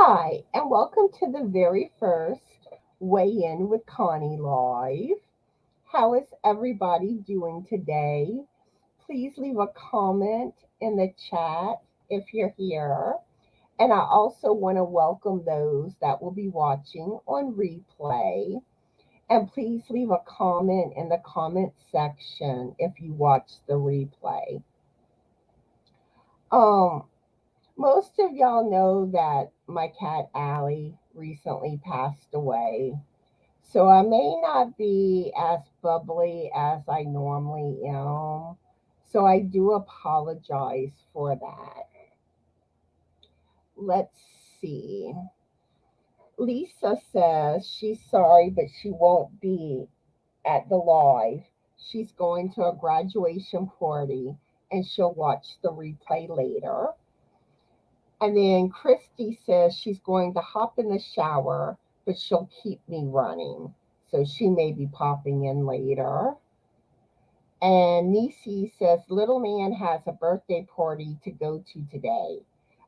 Hi, and welcome to the very first Weigh In with Connie Live. How is everybody doing today? Please leave a comment in the chat if you're here. And I also want to welcome those that will be watching on replay. And please leave a comment in the comment section if you watch the replay. Um, Most of y'all know that my cat Allie recently passed away. So I may not be as bubbly as I normally am. So I do apologize for that. Let's see. Lisa says she's sorry, but she won't be at the live. She's going to a graduation party and she'll watch the replay later. And then Christy says she's going to hop in the shower, but she'll keep me running. So she may be popping in later. And Nisi says little man has a birthday party to go to today.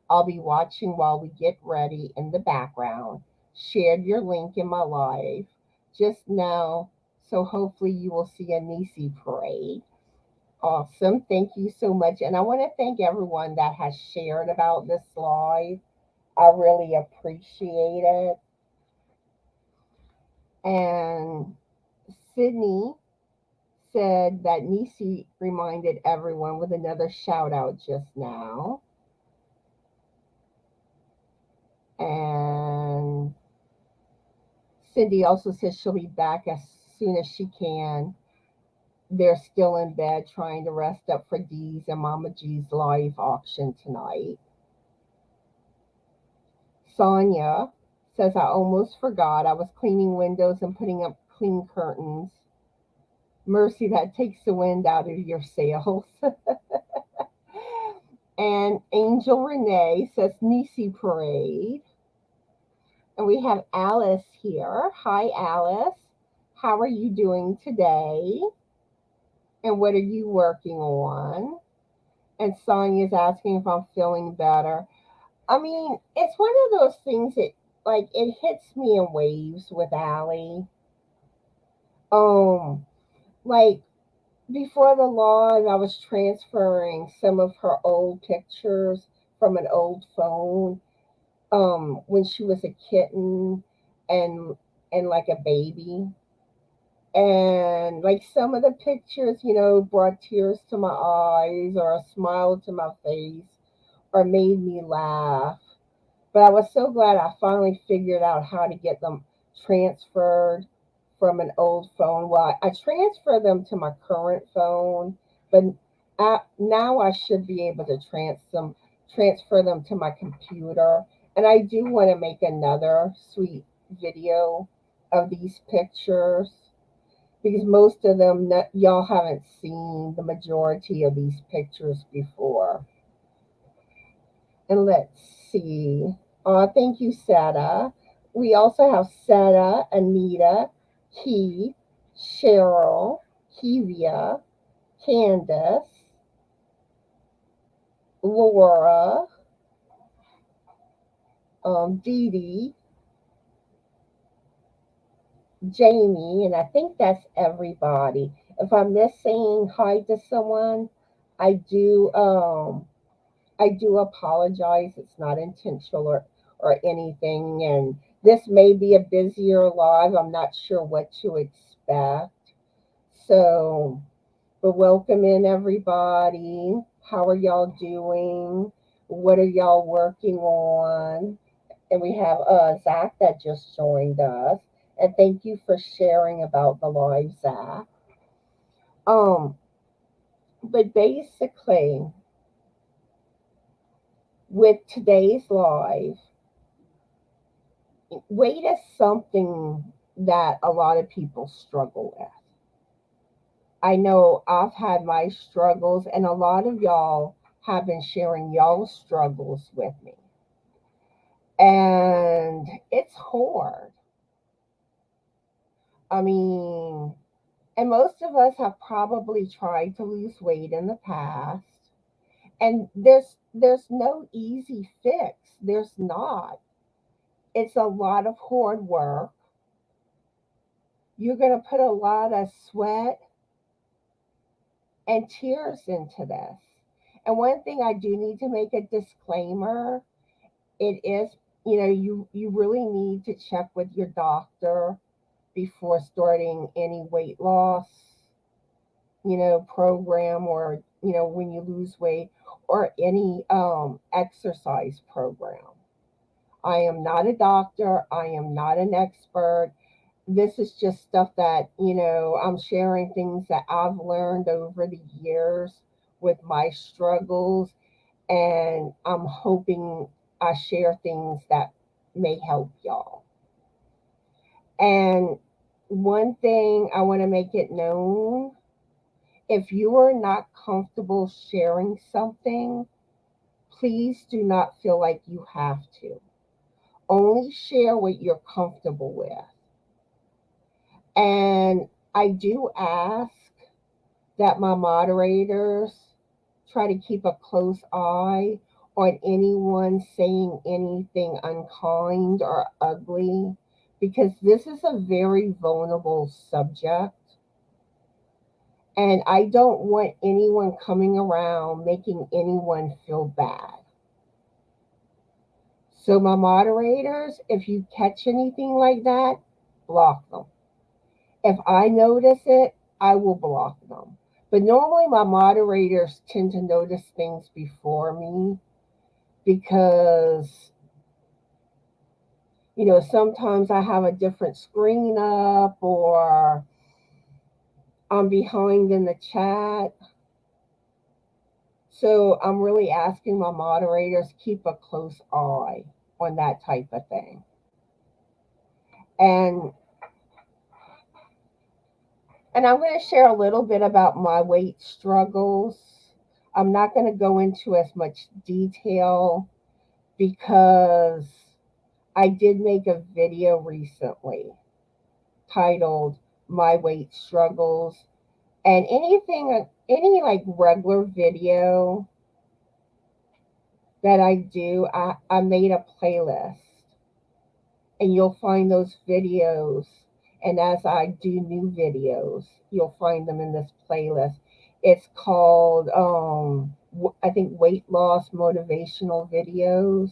I'll be watching while we get ready in the background. Shared your link in my live just now, so hopefully you will see a Nisi parade. Awesome. Thank you so much. And I want to thank everyone that has shared about this live. I really appreciate it. And Sydney said that Nisi reminded everyone with another shout out just now. And Cindy also says she'll be back as soon as she can. They're still in bed trying to rest up for Dee's and Mama G's live auction tonight. Sonia says, I almost forgot. I was cleaning windows and putting up clean curtains. Mercy, that takes the wind out of your sails. And Angel Renee says, Nisi Parade. And we have Alice here. Hi, Alice. How are you doing today? And what are you working on? And Sonia's asking if I'm feeling better. I mean, it's one of those things that, like, it hits me in waves with Allie. Like, before the live, I was transferring some of her old pictures from an old phone, when she was a kitten and like a baby. And like some of the pictures, brought tears to my eyes or a smile to my face or made me laugh. But I was so glad I finally figured out how to get them transferred from an old phone. Well, I transfer them to my current phone, but now I should be able to transfer them to my computer. And I do want to make another sweet video of these pictures because most of them y'all haven't seen the majority of these pictures before. And let's see. Thank you, Seta. We also have Seta, Anita, Keith, Cheryl, Kivia, Candace, Laura, Dee Dee, Jamie, and I think that's everybody. If I miss saying hi to someone, I do I do apologize. It's not intentional or anything. And this may be a busier live. I'm not sure what to expect. So, but welcome in everybody. How are y'all doing? What are y'all working on? And we have Zach that just joined us. And thank you for sharing about the live, Zach. Um, but basically, with today's live, weight is something that a lot of people struggle with. I know I've had my struggles, and a lot of y'all have been sharing y'all's struggles with me. And it's hard. I mean, and most of us have probably tried to lose weight in the past. And there's no easy fix. There's not. It's a lot of hard work. You're going to put a lot of sweat and tears into this. And one thing I do need to make a disclaimer, it is, you really need to check with your doctor before starting any weight loss, program, or, when you lose weight, or any exercise program. I am not a doctor. I am not an expert. This is just stuff that, I'm sharing things that I've learned over the years with my struggles. And I'm hoping I share things that may help y'all. And one thing I want to make it known, if you are not comfortable sharing something, please do not feel like you have to. Only share what you're comfortable with. And I do ask that my moderators try to keep a close eye on anyone saying anything unkind or ugly, because this is a very vulnerable subject. And I don't want anyone coming around making anyone feel bad. So, my moderators, if you catch anything like that, block them. If I notice it, I will block them. But normally, my moderators tend to notice things before me because, sometimes I have a different screen up, or I'm behind in the chat. So I'm really asking my moderators keep a close eye on that type of thing. And I'm going to share a little bit about my weight struggles. I'm not going to go into as much detail because I did make a video recently titled My Weight Struggles. And any like regular video that I do, I made a playlist. And you'll find those videos. And as I do new videos, you'll find them in this playlist. It's called, I think, Weight Loss Motivational Videos.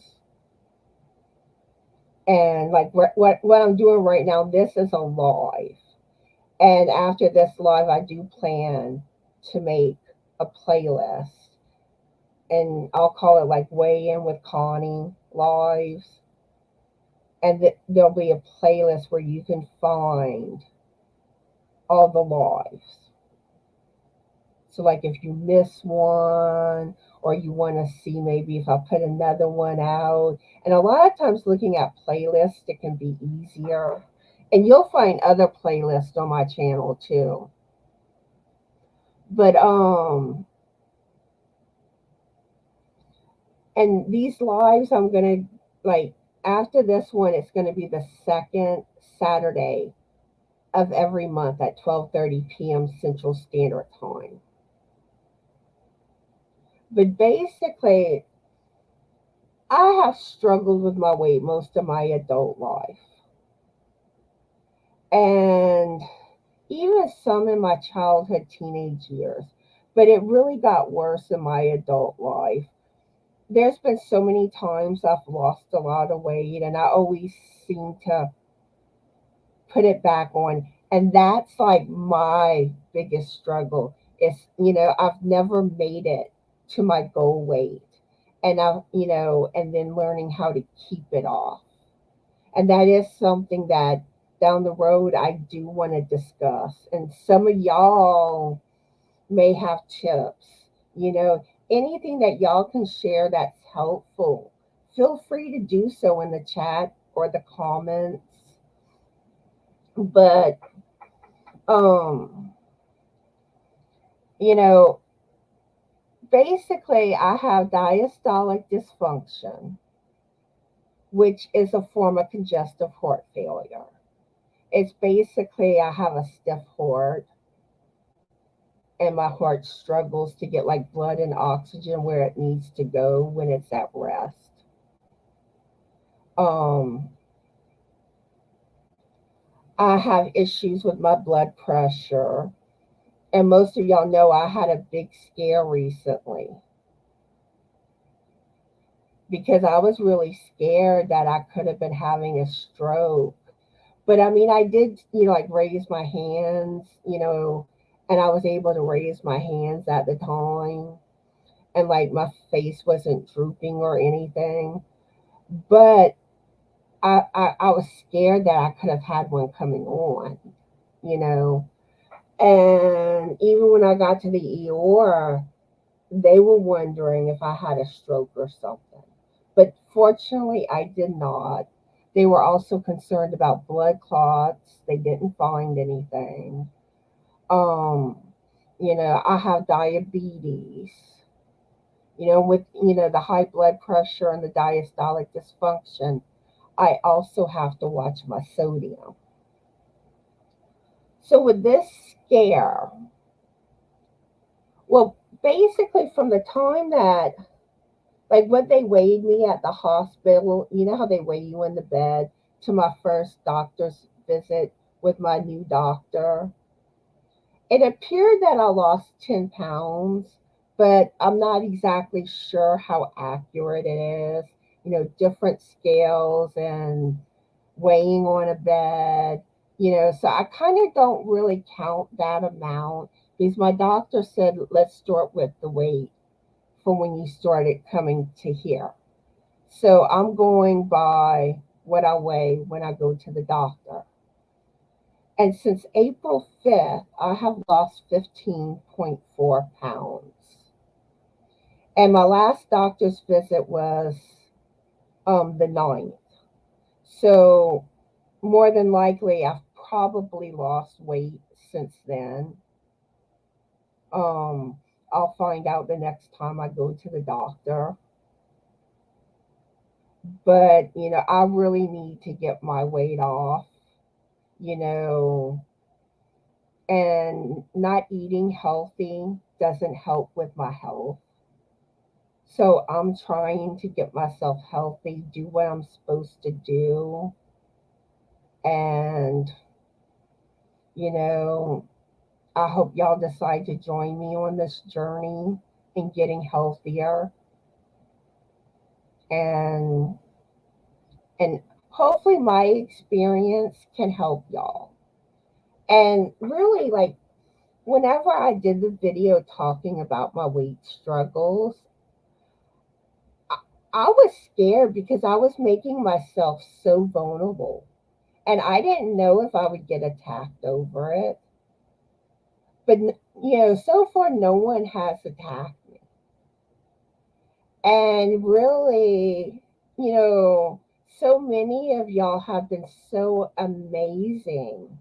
And like what I'm doing right now, this is a live. And after this live, I do plan to make a playlist. And I'll call it like Weigh In with Connie Lives. And there'll be a playlist where you can find all the lives. So like if you miss one, or you want to see maybe if I put another one out. And a lot of times looking at playlists, it can be easier. And you'll find other playlists on my channel too. But and these lives, I'm gonna, like, after this one, it's gonna be the second Saturday of every month at 12:30 p.m. Central Standard Time. But basically, I have struggled with my weight most of my adult life. And even some in my childhood, teenage years. But it really got worse in my adult life. There's been so many times I've lost a lot of weight, and I always seem to put it back on. And that's like my biggest struggle is, I've never made it to my goal weight. And and then learning how to keep it off. And that is something that down the road I do want to discuss. And some of y'all may have tips, anything that y'all can share that's helpful. Feel free to do so in the chat or the comments. But you know, basically I have diastolic dysfunction, which is a form of congestive heart failure. It's basically I have a stiff heart, and my heart struggles to get like blood and oxygen where it needs to go when it's at rest. I have issues with my blood pressure. And most of y'all know I had a big scare recently because I was really scared that I could have been having a stroke. But I mean, I did, like raise my hands, and I was able to raise my hands at the time. And like my face wasn't drooping or anything. But I was scared that I could have had one coming on, you know. And even when I got to the ER, they were wondering if I had a stroke or something. But fortunately, I did not. They were also concerned about blood clots. They didn't find anything. Um, I have diabetes. With the high blood pressure and the diastolic dysfunction, I also have to watch my sodium. So with this scare, well, basically from the time that, like, when they weighed me at the hospital, you know how they weigh you in the bed, to my first doctor's visit with my new doctor, it appeared that I lost 10 pounds, but I'm not exactly sure how accurate it is. Different scales and weighing on a bed, so I kind of don't really count that amount because my doctor said, let's start with the weight from when you started coming to here. So I'm going by what I weigh when I go to the doctor. And since April 5th, I have lost 15.4 pounds. And my last doctor's visit was the 9th. So more than likely, I've probably lost weight since then. Um, I'll find out the next time I go to the doctor. But, I really need to get my weight off, you know, and not eating healthy doesn't help with my health. So I'm trying to get myself healthy, do what I'm supposed to do. And, you know, I hope y'all decide to join me on this journey in getting healthier and and hopefully my experience can help y'all. And really, like, whenever I did the video talking about my weight struggles, I, I was scared because I was making myself so vulnerable. And I didn't know if I would get attacked over it. But, so far, no one has attacked me. And really, so many of y'all have been so amazing,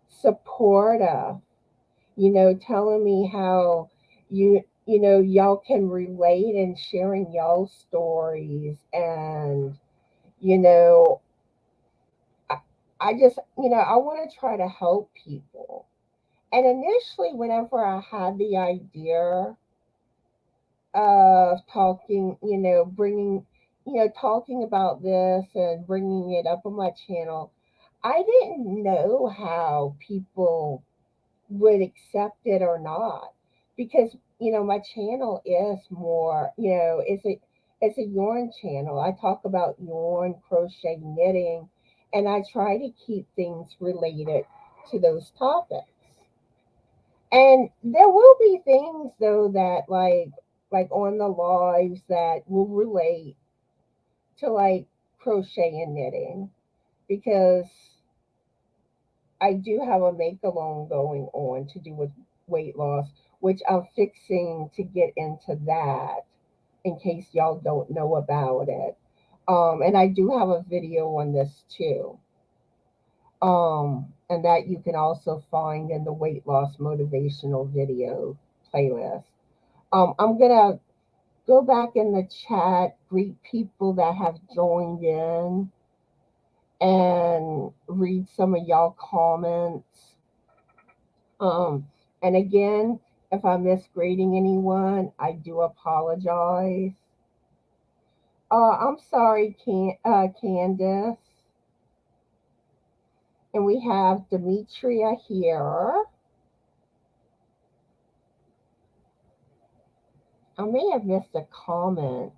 supportive, telling me how y'all can relate and sharing y'all stories. And, you know, I, I just, I want to try to help people. And initially, whenever I had the idea of talking, talking about this and bringing it up on my channel, I didn't know how people would accept it or not because my channel is more, it's a yarn channel. I talk about yarn, crochet, knitting, and I try to keep things related to those topics. And there will be things though that like on the lives that will relate to like crochet and knitting because I do have a make along going on to do with weight loss, which I'm fixing to get into that in case y'all don't know about it. And I do have a video on this too. And that you can also find in the weight loss motivational video playlist. I'm gonna go back in the chat, greet people that have joined in, and read some of y'all comments. Um, and again, if I'm misgrading anyone, I do apologize. I'm sorry, Candace. And we have Demetria here. I may have missed a comment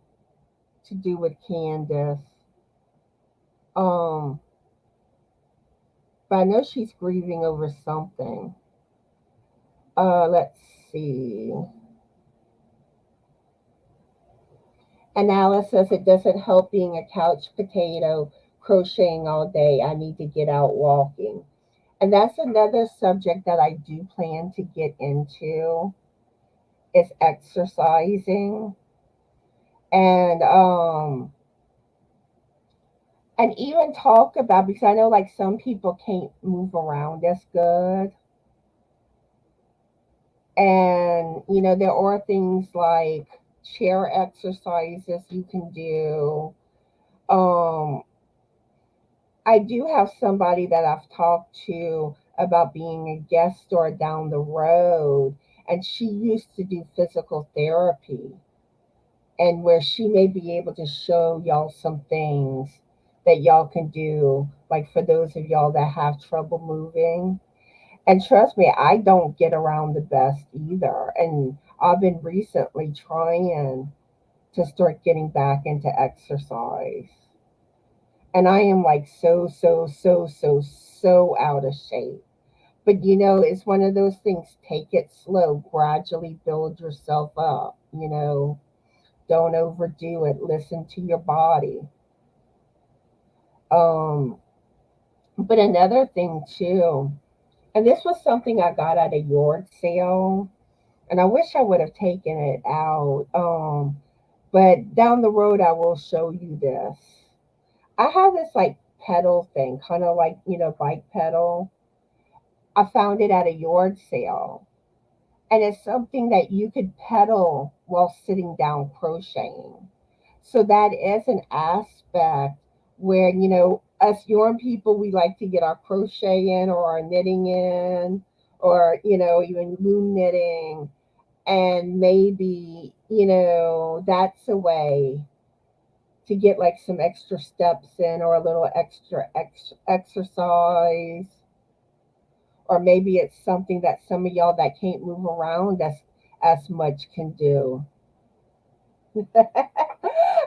to do with Candace. Um, but I know she's grieving over something. Let's see. And Alice says it doesn't help being a couch potato, crocheting all day. I need to get out walking. And that's another subject that I do plan to get into is exercising. And and even talk about, because I know like some people can't move around as good. And there are things like chair exercises you can do. um I do have somebody that I've talked to about being a guest star down the road, and she used to do physical therapy, and where she may be able to show y'all some things that y'all can do, like for those of y'all that have trouble moving. And trust me, I don't get around the best either. And I've been recently trying to start getting back into exercise. And I am like so, so, so, so, so out of shape. But it's one of those things, take it slow, gradually build yourself up. Don't overdo it. Listen to your body. Um, but another thing too, and this was something I got at a yard sale, and I wish I would have taken it out. But down the road, I will show you this. I have this like pedal thing, kind of like bike pedal. I found it at a yard sale, and it's something that you could pedal while sitting down crocheting. So that is an aspect where, us yarn people, we like to get our crochet in or our knitting in, or, even loom knitting. And maybe, that's a way to get like some extra steps in or a little extra exercise. Or maybe it's something that some of y'all that can't move around as much can do.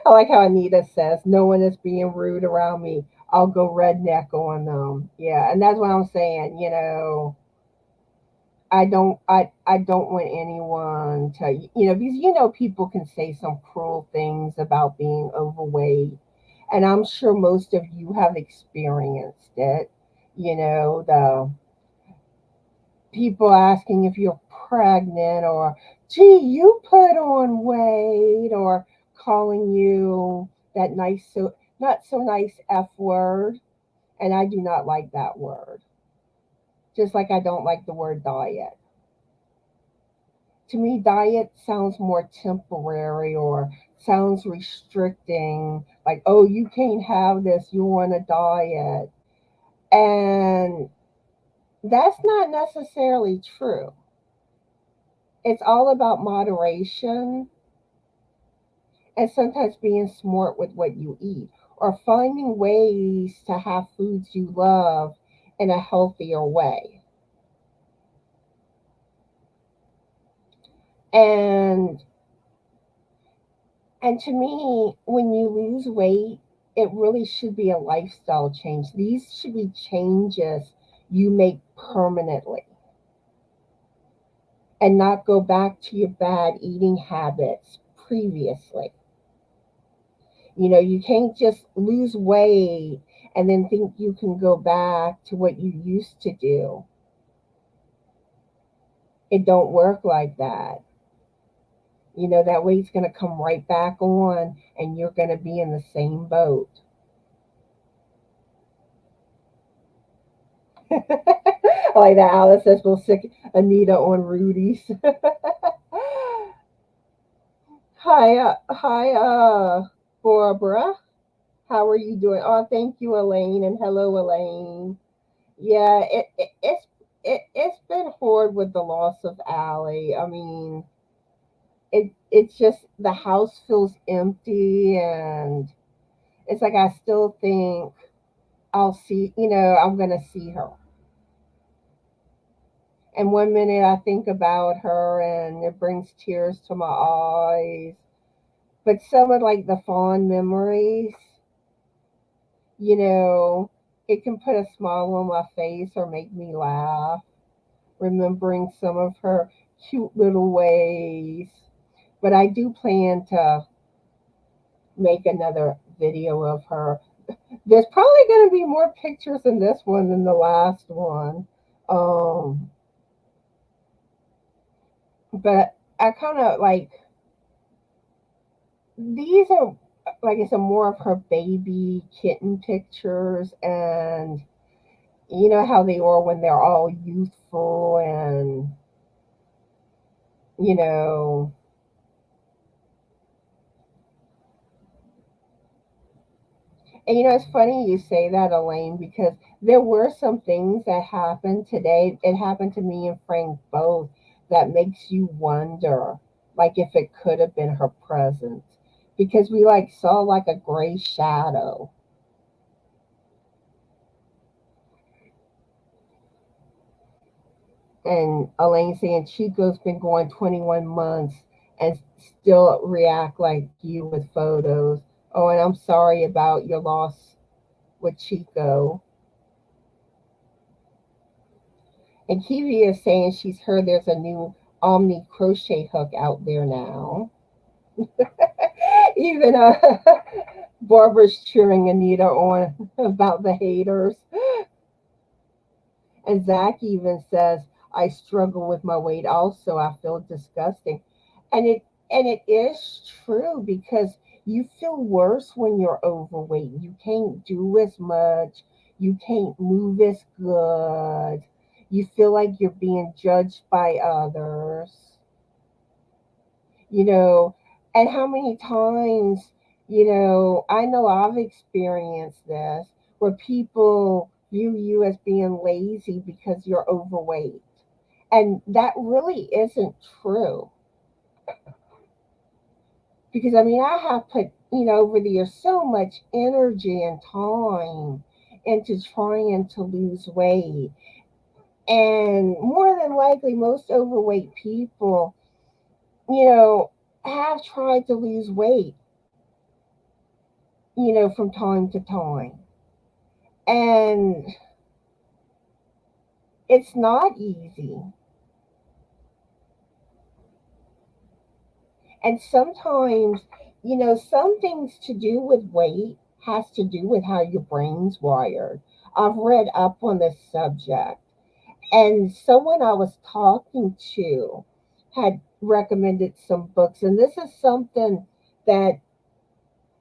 I like how Anita says, no one is being rude around me. I'll go redneck on them. Yeah, and that's what I'm saying. I don't want anyone to because people can say some cruel things about being overweight, and I'm sure most of you have experienced it. The people asking if you're pregnant, or gee, you put on weight, or calling you that nice, so not so nice F word. And I do not like that word, just like I don't like the word diet. To me, diet sounds more temporary or sounds restricting, like, oh, you can't have this, you're on a diet. And that's not necessarily true. It's all about moderation, and sometimes being smart with what you eat, or finding ways to have foods you love in a healthier way. And and to me, when you lose weight, it really should be a lifestyle change. These should be changes you make permanently, and not go back to your bad eating habits previously. You can't just lose weight and then think you can go back to what you used to do. It don't work like that. That weight's going to come right back on, and you're going to be in the same boat. I like that. Alice says we'll sick Anita on Rudy's. Hi, Barbara. How are you doing? Oh, thank you, Elaine, and hello, Elaine. Yeah, it's been hard with the loss of Allie. I mean, it's just the house feels empty, and it's like I still think I'll see, I'm going to see her. And one minute I think about her and it brings tears to my eyes. But some of like the fond memories, you know, it can put a smile on my face or make me laugh, remembering some of her cute little ways. But I do plan to make another video of her. There's probably going to be more pictures in this one than the last one. Um, but I kind of like these are, like I said, more of her baby kitten pictures, and you know how they are when they're all youthful and you know and it's funny you say that, Elaine, because there were some things that happened today. It happened to me and Frank both, that makes you wonder, like if it could have been her presence, because we like saw like a gray shadow. And Elaine saying Chico's been going 21 months and still react like you with photos. Oh, and I'm sorry about your loss with Chico. And Kiwi is saying she's heard there's a new Omni crochet hook out there now. Even Barbara's cheering Anita on about the haters. And Zach even says, I struggle with my weight also. I feel disgusting. And it is true, because you feel worse when you're overweight. You can't do as much. You can't move as good. You feel like you're being judged by others. You know, and how many times, I know I've experienced this, where people view you as being lazy because you're overweight. And that really isn't true. Because I mean, I have put, over the years so much energy and time into trying to lose weight. And more than likely, most overweight people, you know, have tried to lose weight, from time to time. And it's not easy. And sometimes, some things to do with weight has to do with how your brain's wired. I've read up on this subject, and someone I was talking to had recommended some books. And this is something that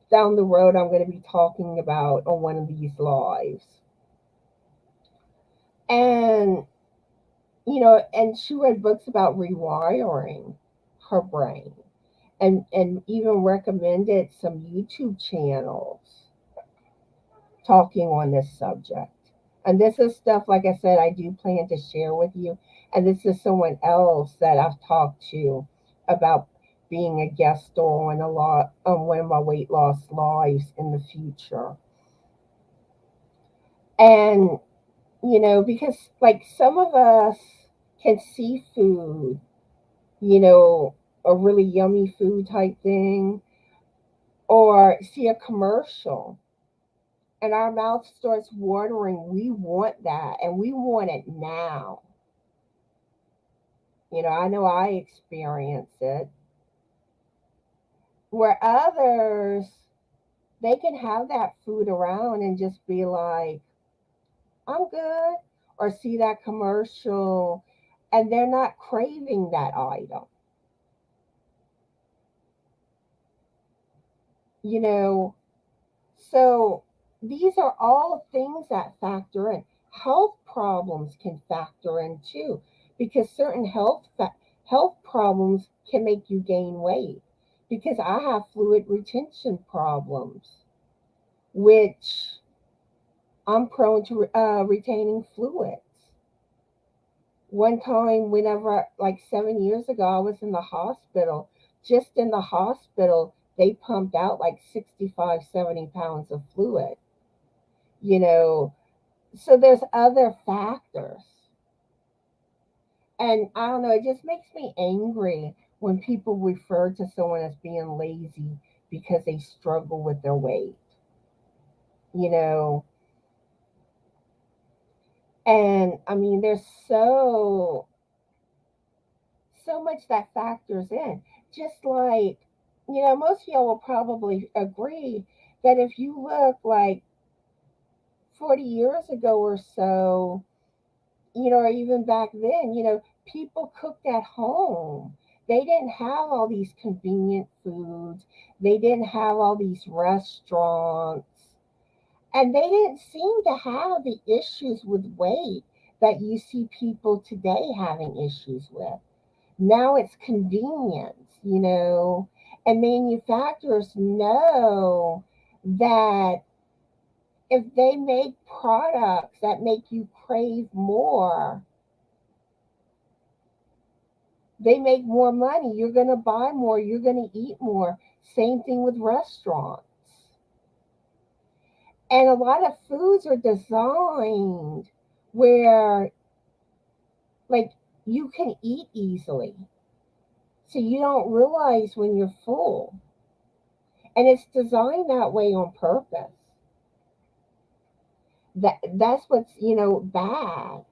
down the road I'm going to be talking about on one of these lives. And and she read books about rewiring her brain, and even recommended some YouTube channels talking on this subject. And this is stuff, like I said, I do plan to share with you. And this is someone else that I've talked to about being a guest star on a lot on one of my weight loss lives in the future. And because like some of us can see food, a really yummy food type thing, or see a commercial and our mouth starts watering. We want that, and we want it now. I know I experience it. Where others, they can have that food around and just be like, I'm good, or see that commercial and they're not craving that item. You know, So these are all things that factor in. Health problems can factor in too, because certain health problems can make you gain weight. Because I have fluid retention problems, which I'm prone to retaining fluids. One time, whenever, like 7 years ago, I was in the hospital. Just in the hospital, they pumped out like 65, 70 pounds of fluid. you know. So there's other factors. And I don't know, it just makes me angry when people refer to someone as being lazy because they struggle with their weight, you know. And I mean, there's so much that factors in. Just like, most of y'all will probably agree that if you look like 40 years ago or so, or even back then, people cooked at home. They didn't have all these convenient foods. They didn't have all these restaurants. And they didn't seem to have the issues with weight that you see people today having issues with. Now it's convenience, and manufacturers know that if they make products that make you crave more, they make more money. You're going to buy more, you're going to eat more. Same thing with restaurants. And a lot of foods are designed where, like, you can eat easily. So you don't realize when you're full. And it's designed that way on purpose. That's what's, bad.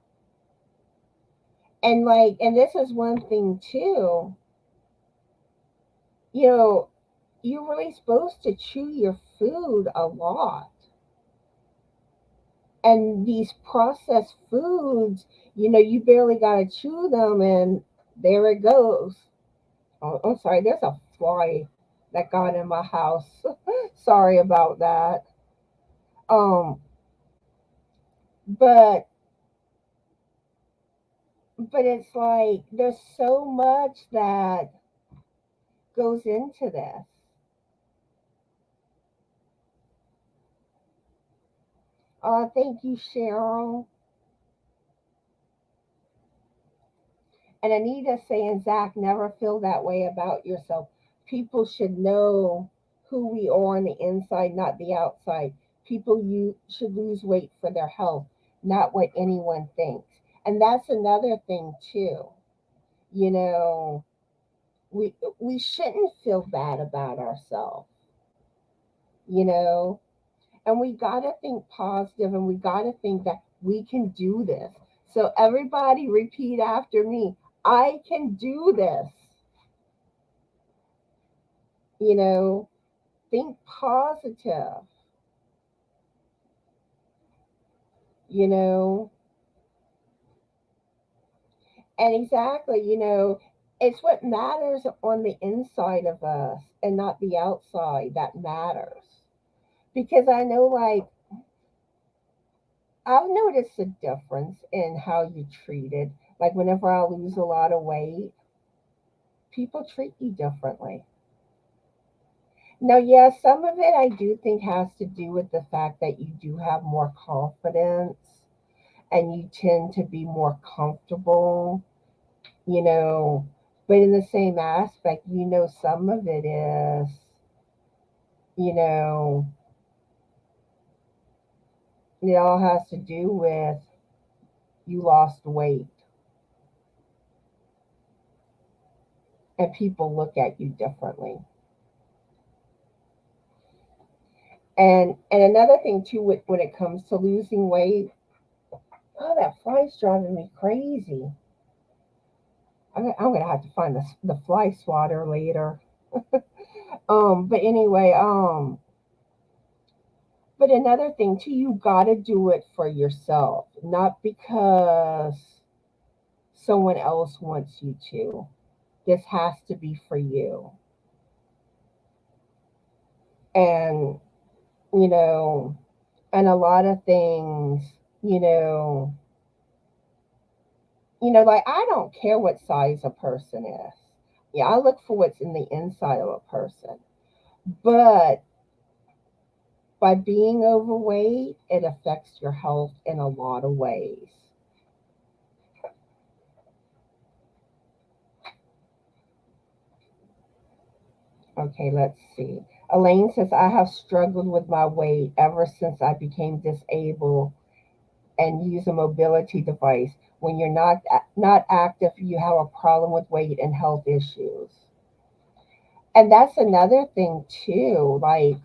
And this is one thing too, you know, you're really supposed to chew your food a lot. And these processed foods, you barely got to chew them, and there it goes. Oh, I'm sorry, there's a fly that got in my house. Sorry about that. Um, but but it's like there's so much that goes into this. Thank you, Cheryl. And Anita saying, Zach, never feel that way about yourself. People should know who we are on the inside, not the outside. People you should lose weight for their health, not what anyone thinks. And that's another thing too. You know, we shouldn't feel bad about ourselves, you know, and we got to think positive, and we got to think that we can do this. So everybody repeat after me. I can do this. You know, think positive, you know, and exactly, it's what matters on the inside of us and not the outside that matters. Because I know, like, I've noticed a difference in how you treated. Like, whenever I lose a lot of weight, people treat you differently. Now, yeah, some of it I do think has to do with the fact that you do have more confidence and you tend to be more comfortable, you know. But in the same aspect, some of it is, you know, it all has to do with you lost weight and people look at you differently. And another thing too, when it comes to losing weight, oh, that fly's driving me crazy. I'm gonna have to find the fly swatter later. But anyway, but another thing too, you gotta do it for yourself, not because someone else wants you to. This has to be for you. And, you know, and a lot of things, you know, like, I don't care what size a person is. Yeah, I look for what's in the inside of a person. But by being overweight, it affects your health in a lot of ways. Okay, let's see. Elaine says, I have struggled with my weight ever since I became disabled and use a mobility device. When you're not active, you have a problem with weight and health issues. And that's another thing too. Like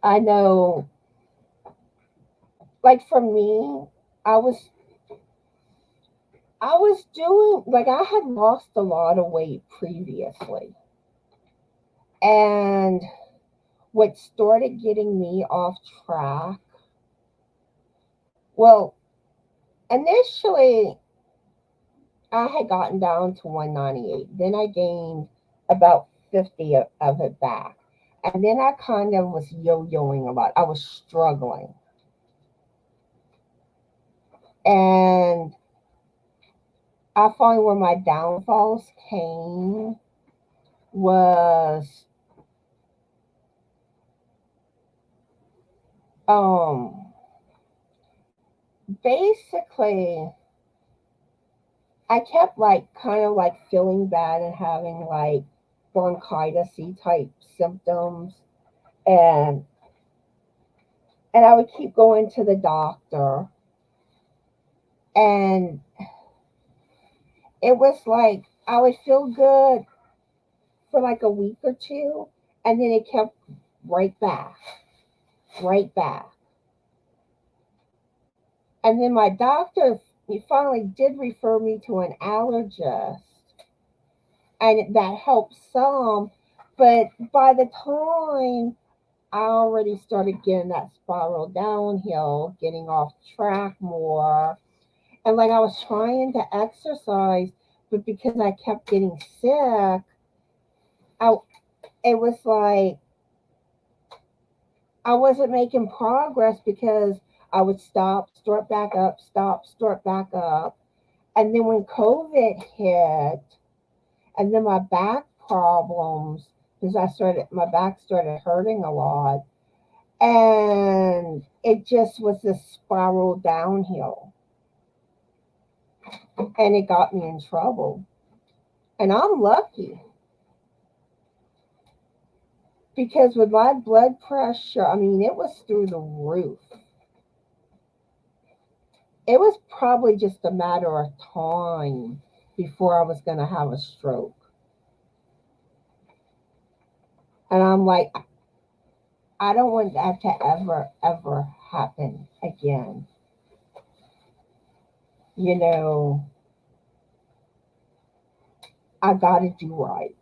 I know, like for me, I was I was doing like I had lost a lot of weight previously. And what started getting me off track, well, initially I had gotten down to 198. Then I gained about 50 of it back. And then I kind of was yo yoing a lot. I was struggling. And I find where my downfalls came was um basically I kept like kind of like feeling bad and having like bronchitis type symptoms, and I would keep going to the doctor, and it was like I would feel good for like a week or two, and then it kept right back, right back. And then my doctor, he finally did refer me to an allergist, and that helped some. But by the time I already started getting that spiral downhill, getting off track more, and like I was trying to exercise, but because I kept getting sick, I it was like I wasn't making progress because I would stop, start back up, stop, start back up. And then when COVID hit, and then my back problems, because my back started hurting a lot, and it just was this spiral downhill, and it got me in trouble. And I'm lucky because with my blood pressure, I mean, it was through the roof. It was probably just a matter of time before I was going to have a stroke. And I'm like, I don't want that to ever happen again. You know, I got to do right.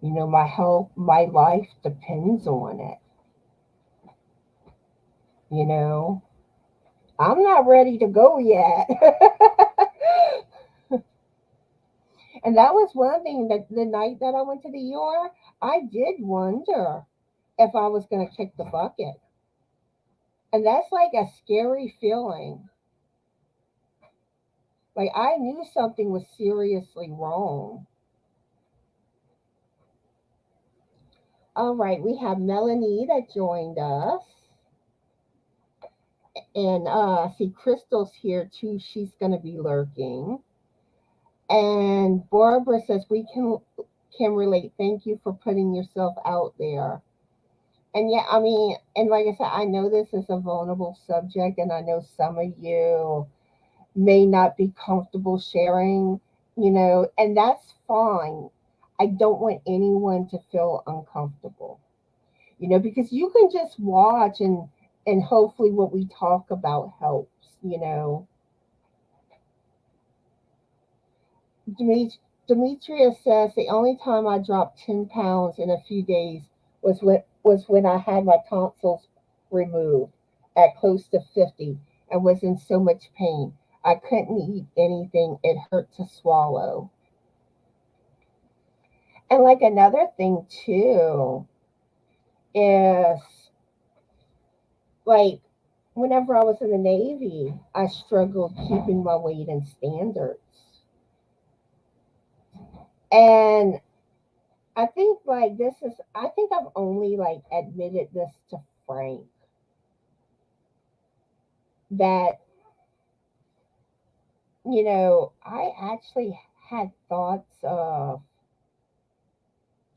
You know, my health, my life depends on it. You know, I'm not ready to go yet. And that was one thing that the night that I went to the ER, I did wonder if I was going to kick the bucket. And that's like a scary feeling. Like I knew something was seriously wrong. All right, we have Melanie that joined us. And see Crystal's here too. She's gonna be lurking. And Barbara says we can relate. Thank you for putting yourself out there. And yeah, I mean, and like I said, I know this is a vulnerable subject, and I know some of you may not be comfortable sharing, and that's fine. I don't want anyone to feel uncomfortable, because you can just watch and hopefully what we talk about helps. Demetria says the only time I dropped 10 pounds in a few days was when I had my tonsils removed at close to 50 and was in so much pain. I couldn't eat anything. It hurt to swallow. And like another thing too is like whenever I was in the Navy, I struggled keeping my weight and standards. And I think I've only like admitted this to Frank that, I actually had thoughts of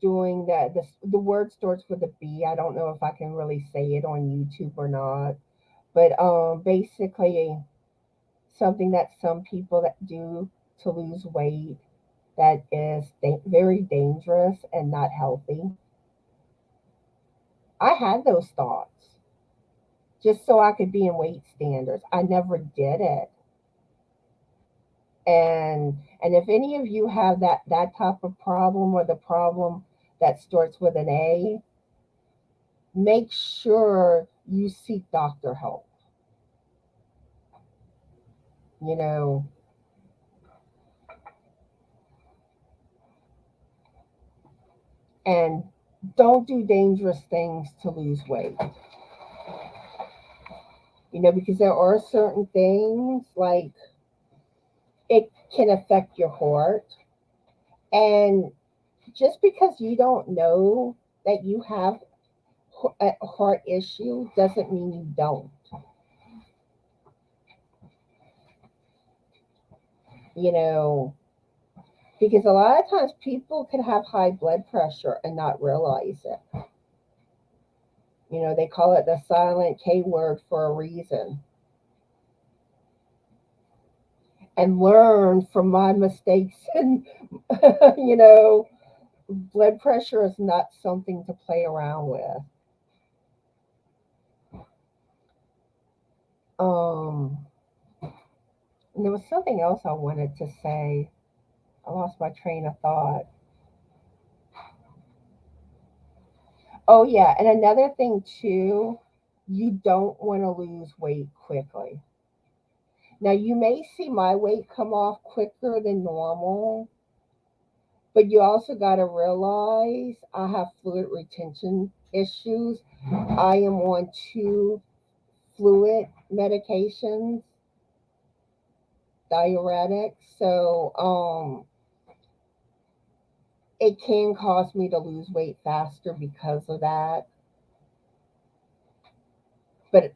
doing that. The word starts with a B. I don't know if I can really say it on YouTube or not, but basically something that some people that do to lose weight that is very dangerous and not healthy. I had those thoughts just so I could be in weight standards. I never did it. And if any of you have that type of problem or the problem that starts with an A, make sure you seek doctor help. You know, and don't do dangerous things to lose weight. Because there are certain things like it can affect your heart. And just because you don't know that you have a heart issue doesn't mean you don't. You know, because a lot of times people can have high blood pressure and not realize it. They call it the silent K word for a reason. And learn from my mistakes. And, you know, blood pressure is not something to play around with. Um, and there was something else I wanted to say. I lost my train of thought. Oh, yeah. And another thing, too, you don't want to lose weight quickly. Now, you may see my weight come off quicker than normal, but you also got to realize I have fluid retention issues. I am on 2 fluid medications, diuretics. So, it can cause me to lose weight faster because of that. But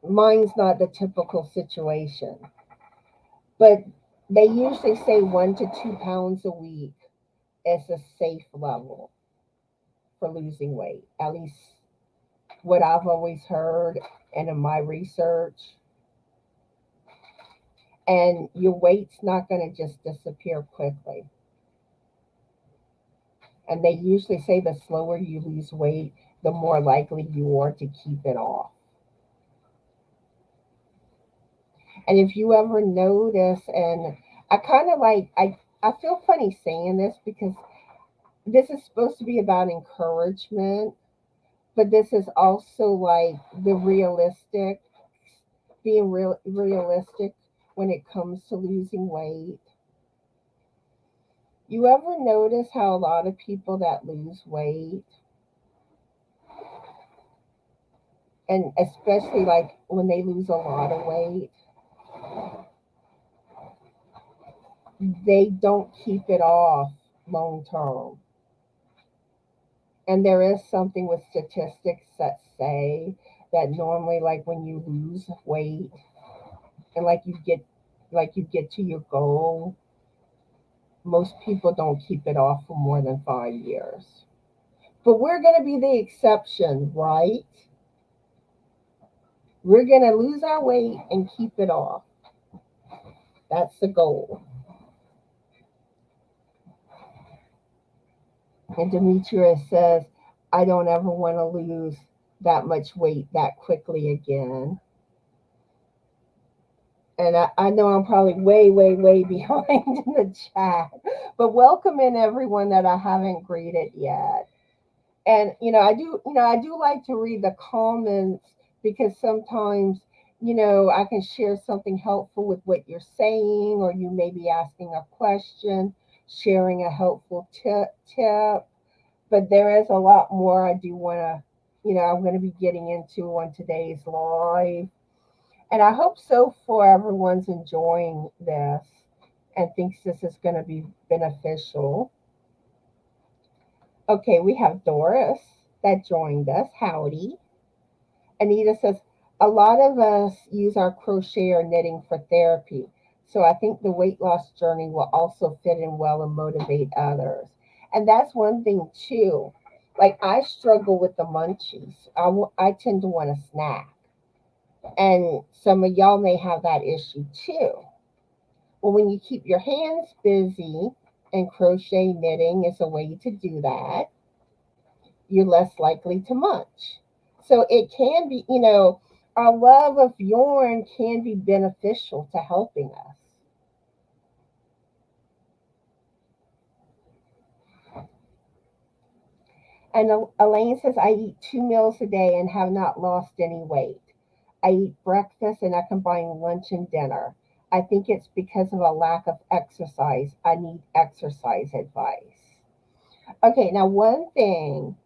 mine's not the typical situation. But they usually say 1 to 2 pounds a week is a safe level for losing weight. At least what I've always heard and in my research. And your weight's not going to just disappear quickly. And they usually say the slower you lose weight, the more likely you are to keep it off. And if you ever notice, and I kind of like, I feel funny saying this because this is supposed to be about encouragement, but this is also like the realistic, being realistic when it comes to losing weight. You ever notice how a lot of people that lose weight, and especially like when they lose a lot of weight, they don't keep it off long term. And there is something with statistics that say that normally like when you lose weight and like you get to your goal, most people don't keep it off for more than 5 years. But we're going to be the exception, right? We're going to lose our weight and keep it off. That's the goal. And Demetria says, I don't ever want to lose that much weight that quickly again. And I know I'm probably way, way, way behind in the chat. But welcome in everyone that I haven't greeted yet. And I do like to read the comments because sometimes I can share something helpful with what you're saying, or you may be asking a question, sharing a helpful tip. But there is a lot more I do want to, I'm going to be getting into on today's live. And I hope so far everyone's enjoying this and thinks this is going to be beneficial. Okay, we have Doris that joined us. Howdy. Anita says, a lot of us use our crochet or knitting for therapy. So I think the weight loss journey will also fit in well and motivate others. And that's one thing too. Like I struggle with the munchies. I tend to want to snack. And some of y'all may have that issue too. Well, when you keep your hands busy, and crochet knitting is a way to do that, you're less likely to munch. So it can be, our love of yarn can be beneficial to helping us. And Elaine says, I eat 2 meals a day and have not lost any weight. I eat breakfast and I combine lunch and dinner. I think it's because of a lack of exercise. I need exercise advice. Okay, now one thing,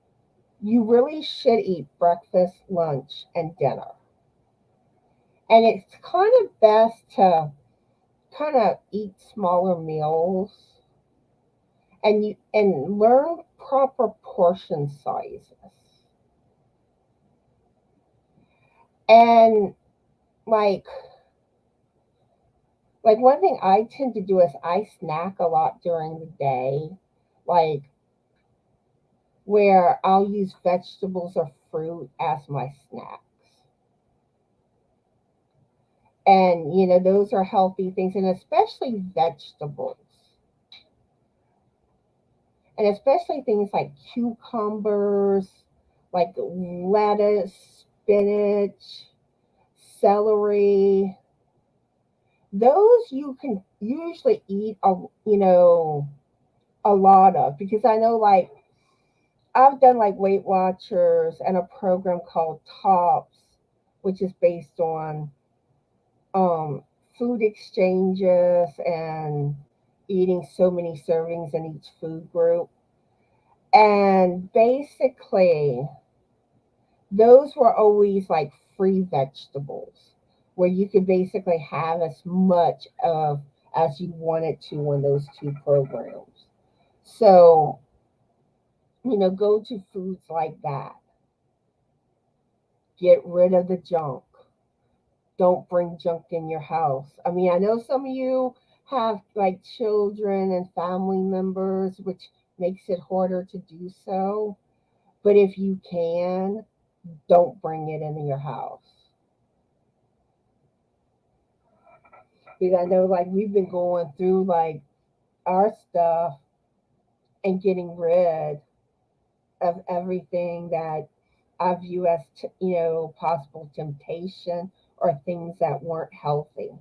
you really should eat breakfast, lunch, and dinner. And it's kind of best to kind of eat smaller meals and learn proper portion sizes. And like one thing I tend to do is I snack a lot during the day, like where I'll use vegetables or fruit as my snacks. And those are healthy things, and especially vegetables. And especially things like cucumbers, like lettuce, spinach, celery. Those you can usually eat a lot of, because I know like I've done like Weight Watchers and a program called Tops, which is based on um, food exchanges and eating so many servings in each food group. And basically, those were always like free vegetables where you could basically have as much of as you wanted to on those two programs. So, go to foods like that. Get rid of the junk. Don't bring junk in your house. I mean, I know some of you have like children and family members, which makes it harder to do so. But if you can, don't bring it into your house. Because I know like we've been going through like our stuff and getting rid of everything that I view as possible temptation or things that weren't healthy.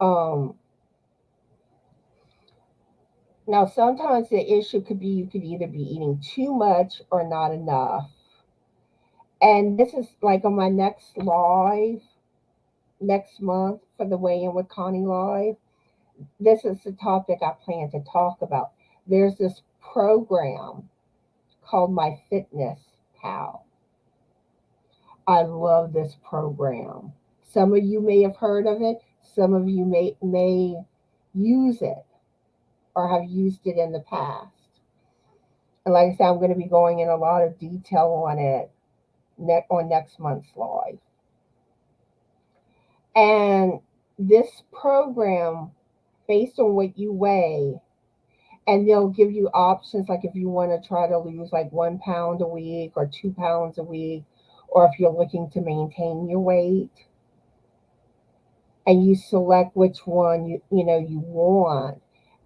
Um, Now sometimes the issue could be you could either be eating too much or not enough. And this is like on my next live next month for the Weigh In with Connie live. This is the topic I plan to talk about. There's this program called My Fitness Pal. I love this program. Some of you may have heard of it. Some of you may use it or have used it in the past. And like I said, I'm going to be going in a lot of detail on it on next month's live. And this program, based on what you weigh, and they'll give you options like if you want to try to lose like 1 pound a week or 2 pounds a week, or if you're looking to maintain your weight, and you select which one you want,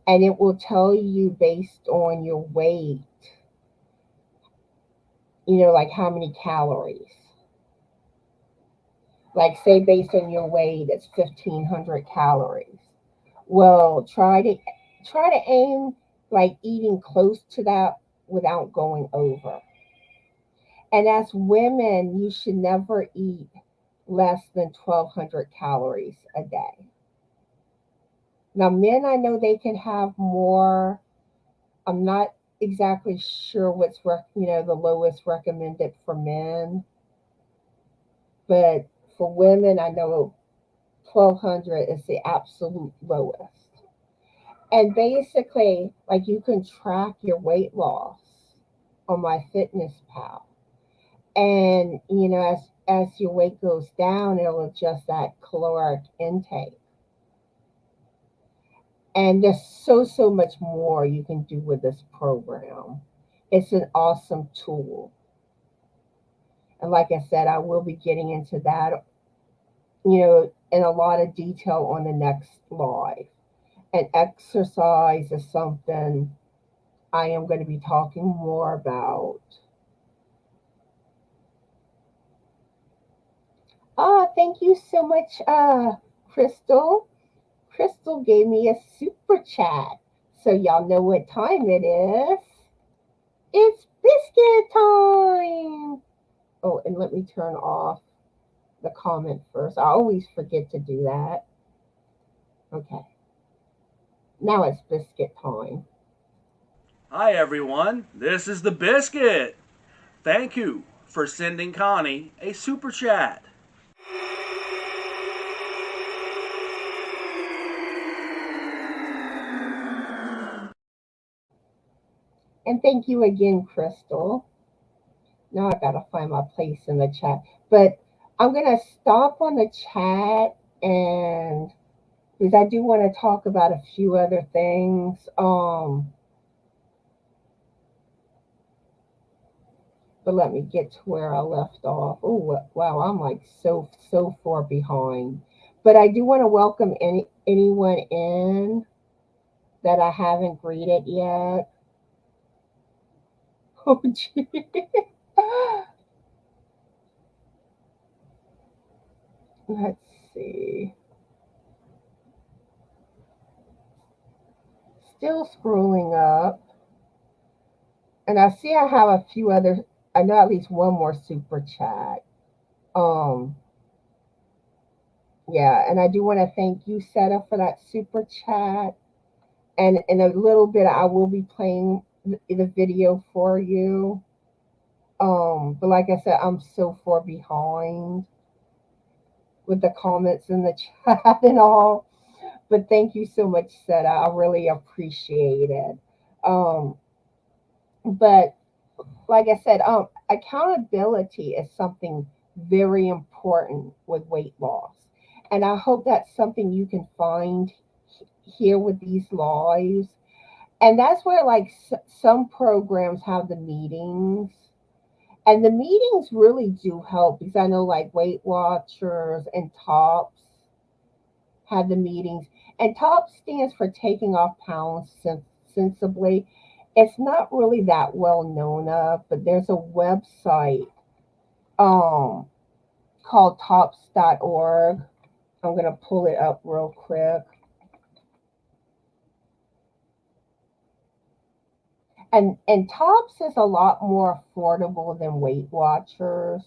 and it will tell you based on your weight, like how many calories. Like say based on your weight, it's 1,500 calories. Well, try to aim like eating close to that without going over. And as women, you should never eat less than 1,200 calories a day. Now, men, I know they can have more. I'm not exactly sure what's the lowest recommended for men, but for women, I know 1,200 is the absolute lowest. And basically, like you can track your weight loss on My Fitness Pal, and as your weight goes down, it'll adjust that caloric intake. And there's so much more you can do with this program. It's an awesome tool. And like I said, I will be getting into that, in a lot of detail on the next live. And exercise is something I am going to be talking more about. Thank you so much, Crystal. Crystal gave me a super chat. So y'all know what time it is. It's biscuit time. Oh, and let me turn off the comment first. I always forget to do that. Okay. Now it's biscuit time. Hi everyone, this is the Biscuit. Thank you for sending Connie a super chat. And thank you again, Crystal. Now I gotta find my place in the chat. But I'm gonna stop on the chat, and because I do want to talk about a few other things. But let me get to where I left off. Oh wow, I'm like so far behind. But I do want to welcome anyone in that I haven't greeted yet. Oh gee. Let's see. Still scrolling up. And I see I have a few other, I know at least one more super chat. Um, yeah, and I do want to thank you, Seta, for that super chat. And in a little bit, I will be playing the video for you. But like I said, I'm so far behind with the comments in the chat and all. But thank you so much, Seta. I really appreciate it. Um, but like I said, accountability is something very important with weight loss. And I hope that's something you can find here with these lives. And that's where, like, some programs have the meetings. And the meetings really do help because I know, like, Weight Watchers and TOPS have the meetings. And TOPS stands for Taking Off Pounds Sensibly. It's not really that well known of, but there's a website um, called tops.org. I'm going to pull it up real quick. And Tops is a lot more affordable than Weight Watchers,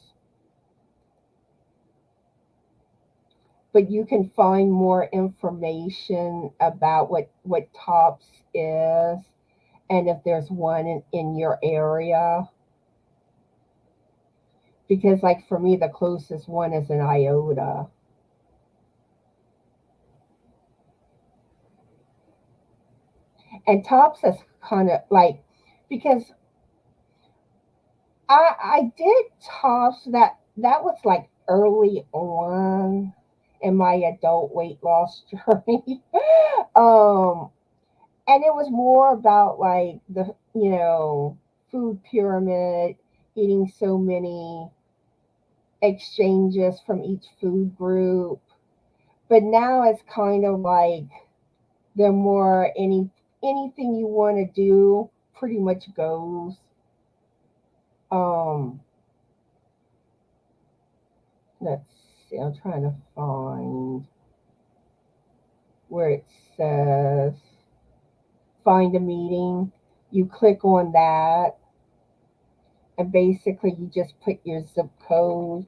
but you can find more information about what Tops is and if there's one in your area. Because, like, for me, the closest one is in Iota. And Tops is kind of like, because I did Tops, that was like early on in my adult weight loss journey. um and it was more about, like, the food pyramid, eating so many exchanges from each food group. But now it's kind of like they're more anything you want to do pretty much goes. um let's see, I'm trying to find where it says find a meeting. You click on that, and basically you just put your zip code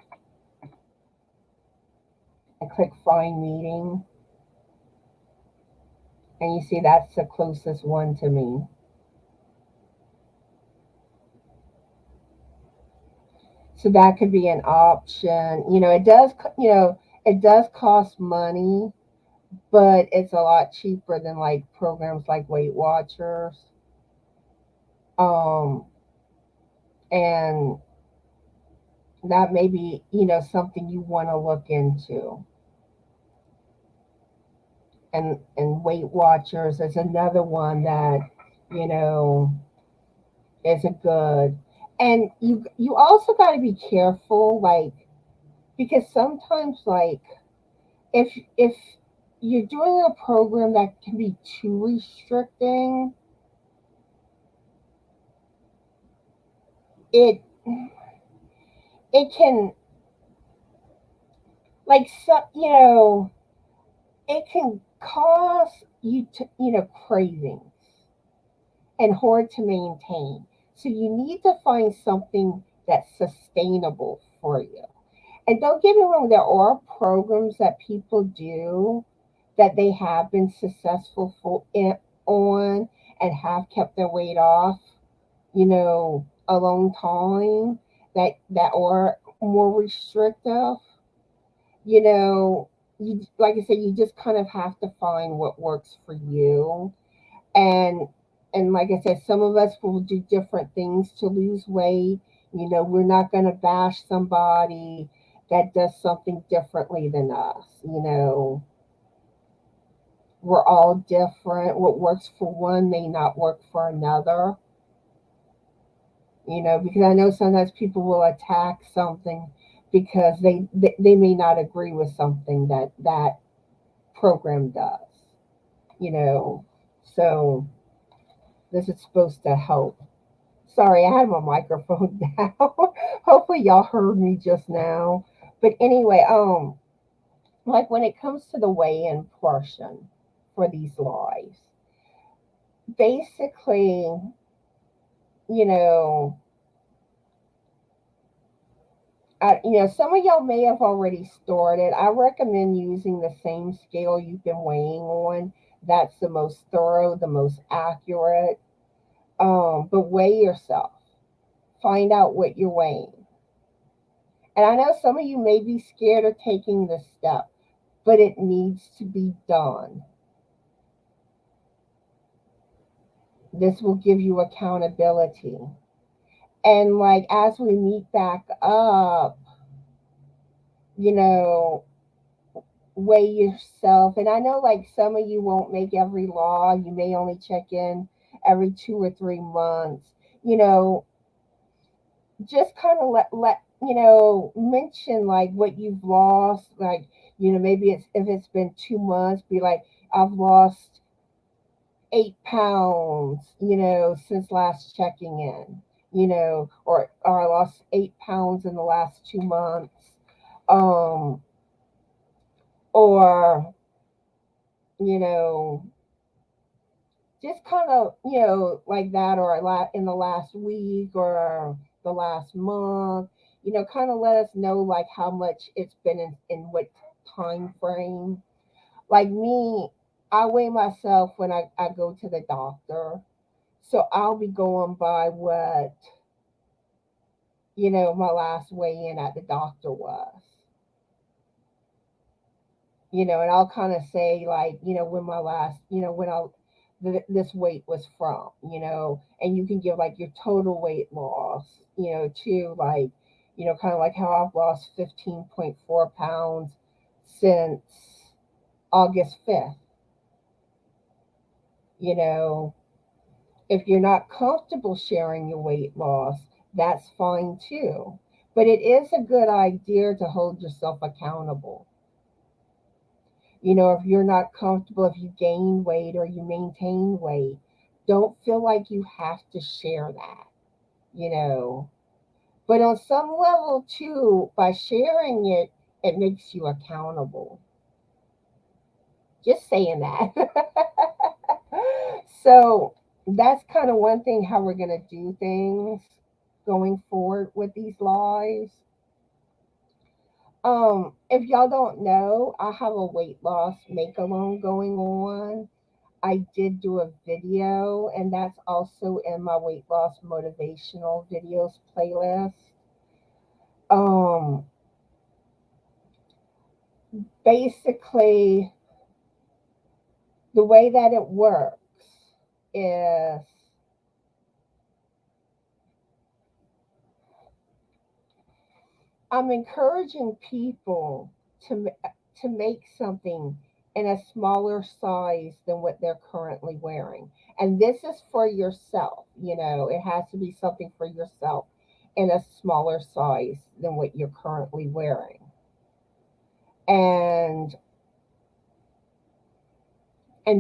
and click find meeting. And you see that's the closest one to me. So that could be an option. It does cost money, but it's a lot cheaper than, like, programs like Weight Watchers. Um, and that may be, something you want to look into. and Weight Watchers is another one that, you know, is a good. And you also got to be careful, like, because sometimes, like, if you're doing a program that can be too restricting, it it can, like, so, it can cause you to, cravings and hard to maintain. So you need to find something that's sustainable for you. And don't get me wrong, there are programs that people do that they have been successful on and have kept their weight off, a long time, that are more restrictive. You know, like I said, you just kind of have to find what works for you. And like I said, some of us will do different things to lose weight. We're not going to bash somebody that does something differently than us. We're all different. What works for one may not work for another. Because I know sometimes people will attack something because they may not agree with something that program does. You know, so this is supposed to help. Sorry, I had my microphone down. Hopefully y'all heard me just now. But anyway, like when it comes to the weigh-in portion for these lives, basically, you know, some of y'all may have already started. I recommend using the same scale you've been weighing on. That's the most thorough, the most accurate. But weigh yourself. Find out what you're weighing. And I know some of you may be scared of taking this step, but it needs to be done. This will give you accountability. And like as we meet back up, you know, weigh yourself. And I know like some of you won't make every law. You may only check in every 2 or 3 months. You know, just kind of let mention like what you've lost. Like, maybe it's if it's been 2 months, be like, I've lost 8 pounds, since last checking in, or I lost 8 pounds in the last 2 months. Um, or, you know, just kind of, like that, or in the last week or the last month, kind of let us know like how much it's been in what time frame. Like me, I weigh myself when I go to the doctor. So I'll be going by what, my last weigh in at the doctor was. And I'll kind of say like, when my last, when this weight was from, and you can give like your total weight loss, to like, kind of like how I've lost 15.4 pounds since August 5th. You know, if you're not comfortable sharing your weight loss, that's fine too. But it is a good idea to hold yourself accountable. If you're not comfortable, if you gain weight or you maintain weight, don't feel like you have to share that, you know. But on some level, too, by sharing it, it makes you accountable. Just saying that. So that's kind of one thing how we're going to do things going forward with these lives. If y'all don't know, I have a weight loss make along going on. I did do a video, and that's also in my weight loss motivational videos playlist. Um, Basically, the way that it works is I'm encouraging people to to make something in a smaller size than what they're currently wearing. And this is for yourself, it has to be something for yourself in a smaller size than what you're currently wearing. And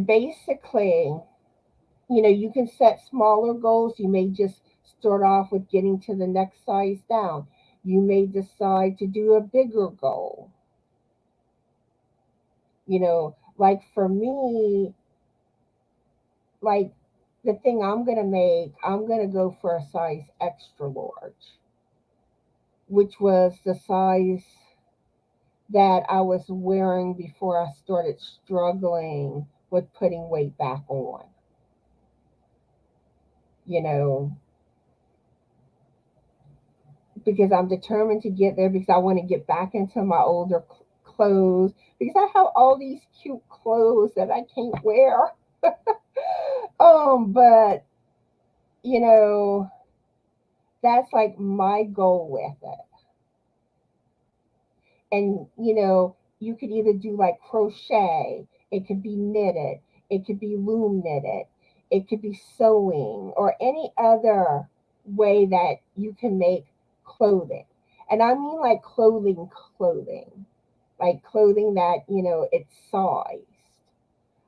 basically, you can set smaller goals. You may just start off with getting to the next size down. You may decide to do a bigger goal. Like for me, like the thing I'm going to make, I'm going to go for a size extra large, which was the size that I was wearing before I started struggling with putting weight back on. You know, because I'm determined to get there because I want to get back into my older clothes because I have all these cute clothes that I can't wear. But you know, that's like my goal with it. And you could either do like crochet, it could be knitted, it could be loom knitted, it could be sewing, or any other way that you can make clothing. And I mean like clothing, like clothing that it's sized.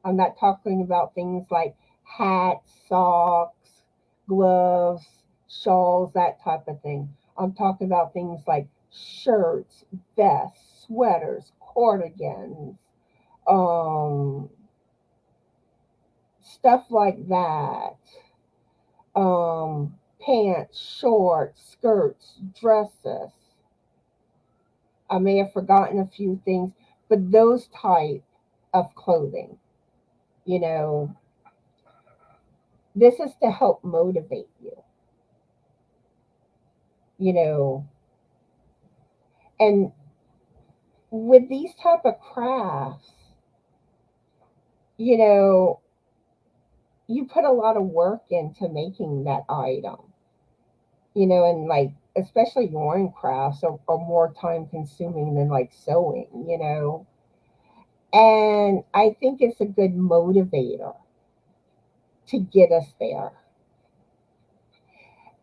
I'm not talking about things like hats, socks, gloves, shawls, that type of thing. I'm talking about things like shirts, vests, sweaters, cardigans, um, stuff like that. Pants, shorts, skirts, dresses. I may have forgotten a few things, but those type of clothing, you know, this is to help motivate you, you know, and with these type of crafts, you know, you put a lot of work into making that item, and like especially yarn crafts are more time consuming than like sewing. And I think it's a good motivator to get us there.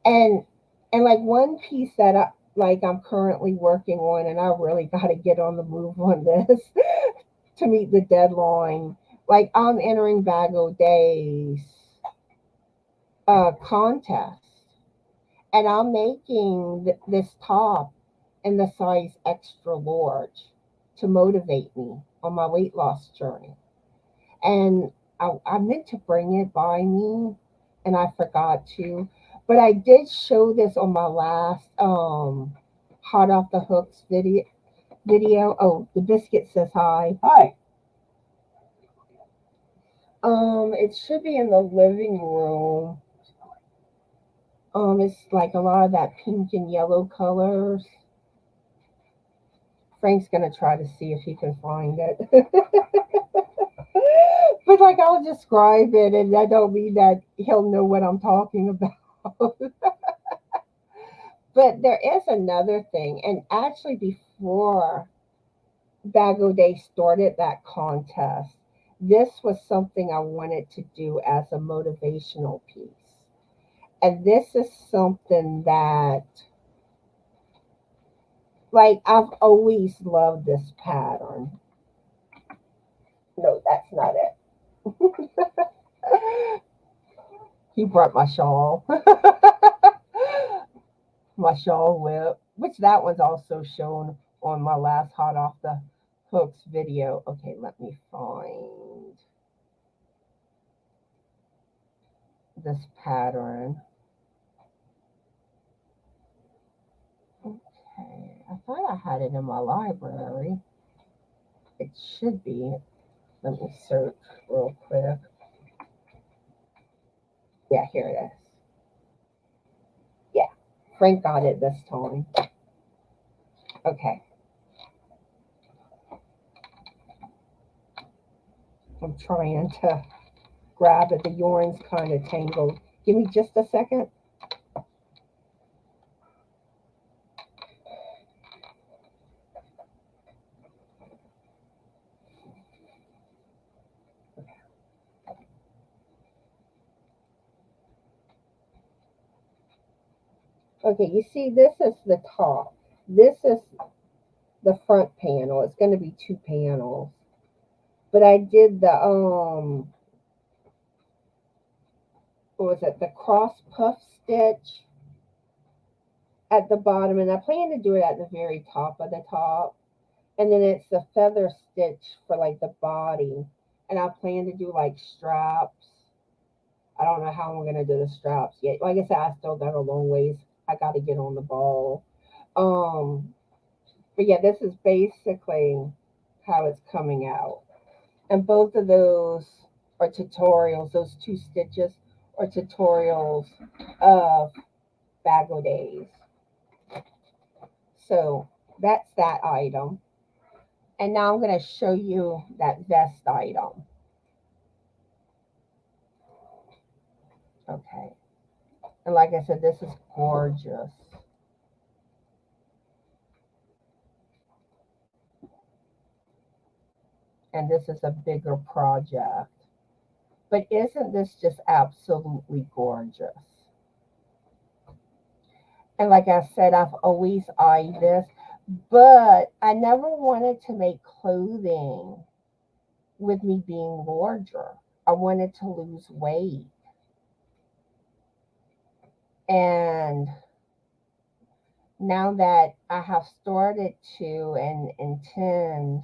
And like one piece that I'm currently working on, and I really got to get on the move on this to meet the deadline. Like I'm entering Bag O Day's contest, and I'm making this top in the size extra large to motivate me on my weight loss journey. And I meant to bring it by me, and I forgot to. But I did show this on my last hot off the hooks video. Oh, the biscuit says hi. Hi. It should be in the living room. It's like a lot of that pink and yellow colors. Frank's gonna try to see if he can find it. But like I'll describe it, and I don't mean that he'll know what I'm talking about. But there is another thing, and actually before Bag O Day started that contest, this was something I wanted to do as a motivational piece. And this is something that, like, I've always loved this pattern. No, that's not it. He brought my shawl. My shawl whip, which that one's also shown on my last hot off the hooks video. Okay, let me find this pattern. Okay, I thought I had it in my library. It should be. Let me search real quick. Yeah, here it is. Yeah, Frank got it this time. Okay. I'm trying to grab it. The yarn's kind of tangled. Give me just a second. Okay, you see, this is the top. This is the front panel. It's going to be two panels. But I did the what was it? The cross puff stitch at the bottom, and I plan to do it at the very top of the top. And then it's the feather stitch for like the body. And I plan to do like straps. I don't know how I'm gonna do the straps yet. Like I said, I still got a long ways. I got to get on the ball. Um, but yeah, this is basically how it's coming out. And both of those are tutorials. Those two stitches are tutorials of Bago Days. So that's that item. And now I'm going to show you that vest item. Okay. And like I said, this is gorgeous. And this is a bigger project. But isn't this just absolutely gorgeous? And like I said, I've always eyed this, but I never wanted to make clothing with me being larger. I wanted to lose weight. And now that I have started to and intend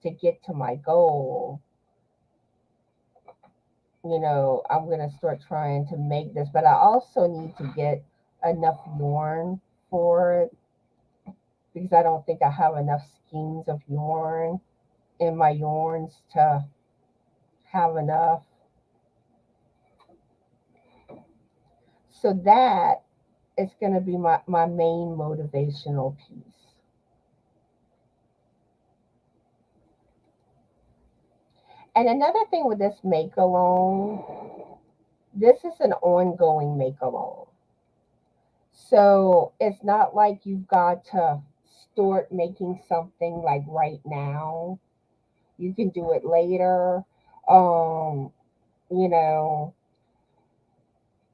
to get to my goal, I'm going to start trying to make this, but I also need to get enough yarn for it because I don't think I have enough skeins of yarn in my yarns to have enough. So that is going to be my main motivational piece. And another thing with this make along, this is an ongoing make along. So it's not like you've got to start making something like right now. You can do it later. Um, you know,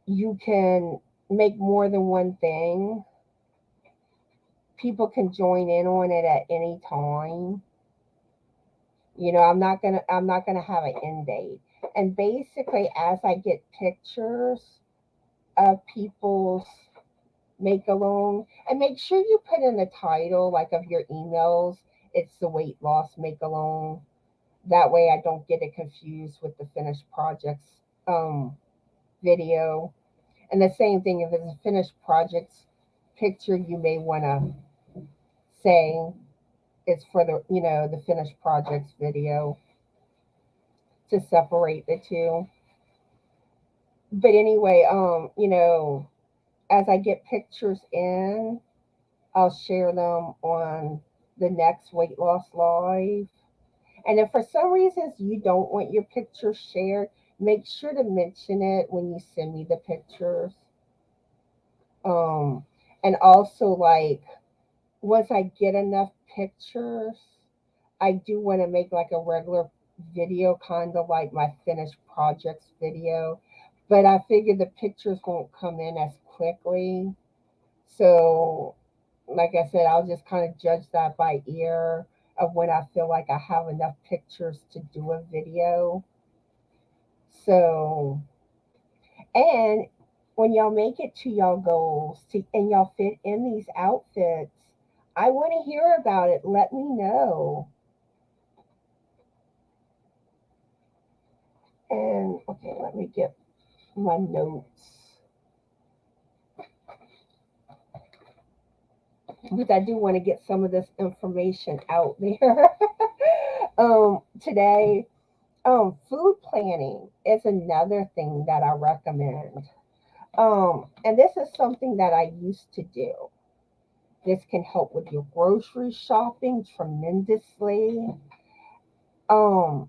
you can make more than one thing. People can join in on it at any time. I'm not gonna have an end date. And basically as I get pictures of people's make along, and make sure you put in the title like of your emails, it's the weight loss make along. That way I don't get it confused with the finished projects video. And the same thing, if it's a finished projects picture, you may want to say it's for the finished projects video to separate the two. But anyway, as I get pictures in, I'll share them on the next weight loss live. And if for some reasons you don't want your pictures shared, make sure to mention it when you send me the pictures. Um, and also, like, once I get enough pictures, I do want to make like a regular video, kind of like my finished projects video. But I figure the pictures won't come in as quickly. So, like I said, I'll just kind of judge that by ear of when I feel like I have enough pictures to do a video. So, and when y'all make it to y'all goals and y'all fit in these outfits, I want to hear about it. Let me know. And okay, let me get my notes because I do want to get some of this information out there. Today, food planning is another thing that I recommend. And this is something that I used to do. This can help with your grocery shopping tremendously. Um,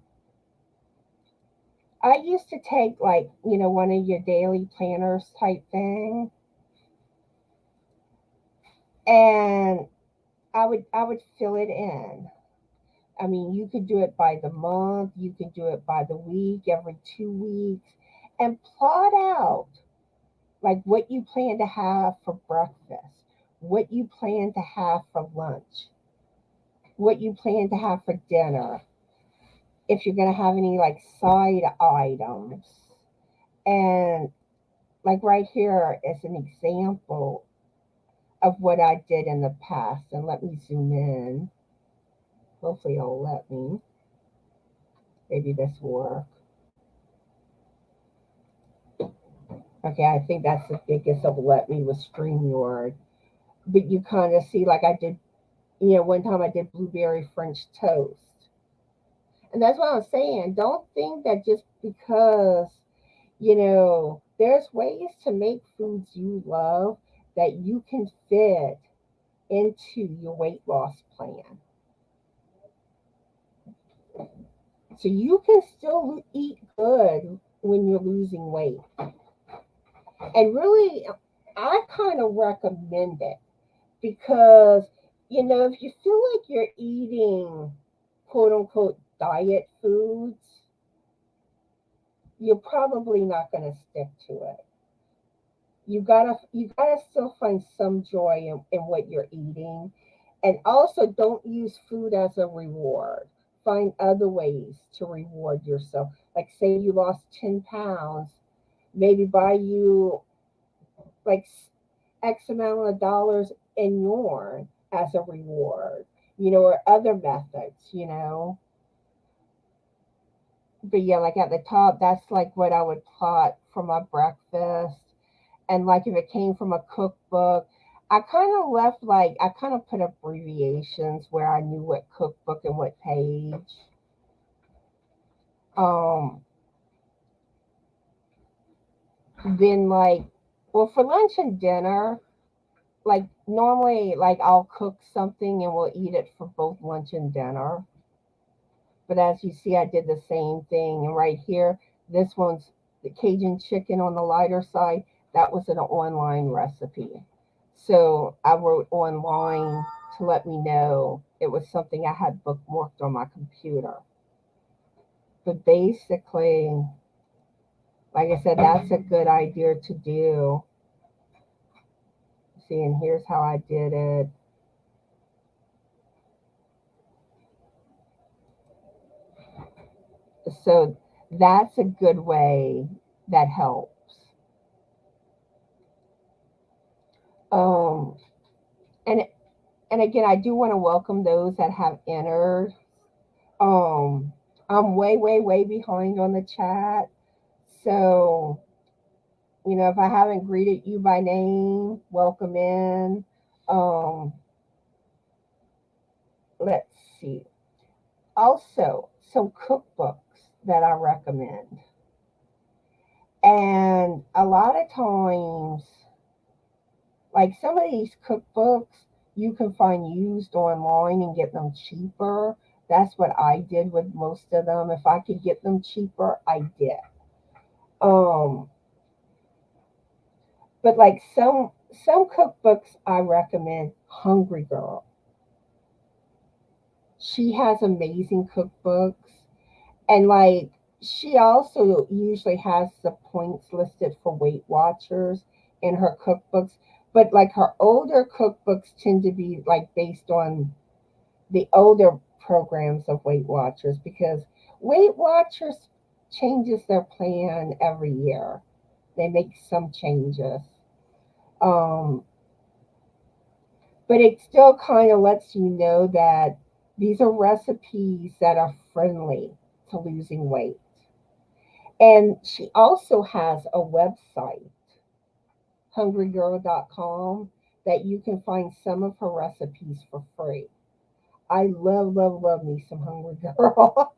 I used to take like, one of your daily planners type thing, and I would fill it in. I mean, you could do it by the month, you could do it by the week, every 2 weeks, and plot out like what you plan to have for breakfast, what you plan to have for lunch, what you plan to have for dinner, if you're going to have any like side items. And like right here is an example of what I did in the past. And let me zoom in. Hopefully it'll let me. Maybe this will work. Okay, I think that's the biggest it'll let me with StreamYard. But you kind of see like I did, one time I did blueberry French toast. And that's what I'm saying. Don't think that just because, there's ways to make foods you love that you can fit into your weight loss plan. So you can still eat good when you're losing weight. And really, I kind of recommend it because, if you feel like you're eating quote unquote diet foods, you're probably not going to stick to it. You gotta still find some joy in what you're eating, and also don't use food as a reward. Find other ways to reward yourself. Like say you lost 10 pounds, maybe buy you like X amount of dollars in yarn as a reward, or other methods. But yeah, like at the top, that's like what I would plot for my breakfast. And like if it came from a cookbook, I kind of put abbreviations where I knew what cookbook and what page. Um, then like, well, for lunch and dinner, like normally, like I'll cook something and we'll eat it for both lunch and dinner. But as you see, I did the same thing. And right here, this one's the Cajun chicken on the lighter side. That was an online recipe. So I wrote online to let me know it was something I had bookmarked on my computer. But basically, like I said, that's a good idea to do. See, and here's how I did it. So that's a good way that helps. Um, and and again, I do want to welcome those that have entered. Um, I'm way, way, way behind on the chat. So, if I haven't greeted you by name, welcome in. Um, let's see. Also, some cookbooks that I recommend. And a lot of times, like some of these cookbooks, you can find used online and get them cheaper. That's what I did with most of them. If I could get them cheaper, I did. Um, but like some cookbooks I recommend, Hungry Girl. She has amazing cookbooks, and like she also usually has the points listed for Weight Watchers in her cookbooks. But like her older cookbooks tend to be like based on the older programs of Weight Watchers because Weight Watchers changes their plan every year. They make some changes. Um, but it still kind of lets you know that these are recipes that are friendly to losing weight. And she also has a website, hungrygirl.com, that you can find some of her recipes for free. I love, love, love me some Hungry Girl.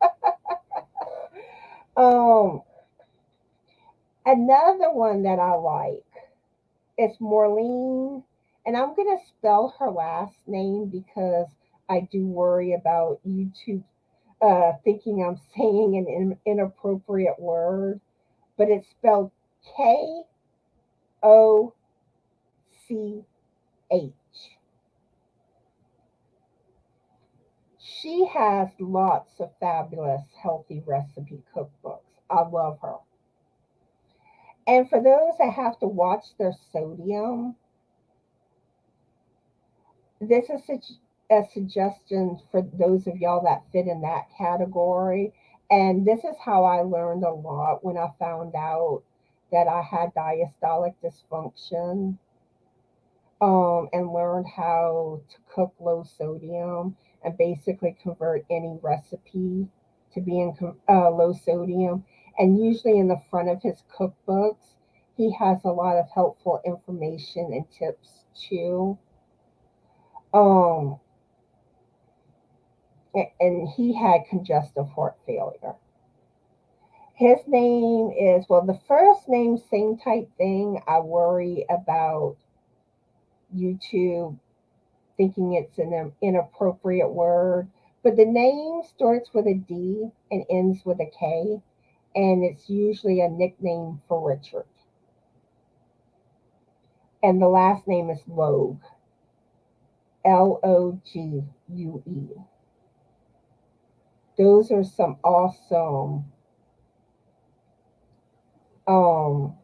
um, Another one that I like is Maureen, and I'm gonna spell her last name because I do worry about YouTube thinking I'm saying an inappropriate word, but it's spelled Koch. She has lots of fabulous healthy recipe cookbooks. I love her. And for those that have to watch their sodium, this is a suggestion for those of y'all that fit in that category. And this is how I learned a lot when I found out that I had diastolic dysfunction, and learned how to cook low sodium and basically convert any recipe to being low sodium. And usually in the front of his cookbooks, he has a lot of helpful information and tips too. Um, and he had congestive heart failure. His name is, well, the first name, same type thing. I worry about YouTube thinking it's an inappropriate word, but the name starts with a D and ends with a K, and it's usually a nickname for Richard. And the last name is Logue, Logue. Those are some awesome um,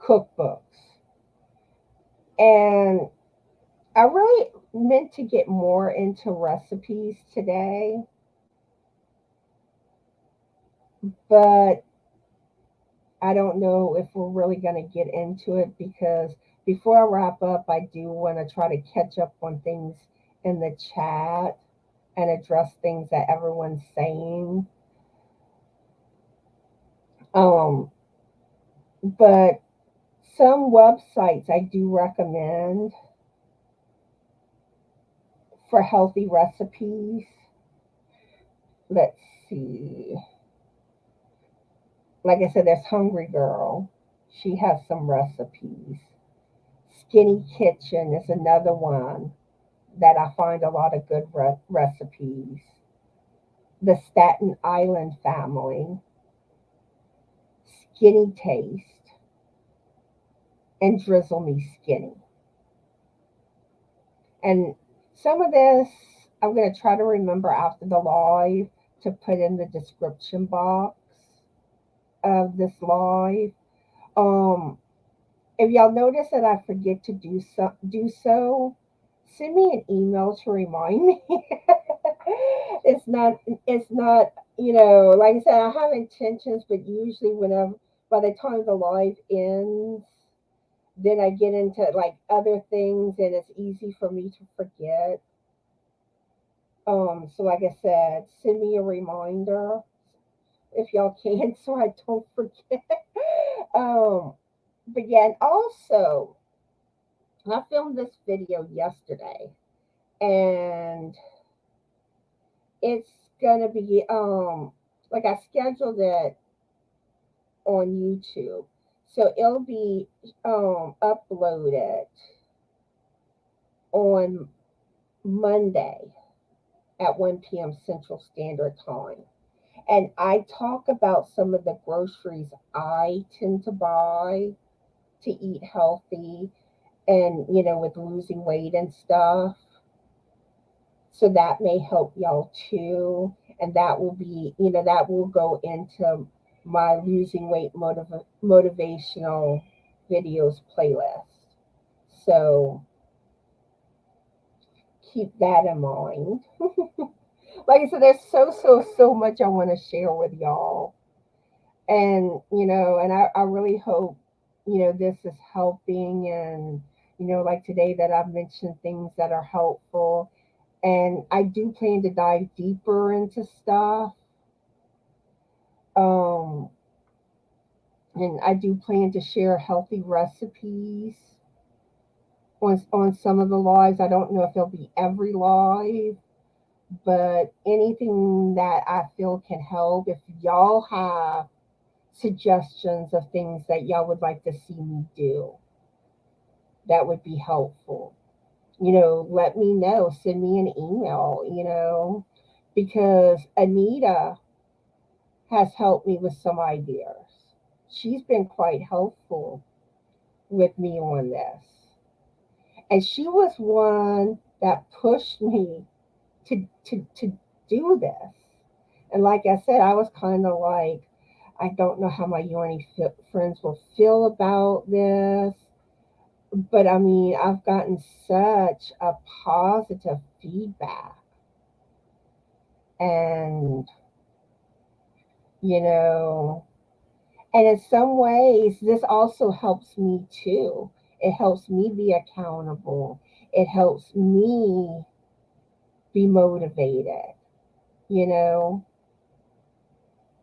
cookbooks. And I really meant to get more into recipes today, but I don't know if we're really going to get into it because before I wrap up, I do want to try to catch up on things in the chat and address things that everyone's saying. Um, but some websites I do recommend for healthy recipes. Let's see. Like I said, there's Hungry Girl. She has some recipes. Skinny Kitchen is another one that I find a lot of good recipes. The Staten Island Family, Skinny Taste, and Drizzle Me Skinny. And some of this I'm going to try to remember after the live to put in the description box of this live. Um, if y'all notice that I forget to do so, send me an email to remind me. It's not like I said, I have intentions, but usually whenever by the time the live ends, then I get into like other things and it's easy for me to forget. So like I said, send me a reminder if y'all can so I don't forget. um but yeah, and also I filmed this video yesterday, and it's gonna be like I scheduled it on YouTube. So it'll be uploaded on Monday at 1 p.m. Central Standard Time. And I talk about some of the groceries I tend to buy to eat healthy and, with losing weight and stuff. So that may help y'all too. And that will be, that will go into my losing weight motivational videos playlist. So keep that in mind. Like I said, there's so much I want to share with y'all. And, I really hope, this is helping. And, like today that I've mentioned things that are helpful. And I do plan to dive deeper into stuff. Um, and I do plan to share healthy recipes on some of the lives. I don't know if it'll be every live, but anything that I feel can help. If y'all have suggestions of things that y'all would like to see me do, that would be helpful. Let me know. Send me an email, because Anita has helped me with some ideas. She's been quite helpful with me on this. And she was one that pushed me to do this. And like I said, I was kind of like, I don't know how my yarny friends will feel about this. But I mean, I've gotten such a positive feedback. And, you know, and in some ways, this also helps me too. It helps me be accountable. It helps me be motivated, you know.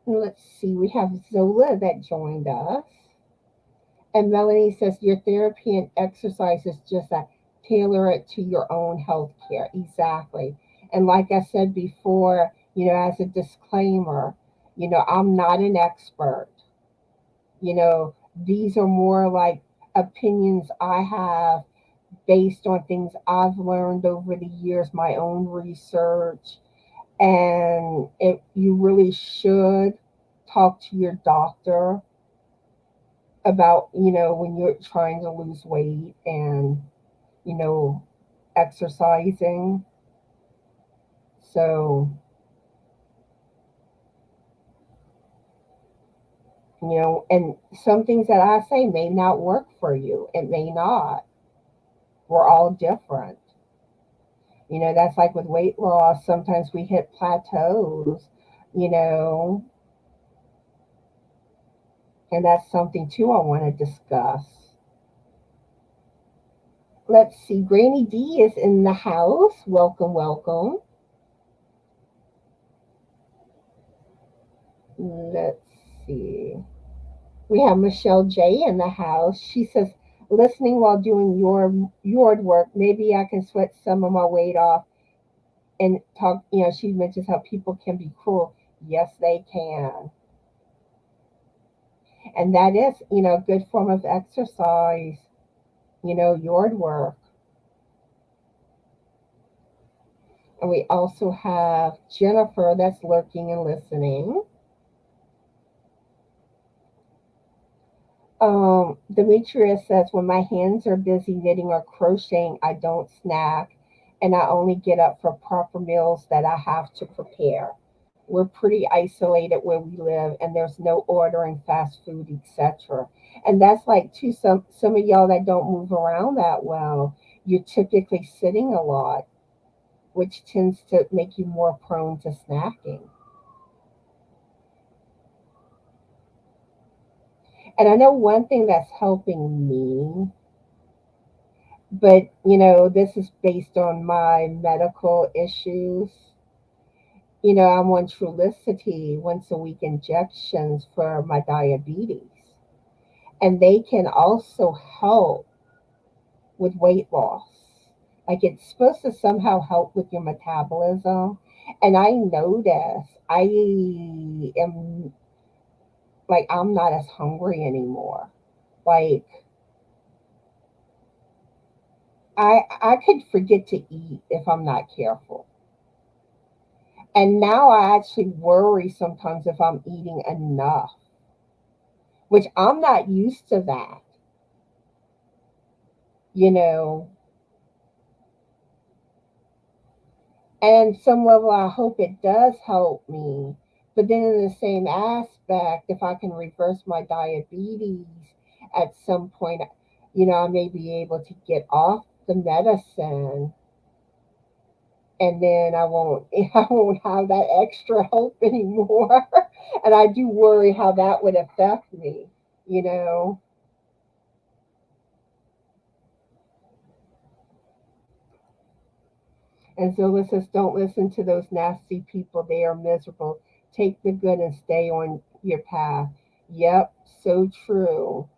Let's see, we have Zola that joined us. And Melanie says, your therapy and exercise is just that, tailor it to your own health care. Exactly. And like I said before, as a disclaimer, I'm not an expert. These are more like opinions I have based on things I've learned over the years, my own research. And you really should talk to your doctor about, when you're trying to lose weight and, you know, exercising. So, and some things that I say may not work for you. It may not. We're all different. That's like with weight loss. Sometimes we hit plateaus, you know, and that's something too I want to discuss. Let's see. Granny D is in the house. Welcome, welcome. Let's see. We have Michelle J in the house. She says, listening while doing your yard work, maybe I can sweat some of my weight off and talk. She mentions how people can be cruel. Yes, they can. And that is, a good form of exercise, yard work. And we also have Jennifer that's lurking and listening. Demetrius says, when my hands are busy knitting or crocheting, I don't snack and I only get up for proper meals that I have to prepare. We're pretty isolated where we live and there's no ordering fast food, etc. And that's like too, some of y'all that don't move around that well, you're typically sitting a lot, which tends to make you more prone to snacking. And I know one thing that's helping me, but this is based on my medical issues. I'm on Trulicity once a week injections for my diabetes, and they can also help with weight loss. Like it's supposed to somehow help with your metabolism. And I notice I am like I'm not as hungry anymore. Like I could forget to eat if I'm not careful. And now I actually worry sometimes if I'm eating enough, which I'm not used to that, you know. And some level, I hope it does help me. But then, in the same aspect, if I can reverse my diabetes at some point, I may be able to get off the medicine, and then I won't, I won't have that extra help anymore. And I do worry how that would affect me, you know. And Zilla says, don't listen to those nasty people. They are miserable. Take the good and stay on your path. Yep, so true.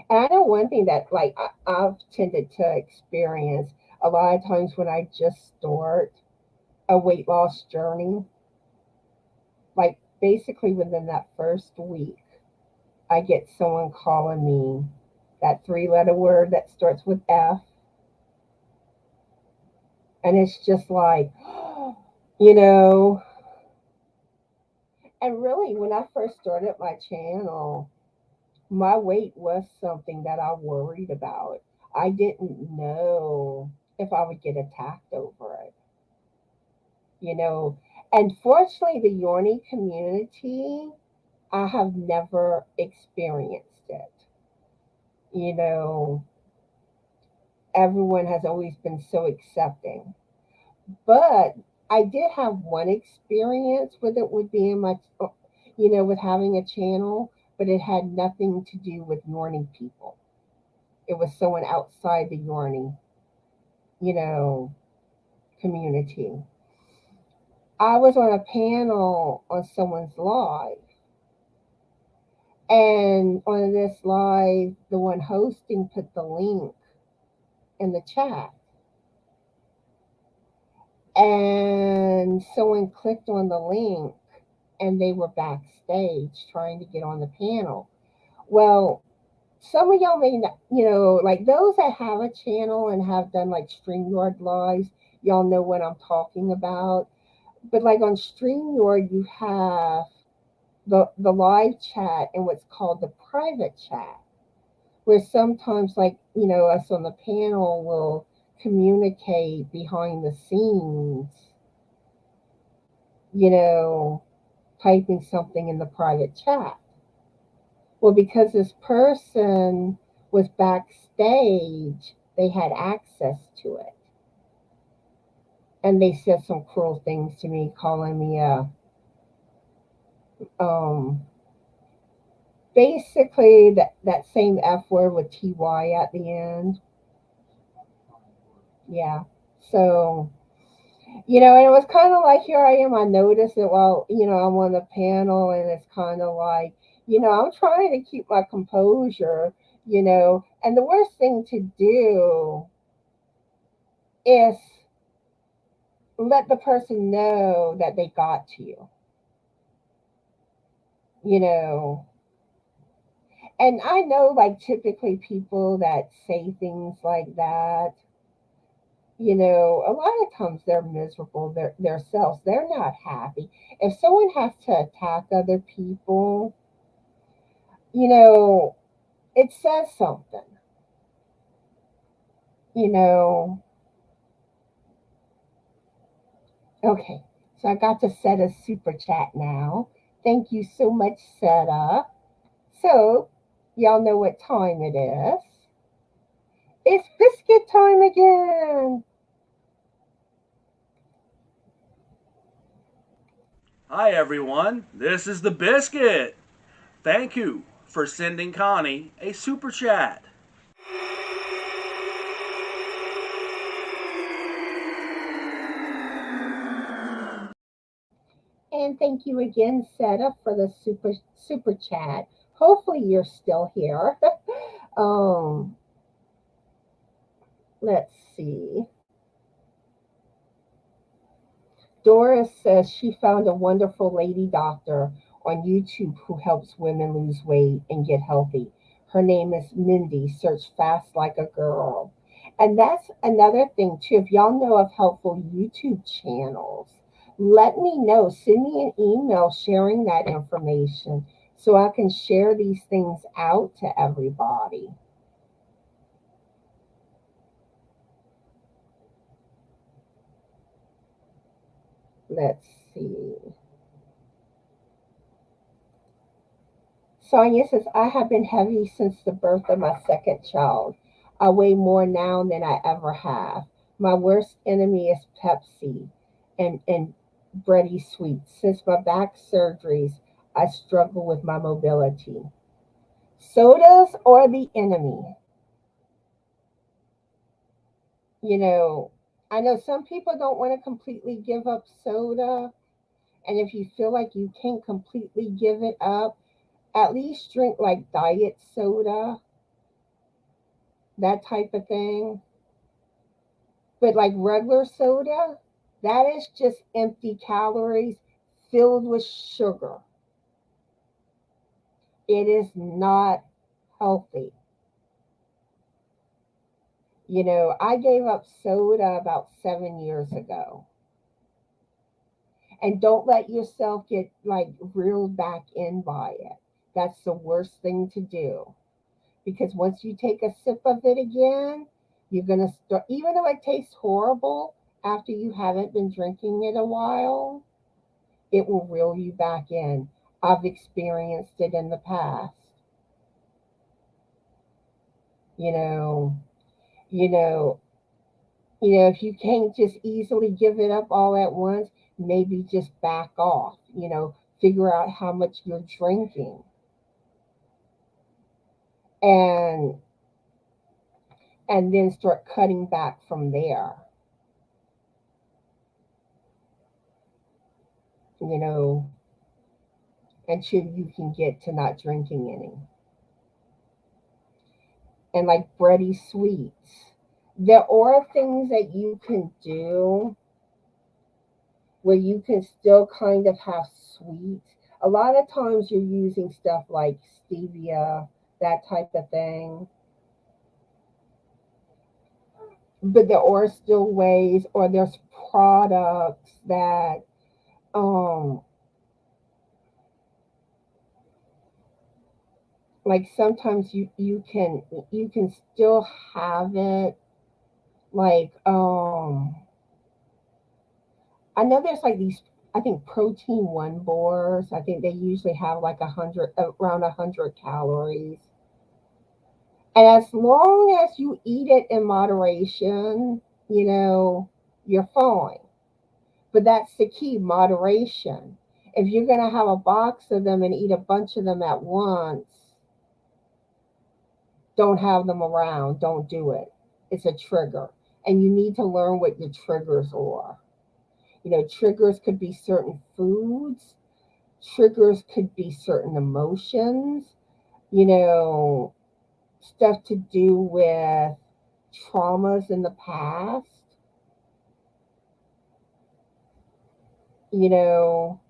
And I know one thing that like I've tended to experience a lot of times when I just start a weight loss journey, like basically within that first week, I get someone calling me that three-letter word that starts with F. And it's just like, you know, and really when I first started my channel, my weight was something that I worried about. I didn't know if I would get attacked over it, you know. Unfortunately, the yarny community, I have never experienced it. You know, everyone has always been so accepting. But I did have one experience with it with being my, with having a channel, but it had nothing to do with yarning people. It was someone outside the yarning, you know, community. I was on a panel on someone's live, and on this live, the one hosting put the link in the chat, and someone clicked on the link, and they were backstage trying to get on the panel. Well, some of y'all may not, like those that have a channel and have done like StreamYard lives, y'all know what I'm talking about. But like on StreamYard, you have the live chat and what's called the private chat, where sometimes like, us on the panel will communicate behind the scenes, you know, typing something in the private chat. Well, because this person was backstage, they had access to it. And they said some cruel things to me, calling me um, basically that same F word with TY at the end. Yeah. So, and it was kind of like, here I am. I noticed it while, I'm on the panel, and it's kind of like, I'm trying to keep my composure, and the worst thing to do is let the person know that they got to you, you know. And I know, like, typically people that say things like that, a lot of times they're miserable themselves. They're not happy. If someone has to attack other people, you know, it says something, you know. Okay, so I got to set a super chat now. Thank you so much, Seta. So, y'all know what time it is. It's biscuit time again. Hi everyone, this is the Biscuit. Thank you for sending Connie a super chat. And thank you again, Seta, for the super chat. Hopefully you're still here. um, let's see. Doris says she found a wonderful lady doctor on YouTube who helps women lose weight and get healthy. Her name is Mindy. Search Fast Like a Girl. And that's another thing, too. If y'all know of helpful YouTube channels, let me know. Send me an email sharing that information so I can share these things out to everybody. Let's see. Sonia says, I have been heavy since the birth of my second child. I weigh more now than I ever have. My worst enemy is Pepsi and bready sweets. Since my back surgeries, I struggle with my mobility. Sodas are the enemy. You know, I know some people don't want to completely give up soda. And if you feel like you can't completely give it up, at least drink like diet soda, that type of thing. But like regular soda, that is just empty calories filled with sugar. It is not healthy. I gave up soda about 7 years ago. And don't let yourself get like reeled back in by it. That's the worst thing to do. Because once you take a sip of it again, you're going to start, even though it tastes horrible after you haven't been drinking it a while, it will reel you back in. I've experienced it in the past. You know, you know, if you can't just easily give it up all at once, maybe just back off. Figure out how much you're drinking, and then start cutting back from there. You know, until you can get to not drinking any. And like bready sweets, there are things that you can do where you can still kind of have sweets. A lot of times you're using stuff like stevia, that type of thing. But there are still ways, or there's products that, um like sometimes you can still have it, like, I know there's like these, I think, protein one bars. I think they usually have like 100, around 100 calories. And as long as you eat it in moderation, you know, you're fine. But that's the key, moderation. If you're going to have a box of them and eat a bunch of them at once, don't have them around. Don't do it. It's a trigger. And you need to learn what your triggers are. Triggers could be certain foods, triggers could be certain emotions, you know, stuff to do with traumas in the past. You know,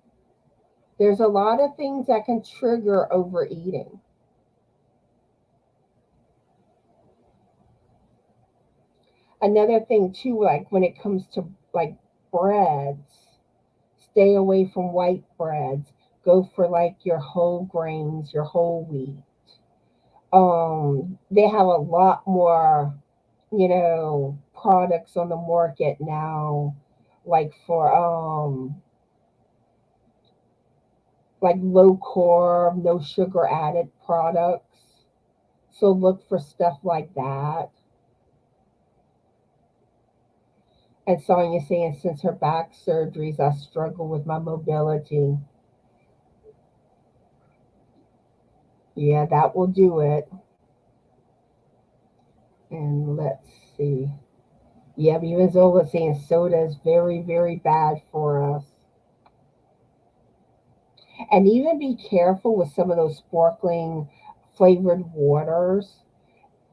there's a lot of things that can trigger overeating. Another thing too, like when it comes to like breads, stay away from white breads. Go for like your whole grains, your whole wheat. They have a lot more, products on the market now, like for like low carb, no sugar added products. So look for stuff like that. And Sonia saying, since her back surgeries, I struggle with my mobility. Yeah, that will do it. And let's see. Yeah, but even Zola saying soda is very, very bad for us. And even be careful with some of those sparkling flavored waters,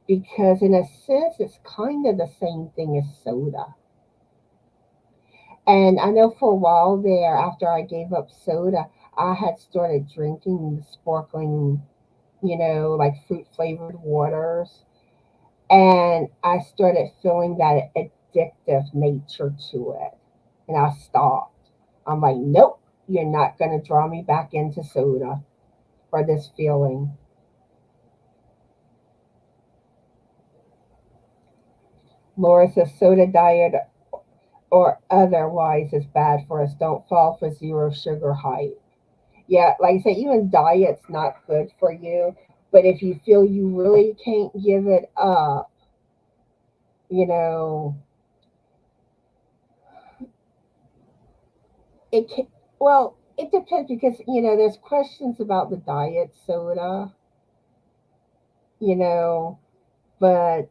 because, in a sense, it's kind of the same thing as soda. And I know for a while there, after I gave up soda, I had started drinking the sparkling, like fruit flavored waters. And I started feeling that addictive nature to it. And I stopped. I'm like, nope, you're not going to draw me back into soda for this feeling. Laura says soda diet or otherwise is bad for us. Don't fall for zero sugar hype. Yeah, like I said, even diet's not good for you. But if you feel you really can't give it up, you know, it can, well, it depends, because, there's questions about the diet soda, you know, but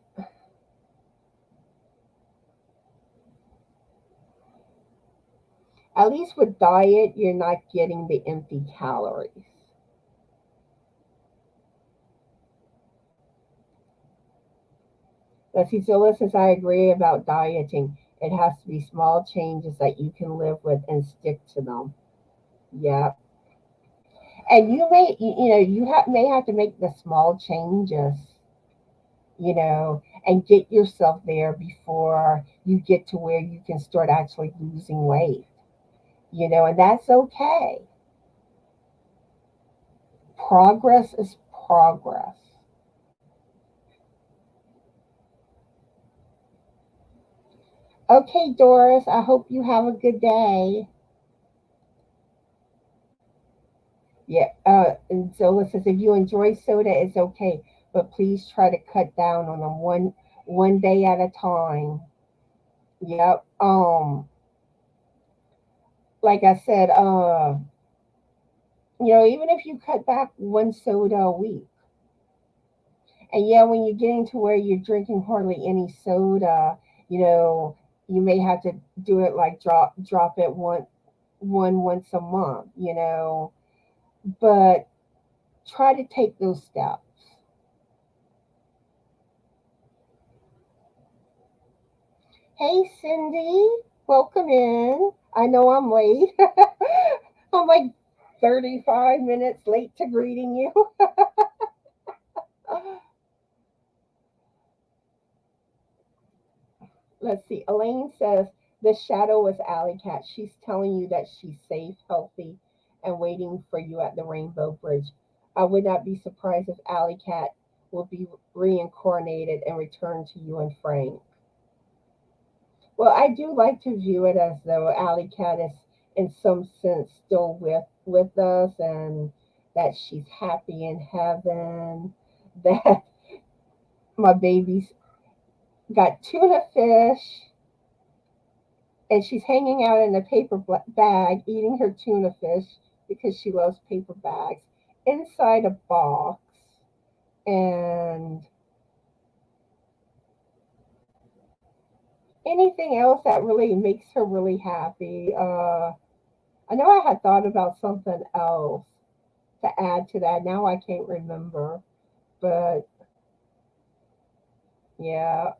at least with diet, you're not getting the empty calories. Let's see, so says, I agree about dieting. It has to be small changes that you can live with and stick to them. Yeah. And may have to make the small changes, and get yourself there before you get to where you can start actually losing weight, and that's okay. Progress is progress. Okay, Doris, I hope you have a good day. And Zola says, if you enjoy soda, it's okay, but please try to cut down on them one day at a time. Yep. Like I said, even if you cut back one soda a week, and yeah, when you're getting to where you're drinking hardly any soda, you know, you may have to do it like drop it once a month, but try to take those steps. Hey Cindy, welcome in. I know I'm late. I'm like 35 minutes late to greeting you. Let's see. Elaine says the shadow was Alley Cat. She's telling you that she's safe, healthy, and waiting for you at the Rainbow Bridge. I would not be surprised if Alley Cat will be reincarnated and return to you and Frank. Well, I do like to view it as though Alley Cat is, in some sense, still with us, and that she's happy in heaven. That my baby's got tuna fish, and she's hanging out in a paper bag eating her tuna fish because she loves paper bags inside a box. And anything else that really makes her really happy. I know I had thought about something else to add to that. Now I can't remember. But yeah,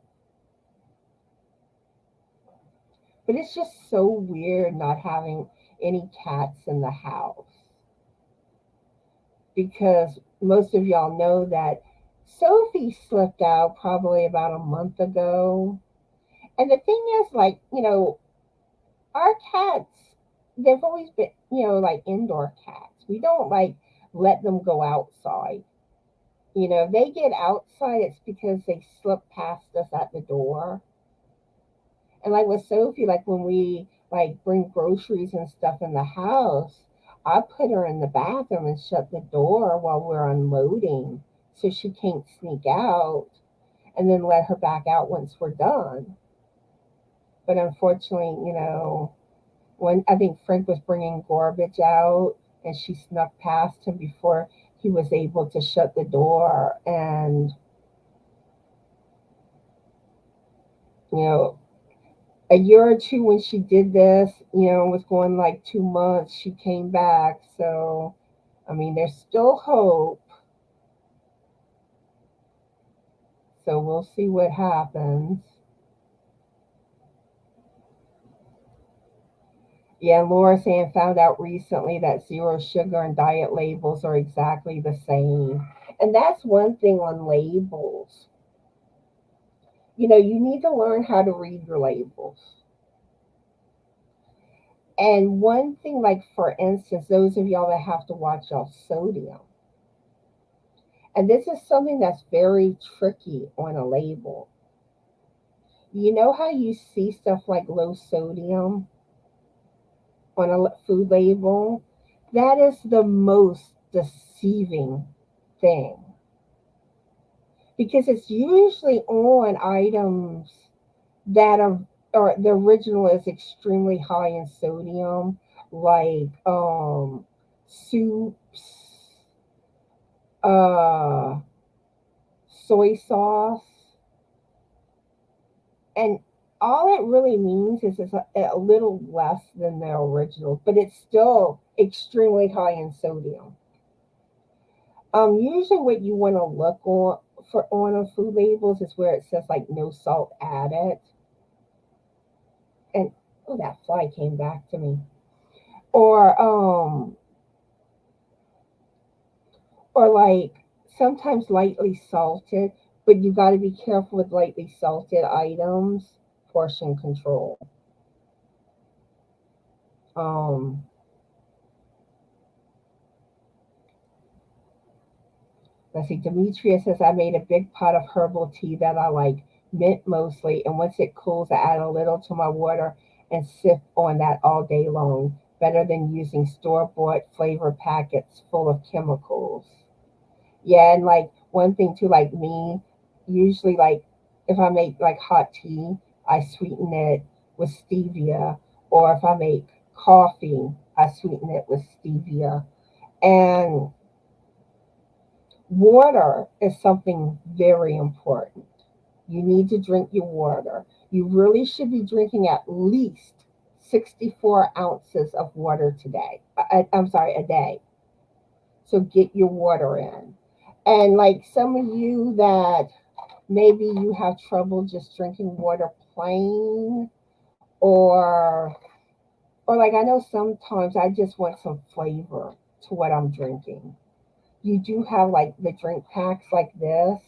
but it's just so weird not having any cats in the house, because most of y'all know that Sophie slipped out probably about a month ago. And the thing is, like, our cats, they've always been, like indoor cats. We don't like let them go outside. If they get outside, it's because they slip past us at the door. And like with Sophie, like when we like bring groceries and stuff in the house, I put her in the bathroom and shut the door while we're unloading so she can't sneak out, and then let her back out once we're done. But unfortunately, when I think Frank was bringing garbage out and she snuck past him before he was able to shut the door. And, you know, a year or two when she did this, was going like 2 months, she came back. So, I mean, there's still hope. So we'll see what happens. Yeah, Laura saying found out recently that zero sugar and diet labels are exactly the same. And that's one thing on labels. You need to learn how to read your labels. And one thing, like for instance, those of y'all that have to watch y'all sodium. And this is something that's very tricky on a label. You know how you see stuff like low sodium on a food label? That is the most deceiving thing, because it's usually on items that are, or the original is extremely high in sodium, like soups, uh, soy sauce, and all it really means is it's a little less than the original, but it's still extremely high in sodium. Usually, what you want to look on a food labels is where it says like no salt added, and oh, that fly came back to me, or like sometimes lightly salted, but you got to be careful with lightly salted items. Portion control. Um, let's see. Demetria says I made a big pot of herbal tea that I like, mint mostly, and once it cools, I add a little to my water and sip on that all day long. better than using store-bought flavor packets full of chemicals. Yeah, and like one thing too, like me, usually like if I make like hot tea, I sweeten it with stevia, or if I make coffee, I sweeten it with stevia. And water is something very important. You need to drink your water. You really should be drinking at least 64 ounces of water today. I'm sorry, a day. So get your water in. And like some of you that maybe you have trouble just drinking water plain, or like I know sometimes I just want some flavor to what I'm drinking. You do have like the drink packs like this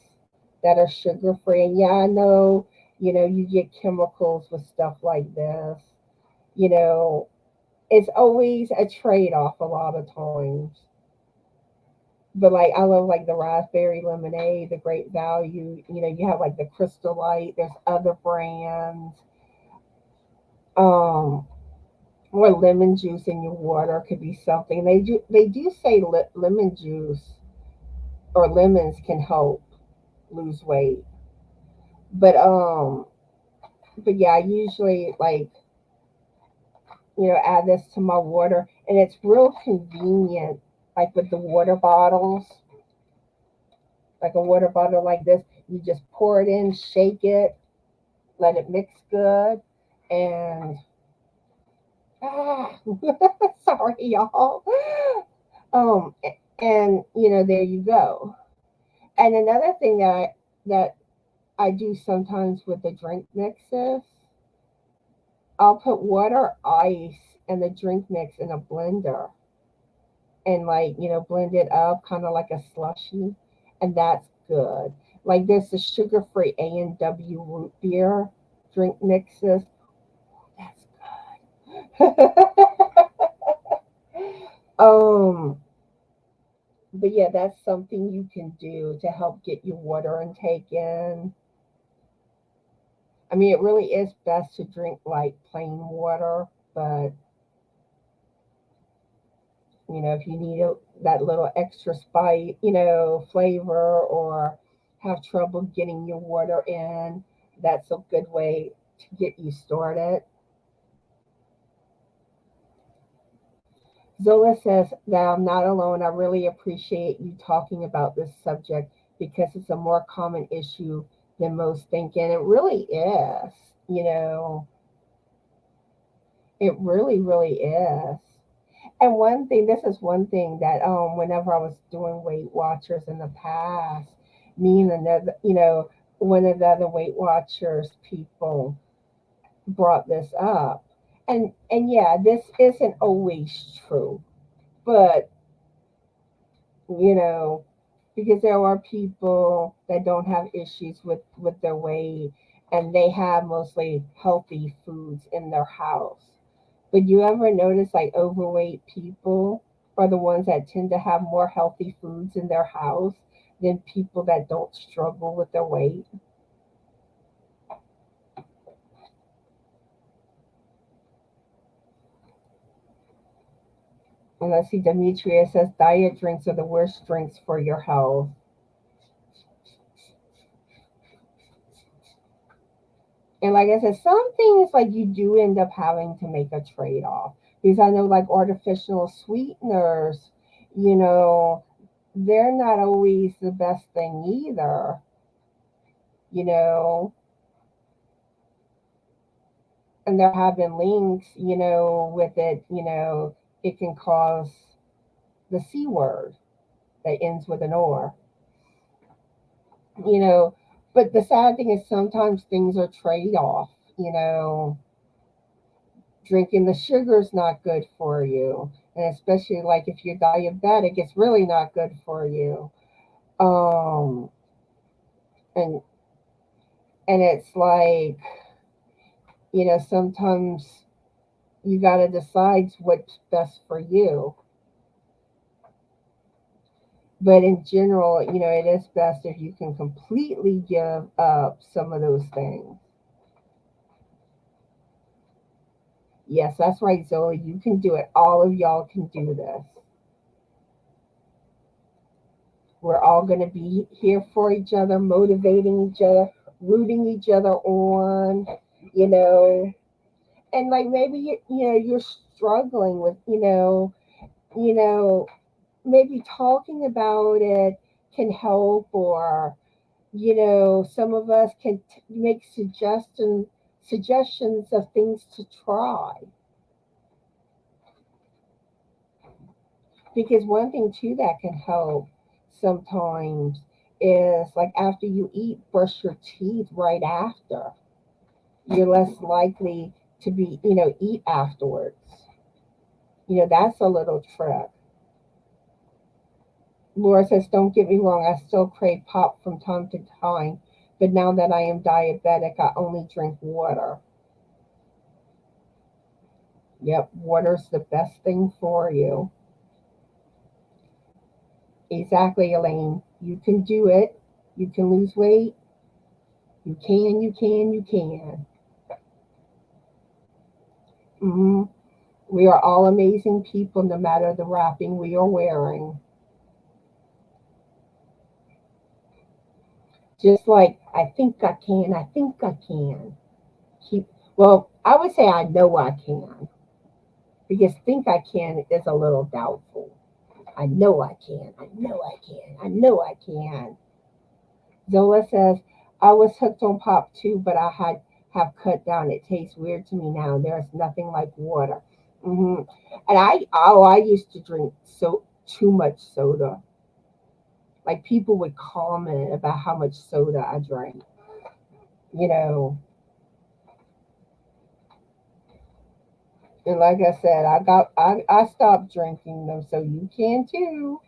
that are sugar free. And yeah, I know, you get chemicals with stuff like this. You know, it's always a trade off a lot of times. But like I love like the raspberry lemonade, the great value. You have like the Crystal Light, there's other brands. Um or lemon juice in your water could be something. They do say lemon juice or lemons can help lose weight. But yeah, I usually like, add this to my water, and it's real convenient, like with the water bottles, like a water bottle like this. You just pour it in, shake it, let it mix good, and ah, sorry, y'all. Um, and there you go. And another thing that I do sometimes with the drink mixes, I'll put water, ice, and the drink mix in a blender and like, blend it up kind of like a slushy. And that's good. Like there's the sugar free A&W root beer drink mixes. That's good. um, but yeah, that's something you can do to help get your water intake in. I mean, it really is best to drink like plain water, but if you need that little extra spice, flavor, or have trouble getting your water in, that's a good way to get you started. Zola says that I'm not alone. I really appreciate you talking about this subject because it's a more common issue than most think. And it really is. You know, it really, really is. And this is one thing that whenever I was doing Weight Watchers in the past, me and another, one of the other Weight Watchers people brought this up. And yeah, this isn't always true, but you know, because there are people that don't have issues with their weight and they have mostly healthy foods in their house. But you ever notice like overweight people are the ones that tend to have more healthy foods in their house than people that don't struggle with their weight? And let's see, Demetria says diet drinks are the worst drinks for your health. And like I said, some things like you do end up having to make a trade off. Because I know like artificial sweeteners, you know, they're not always the best thing either, you know. And there have been links, with it, it can cause the C word that ends with an or, you know. But the sad thing is sometimes things are trade off, you know. Drinking the sugar is not good for you. And especially like if you're diabetic, it's really not good for you. Um and it's like, sometimes you gotta decide what's best for you. But in general, it is best if you can completely give up some of those things. Yes, that's right, Zoe. You can do it. All of y'all can do this. We're all going to be here for each other, motivating each other, rooting each other on, you know. And like maybe you're struggling with, you know, maybe talking about it can help, or some of us can make suggestions of things to try. Because one thing too that can help sometimes is like after you eat, brush your teeth right after. You're less likely to be, eat afterwards. That's a little trick. Laura says, don't get me wrong, I still crave pop from time to time, but now that I am diabetic, I only drink water. Yep, water's the best thing for you. Exactly, Elaine. You can do it. You can lose weight. You can. Hmm. We are all amazing people, no matter the wrapping we are wearing. Just like, I think I can, I think I can. Keep, well, I would say I know I can, because think I can is a little doubtful. I know I can, I know I can, I know I can. Zola says, I was hooked on pop too, but I have cut down. It tastes weird to me now. There's nothing like water. Hmm. And I used to drink so too much soda. Like people would comment about how much soda I drank. You know, and like I said, I stopped drinking them, so you can too.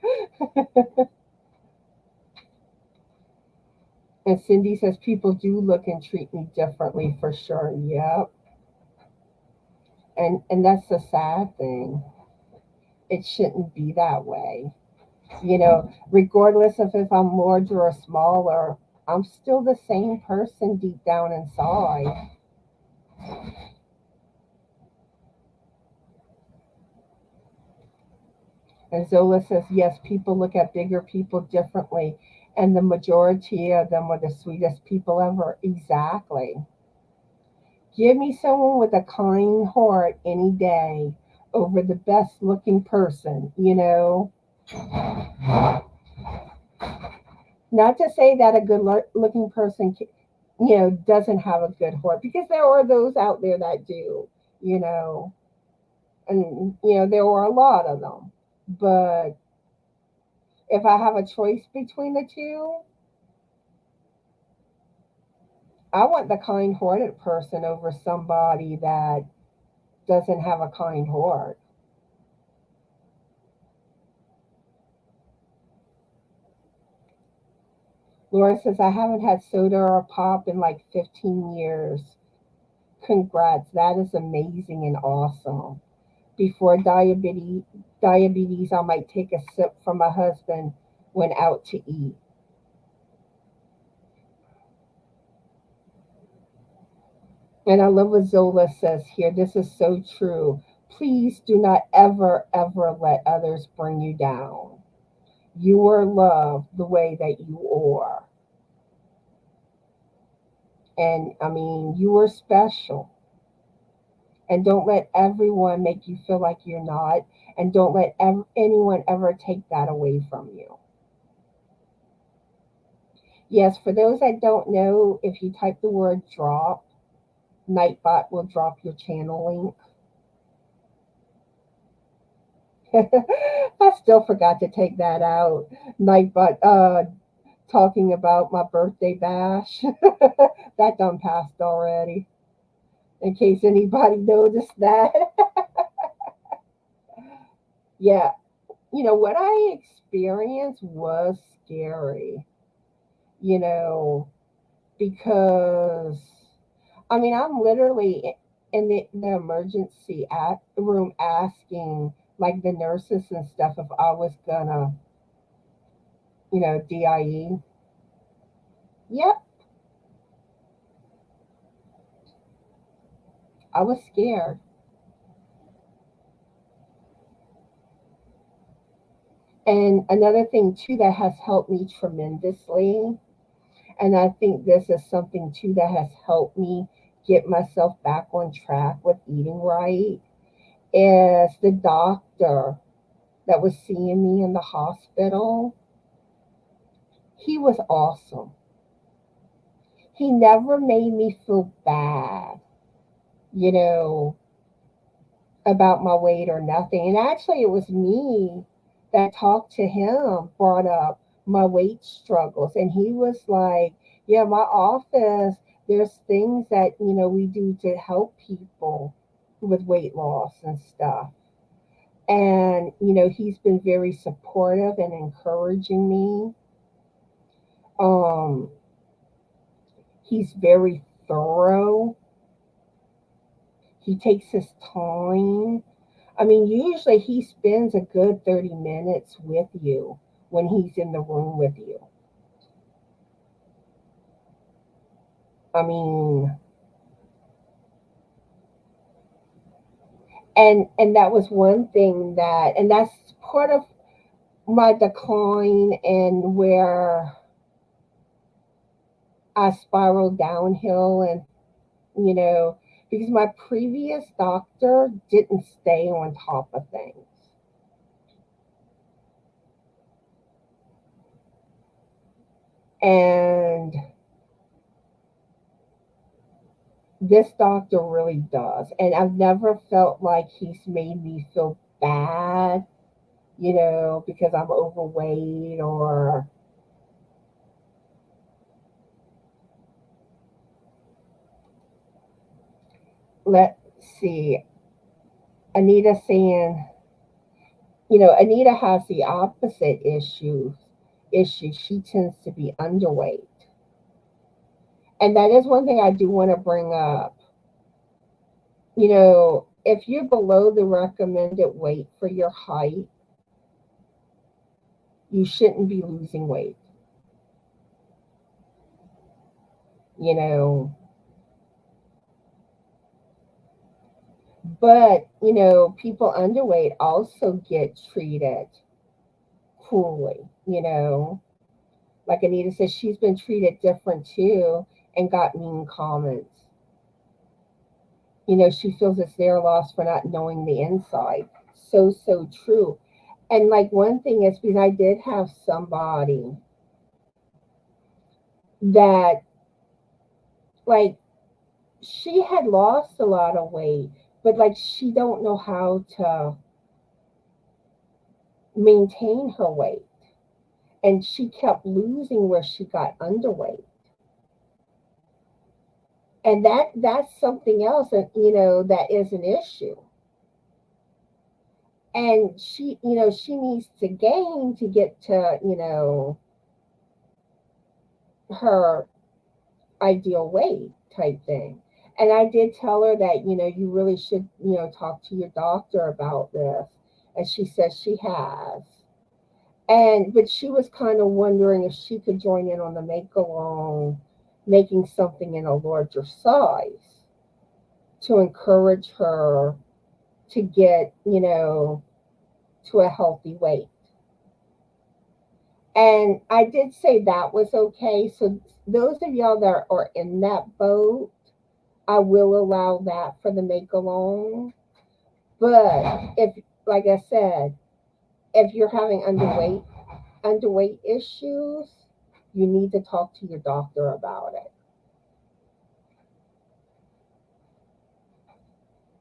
And Cindy says people do look and treat me differently for sure. Yep. And that's the sad thing. It shouldn't be that way. Regardless of if I'm larger or smaller, I'm still the same person deep down inside. And Zola says, yes, people look at bigger people differently, and the majority of them are the sweetest people ever. Exactly. Give me someone with a kind heart any day over the best looking person. Not to say that a good looking person, doesn't have a good heart, because there are those out there that do, you know, and, there are a lot of them. But if I have a choice between the two, I want the kind hearted person over somebody that doesn't have a kind heart. Laura says, I haven't had soda or pop in like 15 years. Congrats. That is amazing and awesome. Before diabetes, I might take a sip from my husband when out to eat. And I love what Zola says here. This is so true. Please do not ever, ever let others bring you down. You are loved the way that you are. And I mean, you are special. And don't let everyone make you feel like you're not. And don't let anyone ever take that away from you. Yes, for those that don't know, if you type the word drop, Nightbot will drop your channel link. I still forgot to take that out. Nightbot talking about my birthday bash. That done passed already. In case anybody noticed that. Yeah, what I experienced was scary. You know, because I mean, I'm literally in the emergency room asking like the nurses and stuff if I was gonna, DIE. Yep, I was scared. And another thing too that has helped me tremendously, and I think this is something too that has helped me get myself back on track with eating right, is the doctor that was seeing me in the hospital. He was awesome. He never made me feel bad, you know, about my weight or nothing. And actually, it was me that talked to him, brought up my weight struggles. And he was like, yeah, my office, there's things that, we do to help people with weight loss and stuff. And, he's been very supportive and encouraging me. Um, he's very thorough. He takes his time. I mean, usually he spends a good 30 minutes with you when he's in the room with you. I mean, and that was one thing and that's part of my decline and where I spiraled downhill and you know, because my previous doctor didn't stay on top of things. And this doctor really does. And I've never felt like he's made me feel bad, because I'm overweight or let's see, Anita saying, Anita has the opposite issue. She tends to be underweight. And that is one thing I do want to bring up. If you're below the recommended weight for your height, you shouldn't be losing weight. You know, but people underweight also get treated cruelly. Like Anita says, she's been treated different too and got mean comments. She feels it's their loss for not knowing the inside. So true. And like one thing is because I did have somebody that like she had lost a lot of weight, but like she don't know how to maintain her weight. And she kept losing where she got underweight. And that's something else that that is an issue. And she needs to gain to get to, her ideal weight type thing. And I did tell her that, you really should, talk to your doctor about this. And she says she has. But she was kind of wondering if she could join in on the make along, making something in a larger size to encourage her to get, to a healthy weight. And I did say that was okay. So those of y'all that are in that boat, I will allow that for the make along. But if, like I said, if you're having underweight issues, you need to talk to your doctor about it.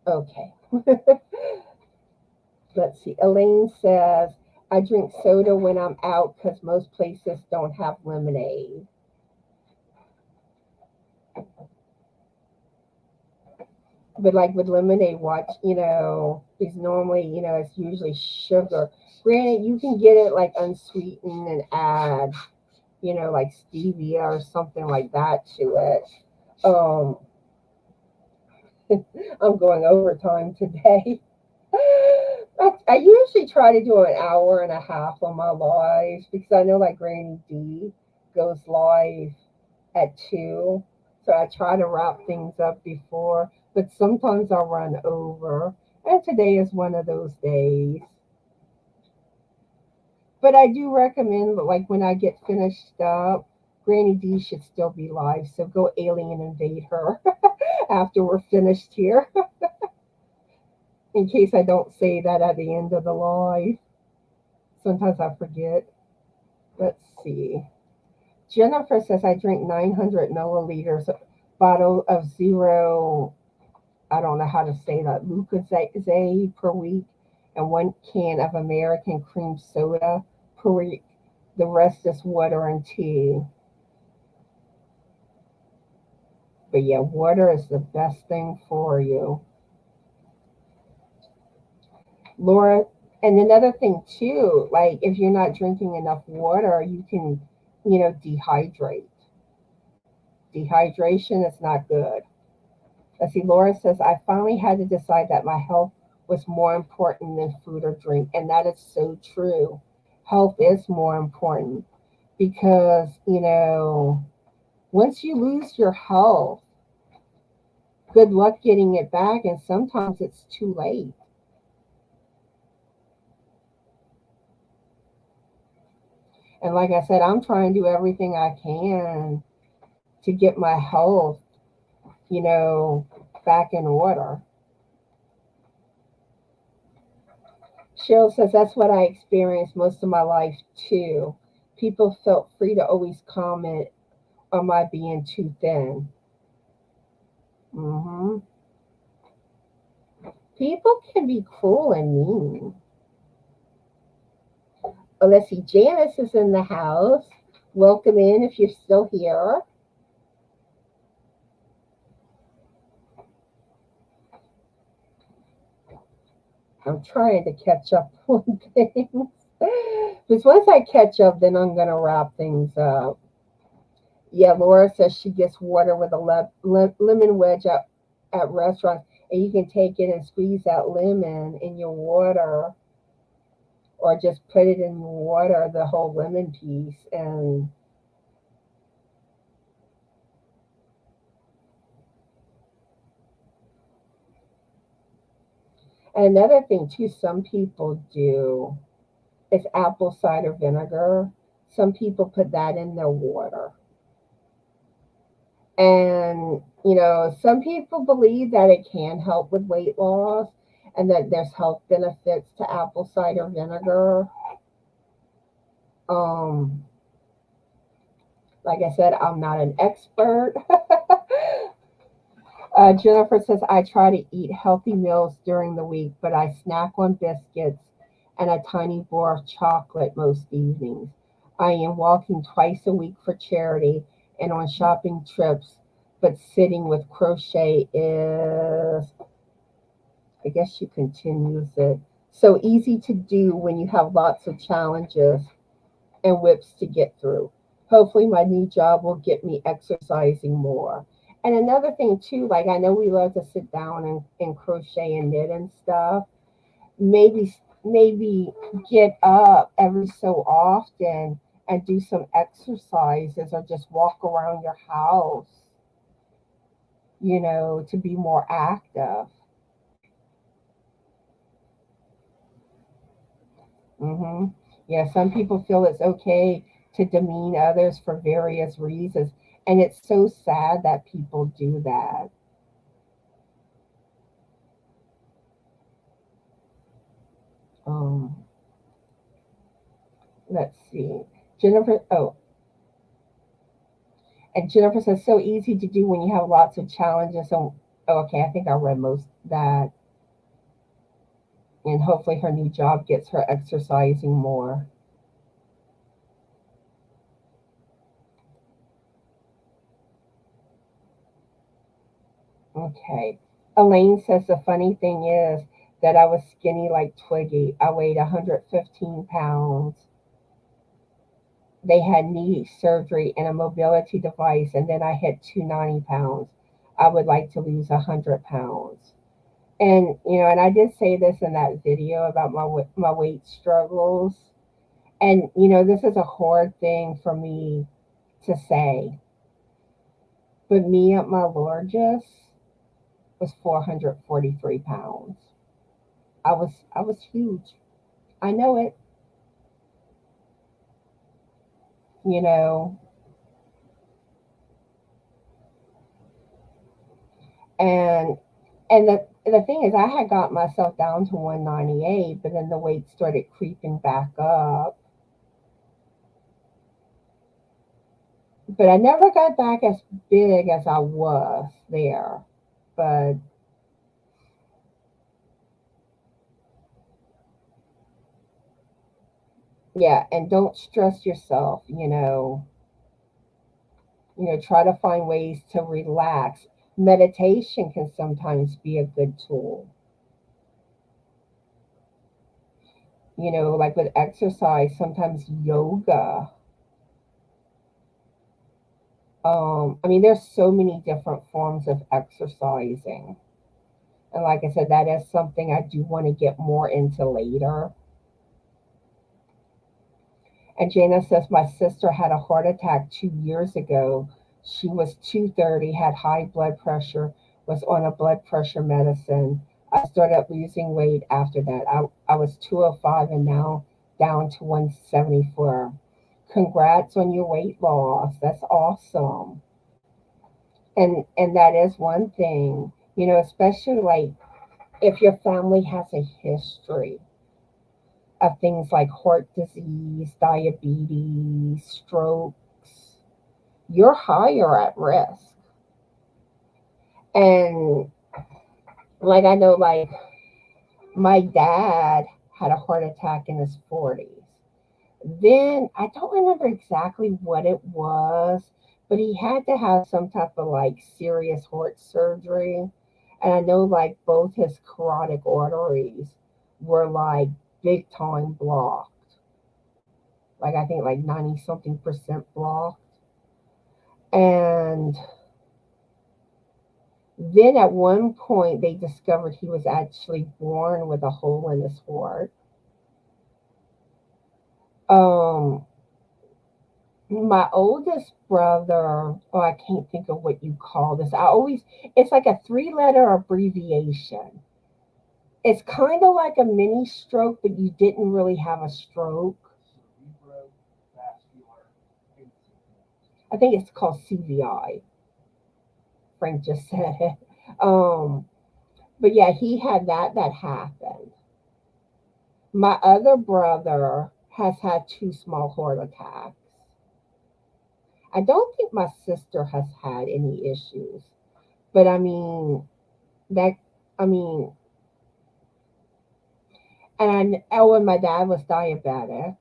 Okay. Let's see. Elaine says, I drink soda when I'm out because most places don't have lemonade. But like with lemonade, watch, is normally, it's usually sugar. Granted, you can get it like unsweetened and add, like stevia or something like that to it. Um, I'm going overtime today. I usually try to do an hour and a half on my lives because I know like Granny D goes live at 2. So I try to wrap things up before, but sometimes I'll run over. And today is one of those days. But I do recommend, like, when I get finished up, Granny D should still be live. So go alien invade her after we're finished here, in case I don't say that at the end of the live. Sometimes I forget. Let's see. Jennifer says I drink 900 milliliters bottle of zero. I don't know how to say that. Lucozade per week, and 1 can of American cream soda per week. The rest is water and tea. But yeah, water is the best thing for you. Laura, and another thing too, like if you're not drinking enough water, you can, dehydrate. Dehydration is not good. Let's see, Laura says, I finally had to decide that my health was more important than food or drink. And that is so true. Health is more important because, once you lose your health, good luck getting it back. And sometimes it's too late. And like I said, I'm trying to do everything I can to get my health, you know, back in order. Cheryl says that's what I experienced most of my life too. People felt free to always comment on my being too thin. hmm People can be cruel and mean. Oh, let's see. Janice is in the house. Welcome in if you're still here. I'm trying to catch up on things. Because once I catch up, then I'm going to wrap things up. Yeah, Laura says she gets water with a lemon wedge at restaurants, and you can take it and squeeze that lemon in your water, or just put it in water, the whole lemon piece. And another thing too, some people do is apple cider vinegar. Some people put that in their water. And, some people believe that it can help with weight loss and that there's health benefits to apple cider vinegar. Um, like I said, I'm not an expert. Jennifer says, I try to eat healthy meals during the week, but I snack on biscuits and a tiny bar of chocolate most evenings. I am walking twice a week for charity and on shopping trips, but sitting with crochet is, I guess she continues it, so easy to do when you have lots of challenges and whips to get through. Hopefully, my new job will get me exercising more. And another thing, too, like I know we love to sit down and crochet and knit and stuff. Maybe get up every so often and do some exercises or just walk around your house, to be more active. hmm Yeah, some people feel it's okay to demean others for various reasons. And it's so sad that people do that. Um, let's see. And Jennifer says, so easy to do when you have lots of challenges. So, okay, I think I read most of that. And hopefully her new job gets her exercising more. Okay. Elaine says the funny thing is that I was skinny like Twiggy. I weighed 115 pounds. They had knee surgery and a mobility device, and then I hit 290 pounds. I would like to lose 100 pounds. And, and I did say this in that video about my weight struggles. And, this is a hard thing for me to say. But me at my largest was 443 pounds. I was huge. I know it. you know. And the thing is, I had got myself down to 198, but then the weight started creeping back up. But I never got back as big as I was there. But yeah, and don't stress yourself, try to find ways to relax. Meditation can sometimes be a good tool. Like with exercise, sometimes yoga. I mean, there's so many different forms of exercising. And like I said, that is something I do want to get more into later. And Jana says, my sister had a heart attack 2 years ago. She was 230, had high blood pressure, was on a blood pressure medicine. I started losing weight after that. I was 205 and now down to 174. Congrats on your weight loss. That's awesome. And that is one thing, especially like if your family has a history of things like heart disease, diabetes, strokes, you're higher at risk. And like I know, like my dad had a heart attack in his 40s. Then I don't remember exactly what it was, but he had to have some type of like serious heart surgery. And I know like both his carotid arteries were like big time blocked. Like I think like 90 something percent blocked. And then at one point they discovered he was actually born with a hole in his heart. Um, my oldest brother, oh, I can't think of what you call this. It's like a 3-letter abbreviation. It's kind of like a mini stroke, but you didn't really have a stroke. I think it's called CVI. Frank just said it. Um, but yeah, he had that happened. My other brother has had 2 small heart attacks. I don't think my sister has had any issues, but I mean that. I mean, and when my dad was diabetic,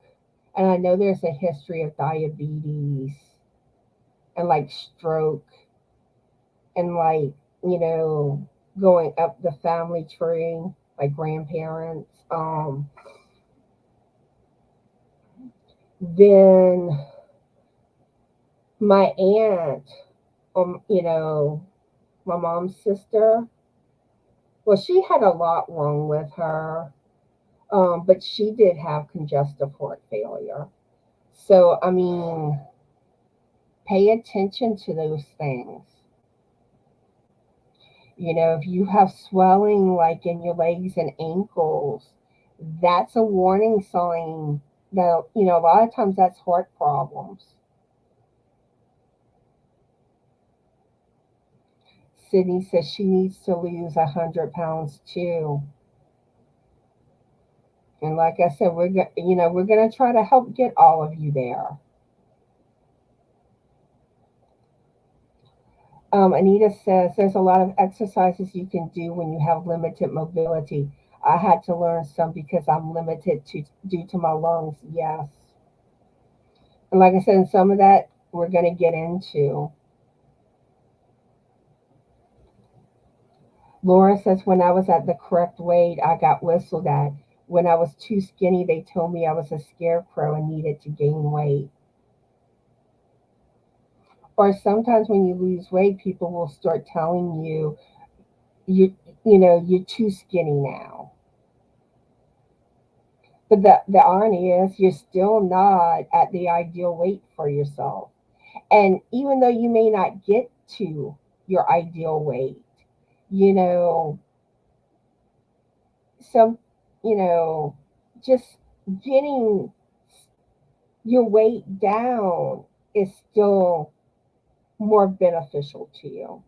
and I know there's a history of diabetes and like stroke and like you know going up the family tree, like grandparents. Then my aunt, my mom's sister. Well, she had a lot wrong with her, but she did have congestive heart failure. So, I mean, pay attention to those things. If you have swelling like in your legs and ankles, that's a warning sign that, a lot of times that's heart problems. Sydney says she needs to lose 100 pounds too. And like I said, we're gonna try to help get all of you there. Anita says there's a lot of exercises you can do when you have limited mobility. I had to learn some because I'm limited due to my lungs. Yes, and like I said, and some of that we're gonna get into. Laura says when I was at the correct weight, I got whistled at. When I was too skinny, they told me I was a scarecrow and needed to gain weight. Or sometimes when you lose weight, people will start telling you you're too skinny now. But the irony is you're still not at the ideal weight for yourself. And even though you may not get to your ideal weight, you know, some, you know, just getting your weight down is still more beneficial to you.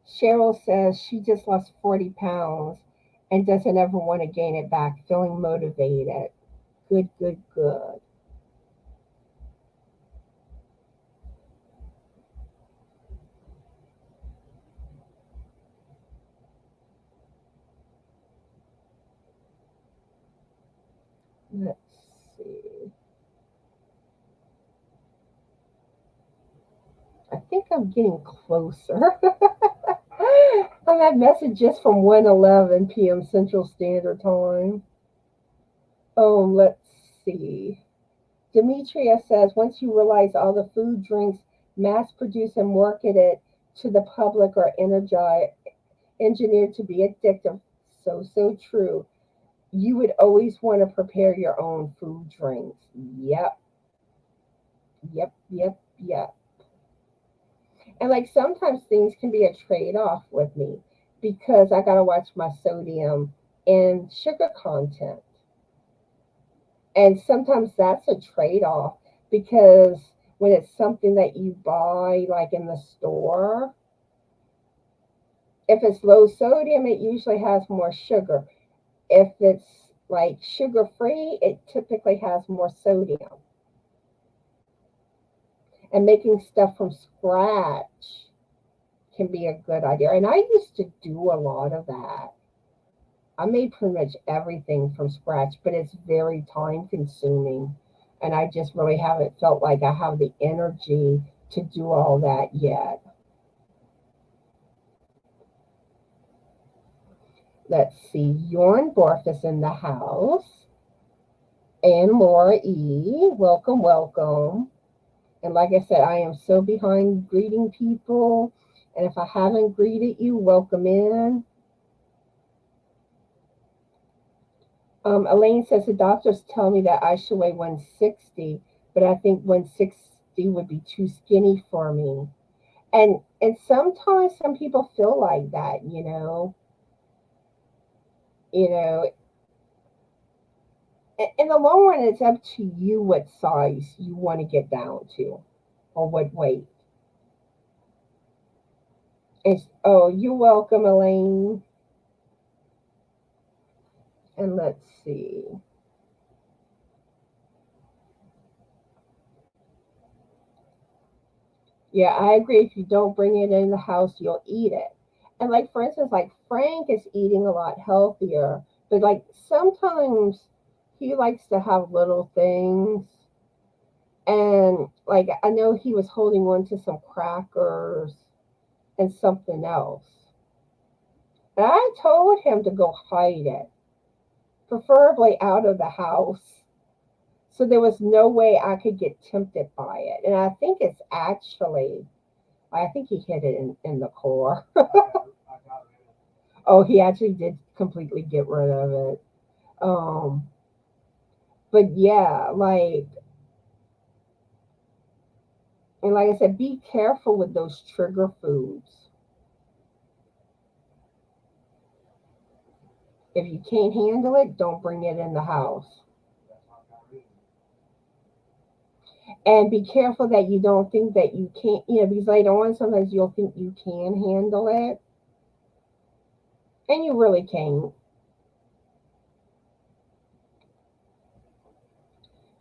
Cheryl says she just lost 40 pounds and doesn't ever want to gain it back, feeling motivated. Good, good, good. Let's see. I think I'm getting closer. I got messages from 1:11 p.m. Central Standard Time. Let's see. Demetria says once you realize all the food drinks mass produced and marketed to the public are engineered to be addictive. So, so true. You would always want to prepare your own food drinks. Yep, yep, yep, yep. And like sometimes things can be a trade off with me because I got to watch my sodium and sugar content. And sometimes that's a trade off because when it's something that you buy like in the store, if it's low sodium, it usually has more sugar. If it's like sugar free, it typically has more sodium. And making stuff from scratch can be a good idea. And I used to do a lot of that. I made pretty much everything from scratch, but it's very time consuming. And I just really haven't felt like I have the energy to do all that yet. Let's see, Yorn Borf is in the house. And Laura E. Welcome, welcome. And like I said, I am so behind greeting people. And if I haven't greeted you, welcome in. Elaine says the doctors tell me that I should weigh 160, but I think 160 would be too skinny for me. And sometimes some people feel like that, you know. You know, in the long run, it's up to you what size you want to get down to or what weight. Oh, you're welcome, Elaine. And let's see. Yeah, I agree. If you don't bring it in the house, you'll eat it. And like for instance, like Frank is eating a lot healthier, but like sometimes he likes to have little things. And like I know he was holding on to some crackers and something else. And I told him to go hide it, preferably out of the house. So there was no way I could get tempted by it. And I think he hid it in the core. Oh, he actually did completely get rid of it. Um, but yeah, and like I said, be careful with those trigger foods. If you can't handle it, don't bring it in the house. And be careful that you don't think that you can't, because later on sometimes you'll think you can handle it, and you really can't.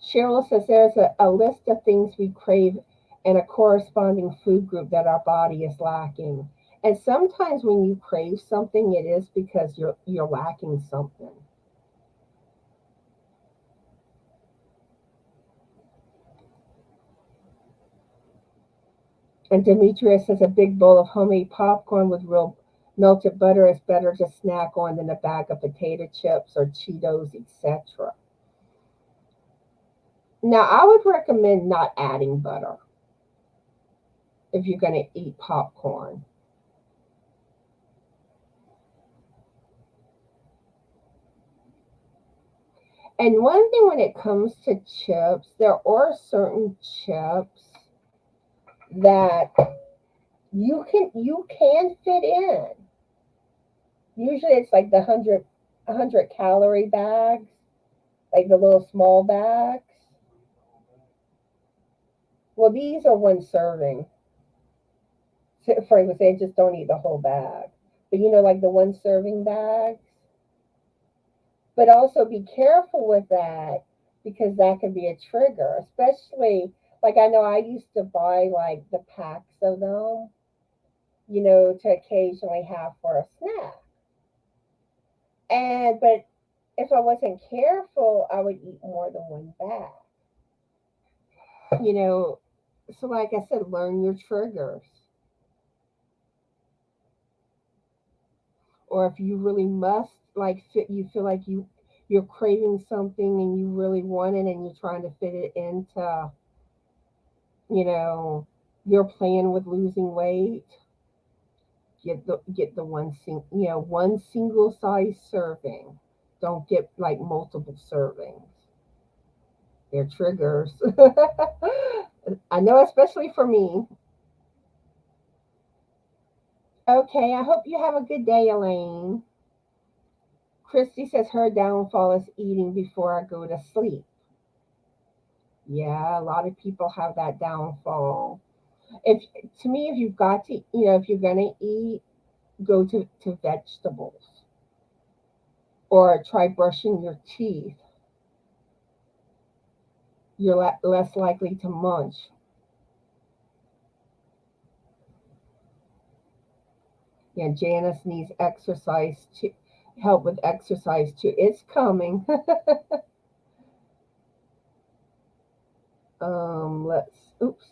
Cheryl says there's a list of things we crave and a corresponding food group that our body is lacking. And sometimes when you crave something, it is because you're lacking something. And Demetria says a big bowl of homemade popcorn with real melted butter is better to snack on than a bag of potato chips or Cheetos, etc. Now, I would recommend not adding butter if you're going to eat popcorn. And one thing when it comes to chips, there are certain chips that you can fit in. Usually it's like the 100 100-calorie bags, like the little small bags. Well, these are one serving. So, for example, say just don't eat the whole bag. But like the one serving bags. But also be careful with that because that can be a trigger, especially like I know I used to buy like the packs of them, to occasionally have for a snack. But if I wasn't careful, I would eat more than one bag. You know, so like I said, learn your triggers. Or if you really must, like you feel like you're craving something and you really want it and you're trying to fit it into, you know, your plan with losing weight, get the one single size serving. Don't get like multiple servings. They're triggers. I know, especially for me. Okay, I hope you have a good day, Elaine. Christy says her downfall is eating before I go to sleep. Yeah, a lot of people have that downfall. If To me, if you've got to, if you're gonna eat, go to vegetables or try brushing your teeth. You're less likely to munch. Yeah, Janice needs exercise to help with exercise too. It's coming. Let's oops.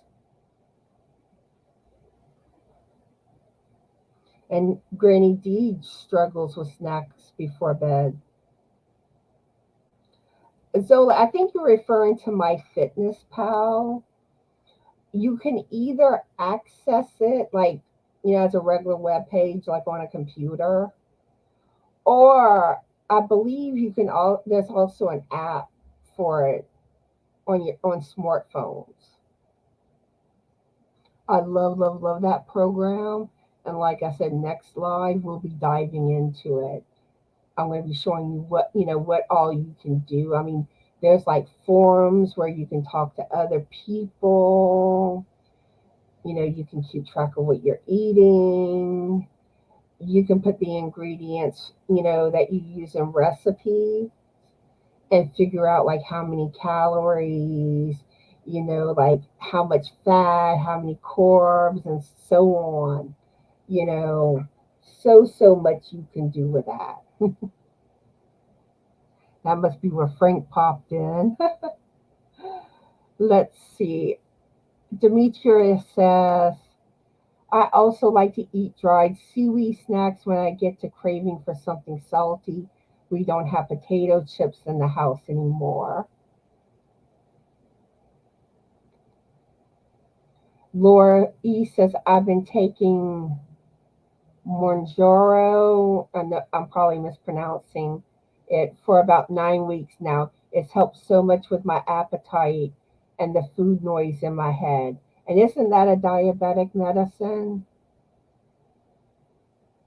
And Granny D struggles with snacks before bed. Zola, I think you're referring to My Fitness Pal. You can either access it like, as a regular web page, like on a computer, or I believe you can there's also an app for it on smartphones. I love, love, love that program. And like I said, next live we'll be diving into it. I'm going to be showing you what all you can do. I mean, there's like forums where you can talk to other people. You can keep track of what you're eating. You can put the ingredients, that you use in recipe and figure out like how many calories, like how much fat, how many carbs, and so on. You know, so much you can do with that. That must be where Frank popped in. Let's see. Demetrius says, I also like to eat dried seaweed snacks when I get to craving for something salty. We don't have potato chips in the house anymore. Laura E says, I've been taking Monjaro, I'm probably mispronouncing it, for about 9 weeks now. It's helped so much with my appetite and the food noise in my head. And isn't that a diabetic medicine?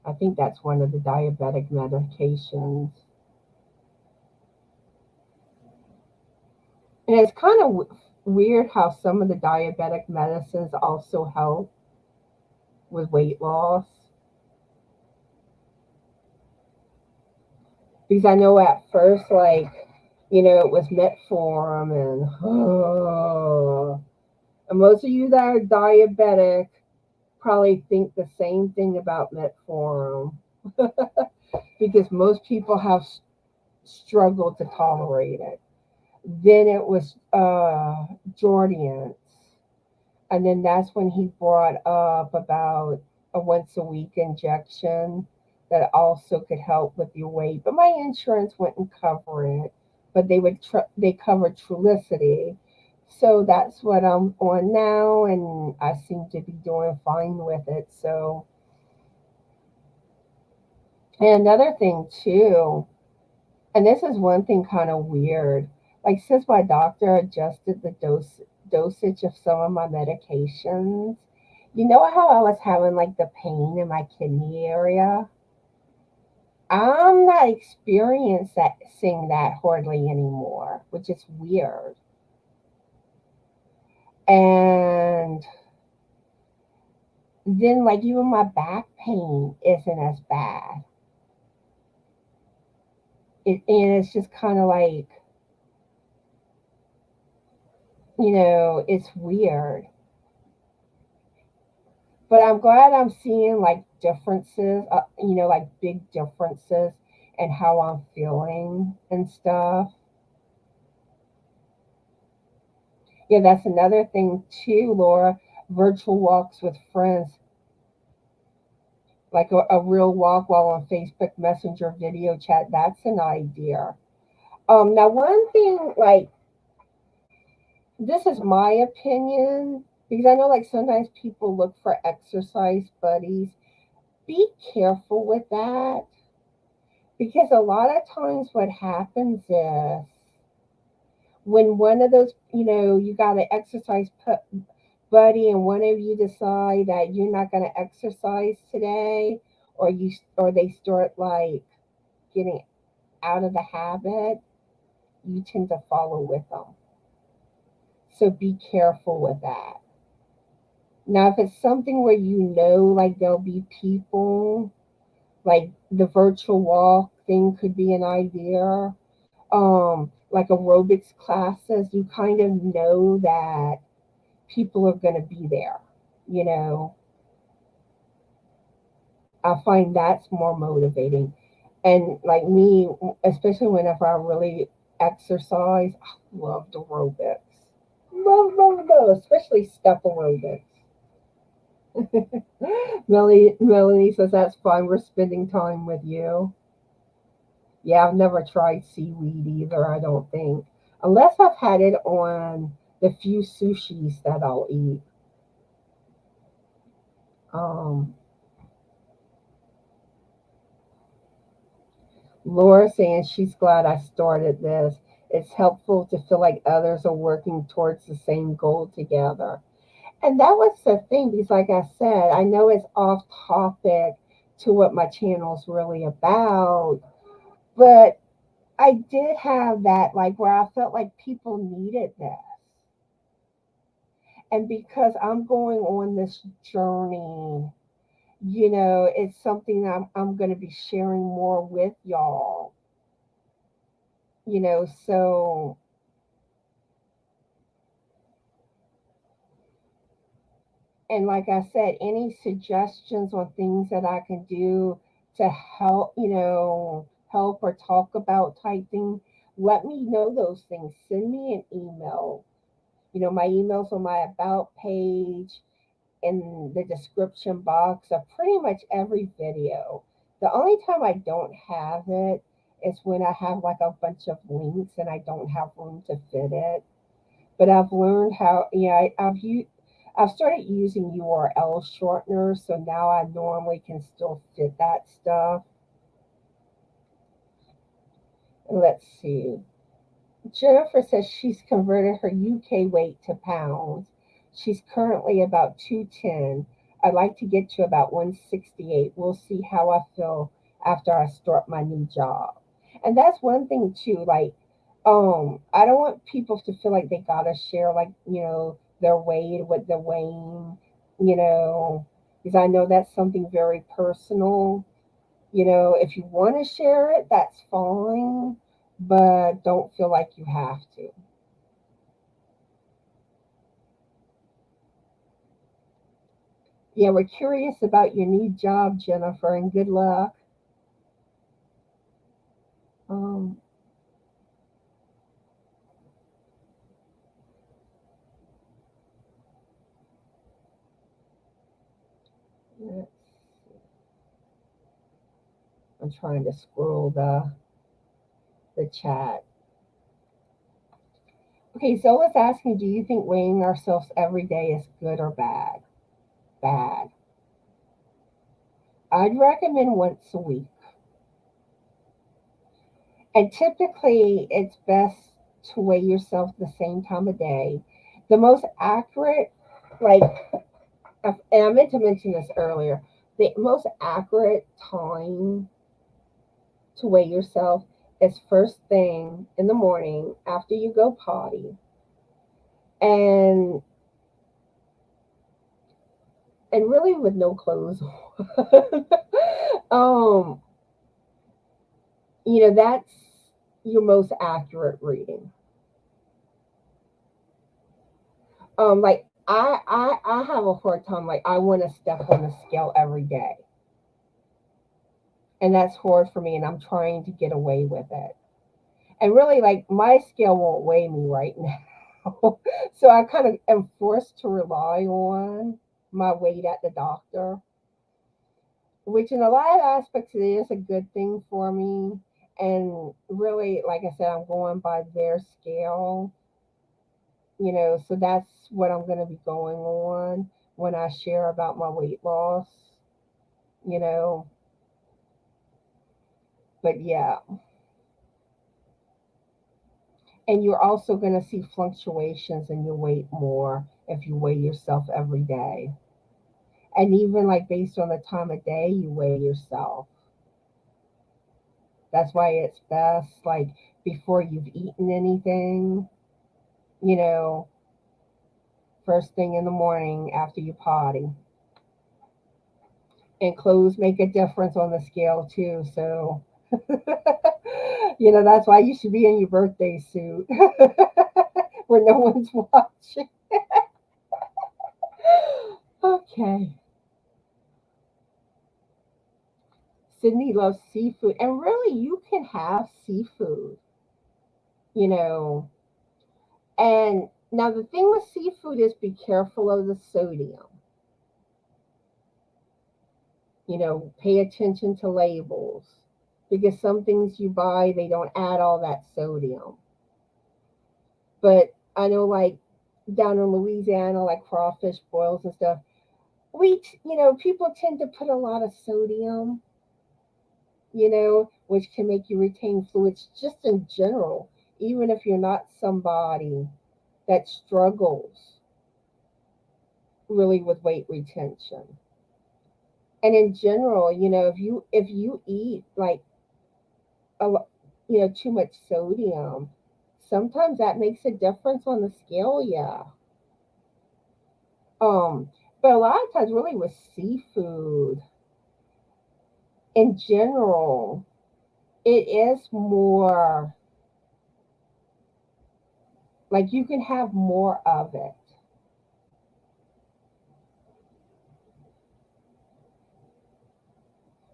I think that's one of the diabetic medications. And it's kind of weird how some of the diabetic medicines also help with weight loss. Because I know at first, like, it was metformin and most of you that are diabetic probably think the same thing about metformin because most people have struggled to tolerate it. Then it was Jordan's. And then that's when he brought up about a once a week injection that also could help with your weight. But my insurance wouldn't cover it. But they covered Trulicity. So that's what I'm on now, and I seem to be doing fine with it. So, and another thing too, and this is one thing kind of weird. Like since my doctor adjusted the dosage of some of my medications, you know how I was having like the pain in my kidney area? I'm not experiencing that hardly anymore, which is weird. And then, like, even my back pain isn't as bad. And it's just kind of like, it's weird. But I'm glad I'm seeing like differences, like big differences in how I'm feeling and stuff. Yeah, that's another thing too, Laura. Virtual walks with friends, like a real walk while on Facebook Messenger video chat. That's an idea. Now one thing, like, this is my opinion, because I know like sometimes people look for exercise buddies. Be careful with that, because a lot of times what happens is when one of those, you got an exercise buddy, and one of you decide that you're not going to exercise today, or they start like getting out of the habit, you tend to follow with them. So be careful with that. Now, if it's something where like there'll be people, like the virtual walk thing could be an idea. Like aerobics classes, you kind of know that people are going to be there. You know, I find that's more motivating. And like me, especially whenever I really exercise, I love aerobics. Love, especially step aerobics. Melanie says that's fine. We're spending time with you. Yeah, I've never tried seaweed either, I don't think. Unless I've had it on the few sushis that I'll eat. Um, Laura saying she's glad I started this. It's helpful to feel like others are working towards the same goal together. And that was the thing, because like I said, I know it's off topic to what my channel's really about, but I did have that, like, where I felt like people needed this. And because I'm going on this journey, it's something I'm going to be sharing more with y'all, so, and like I said, any suggestions on things that I can do to help, help or talk about type thing, let me know those things. Send me an email. My email's on my about page, in the description box of pretty much every video. The only time I don't have it is when I have like a bunch of links and I don't have room to fit it. But I've learned how, I've started using URL shorteners, so now I normally can still fit that stuff. Let's see. Jennifer says she's converted her UK weight to pounds. She's currently about 210. I'd like to get to about 168. We'll see how I feel after I start my new job. And that's one thing too, like, I don't want people to feel like they gotta share, like, their weight, what they're weighing, because I know that's something very personal. If you want to share it, that's fine, but don't feel like you have to. Yeah, we're curious about your new job, Jennifer, and good luck. Um, let's see. I'm trying to scroll the chat. Okay, Zola's asking, do you think weighing ourselves every day is good or bad? Bad. I'd recommend once a week. And typically, it's best to weigh yourself the same time of day. The most accurate, like, and I meant to mention this earlier, the most accurate time to weigh yourself is first thing in the morning after you go potty. And really with no clothes on. um, that's your most accurate reading. Like I have a hard time. Like I want to step on the scale every day, and that's hard for me. And I'm trying to get away with it. And really, like my scale won't weigh me right now, so I kind of am forced to rely on my weight at the doctor, which in a lot of aspects it is a good thing for me. And really, like I said, I'm going by their scale, so that's what I'm going to be going on when I share about my weight loss, you know. But yeah, and you're also going to see fluctuations in your weight more if you weigh yourself every day. And even like based on the time of day you weigh yourself. That's why it's best like before you've eaten anything, you know, first thing in the morning after you potty. And clothes make a difference on the scale too. So, that's why you should be in your birthday suit where no one's watching. Okay. Sydney loves seafood. And really, you can have seafood, you know. And now the thing with seafood is be careful of the sodium. Pay attention to labels because some things you buy, they don't add all that sodium. But I know, like down in Louisiana, like crawfish boils and stuff, people tend to put a lot of sodium, which can make you retain fluids just in general, even if you're not somebody that struggles really with weight retention. And in general, if you eat like too much sodium, sometimes that makes a difference on the scale. Yeah. Um, but a lot of times, really with seafood in general, it is more like you can have more of it.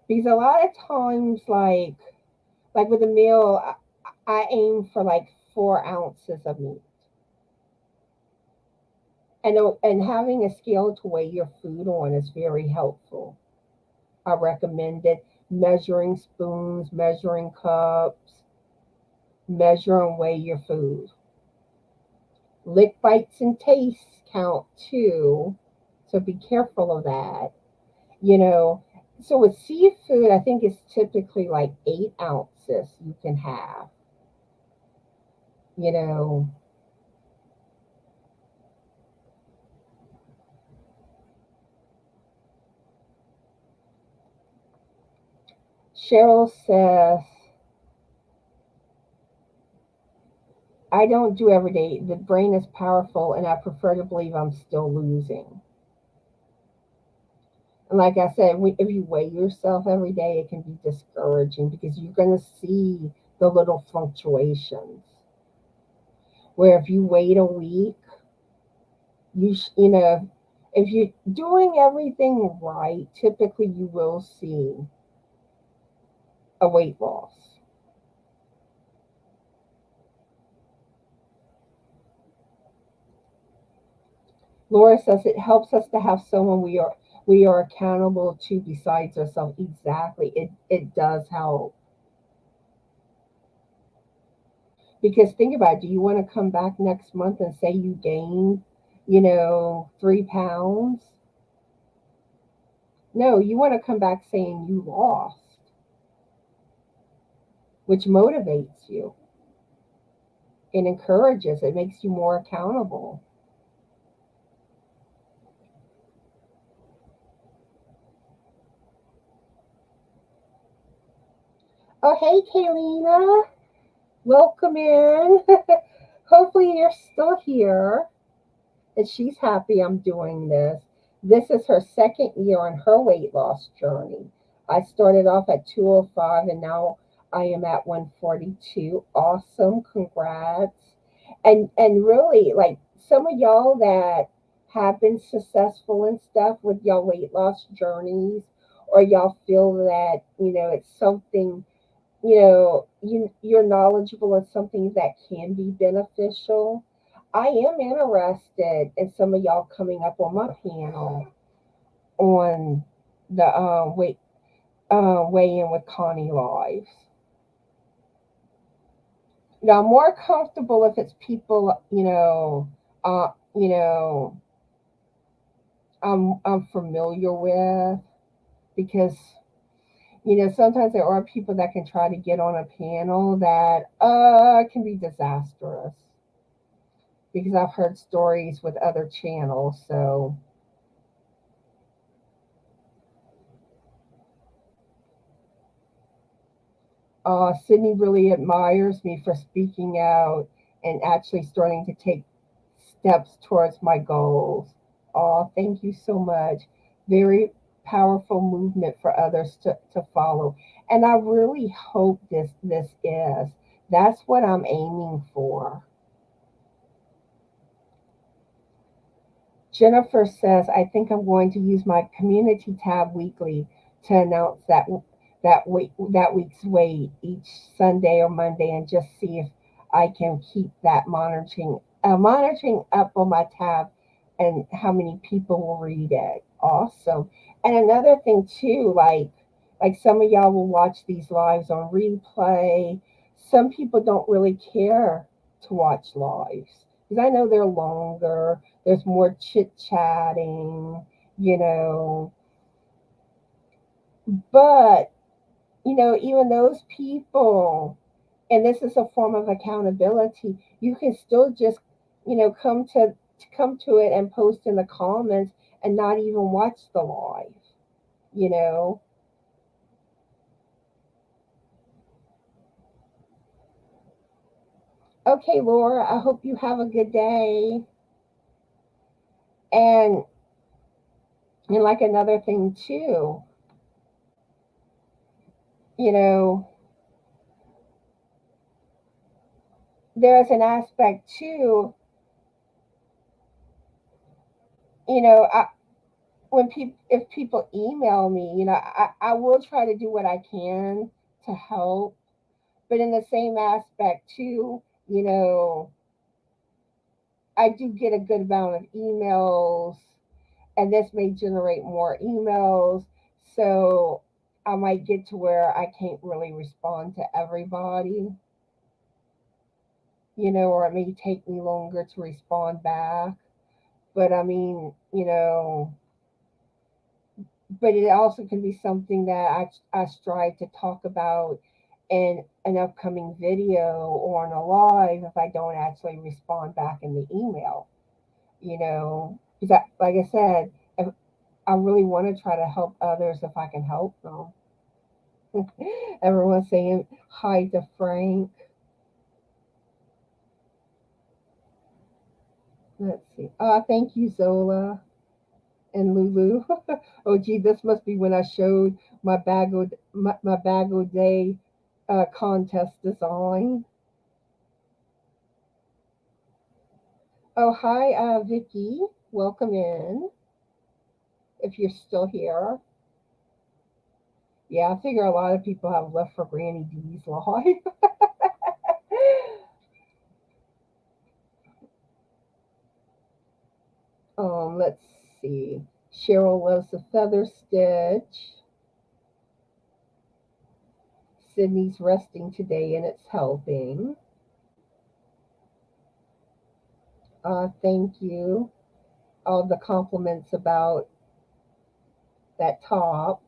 Because a lot of times, like with a meal, I aim for like 4 ounces of meat. And having a scale to weigh your food on is very helpful. I recommend it. Measuring spoons, measuring cups, measure and weigh your food. Lick, bites, and tastes count too, so be careful of that. You know, so with seafood, I think it's typically like 8 ounces you can have. You know, Cheryl says, I don't do every day. The brain is powerful, and I prefer to believe I'm still losing. And like I said, if you weigh yourself every day, it can be discouraging because you're going to see the little fluctuations. Where if you wait a week, if you're doing everything right, typically you will see a weight loss. Laura says it helps us to have someone we are accountable to besides ourselves. Exactly. It does help. Because think about it, do you want to come back next month and say you gained, 3 pounds? No, you want to come back saying you lost, which motivates you and encourages, it makes you more accountable. Oh, hey, Kaylina. Welcome in. Hopefully, you're still here. And she's happy I'm doing this. This is her second year on her weight loss journey. I started off at 205 and now I am at 142. Awesome. Congrats. And really like some of y'all that have been successful and stuff with y'all weight loss journeys or y'all feel that, it's something, you're knowledgeable in something that can be beneficial. I am interested in some of y'all coming up on my panel on the weigh in with Connie lives. Now I'm more comfortable if it's people, uh, you know, I'm familiar with, because sometimes there are people that can try to get on a panel that can be disastrous, because I've heard stories with other channels. So Sydney really admires me for speaking out and actually starting to take steps towards my goals. Oh, thank you so much. Very powerful movement for others to follow. And I really hope this is. That's what I'm aiming for. Jennifer says, I think I'm going to use my community tab weekly to announce that week's weight each Sunday or Monday, and just see if I can keep that monitoring up on my tab and how many people will read it. Awesome. And another thing too, like some of y'all will watch these lives on replay. Some people don't really care to watch lives because I know they're longer, there's more chit chatting, you know. But, even those people, and this is a form of accountability, you can still just, come to it and post in the comments and not even watch the live, you know. Okay, Laura, I hope you have a good day. And like another thing too, you know, there's an aspect too, I, when people if people email me, I will try to do what I can to help, but in the same aspect too, I do get a good amount of emails, and this may generate more emails, so I might get to where I can't really respond to everybody, or it may take me longer to respond back. But I mean, but it also can be something that I strive to talk about in an upcoming video or on a live if I don't actually respond back in the email, because like I said, if I really want to try to help others if I can help them. Everyone's saying hi to Frank. Let's see. Thank you, Zola and Lulu. Oh, gee, this must be when I showed my bag o' day contest design. Oh, hi, Vicky. Welcome in. If you're still here, yeah, I figure a lot of people have left for Granny D's live. Let's see. Cheryl loves the feather stitch. Sydney's resting today and it's helping. Thank you. All the compliments about that top.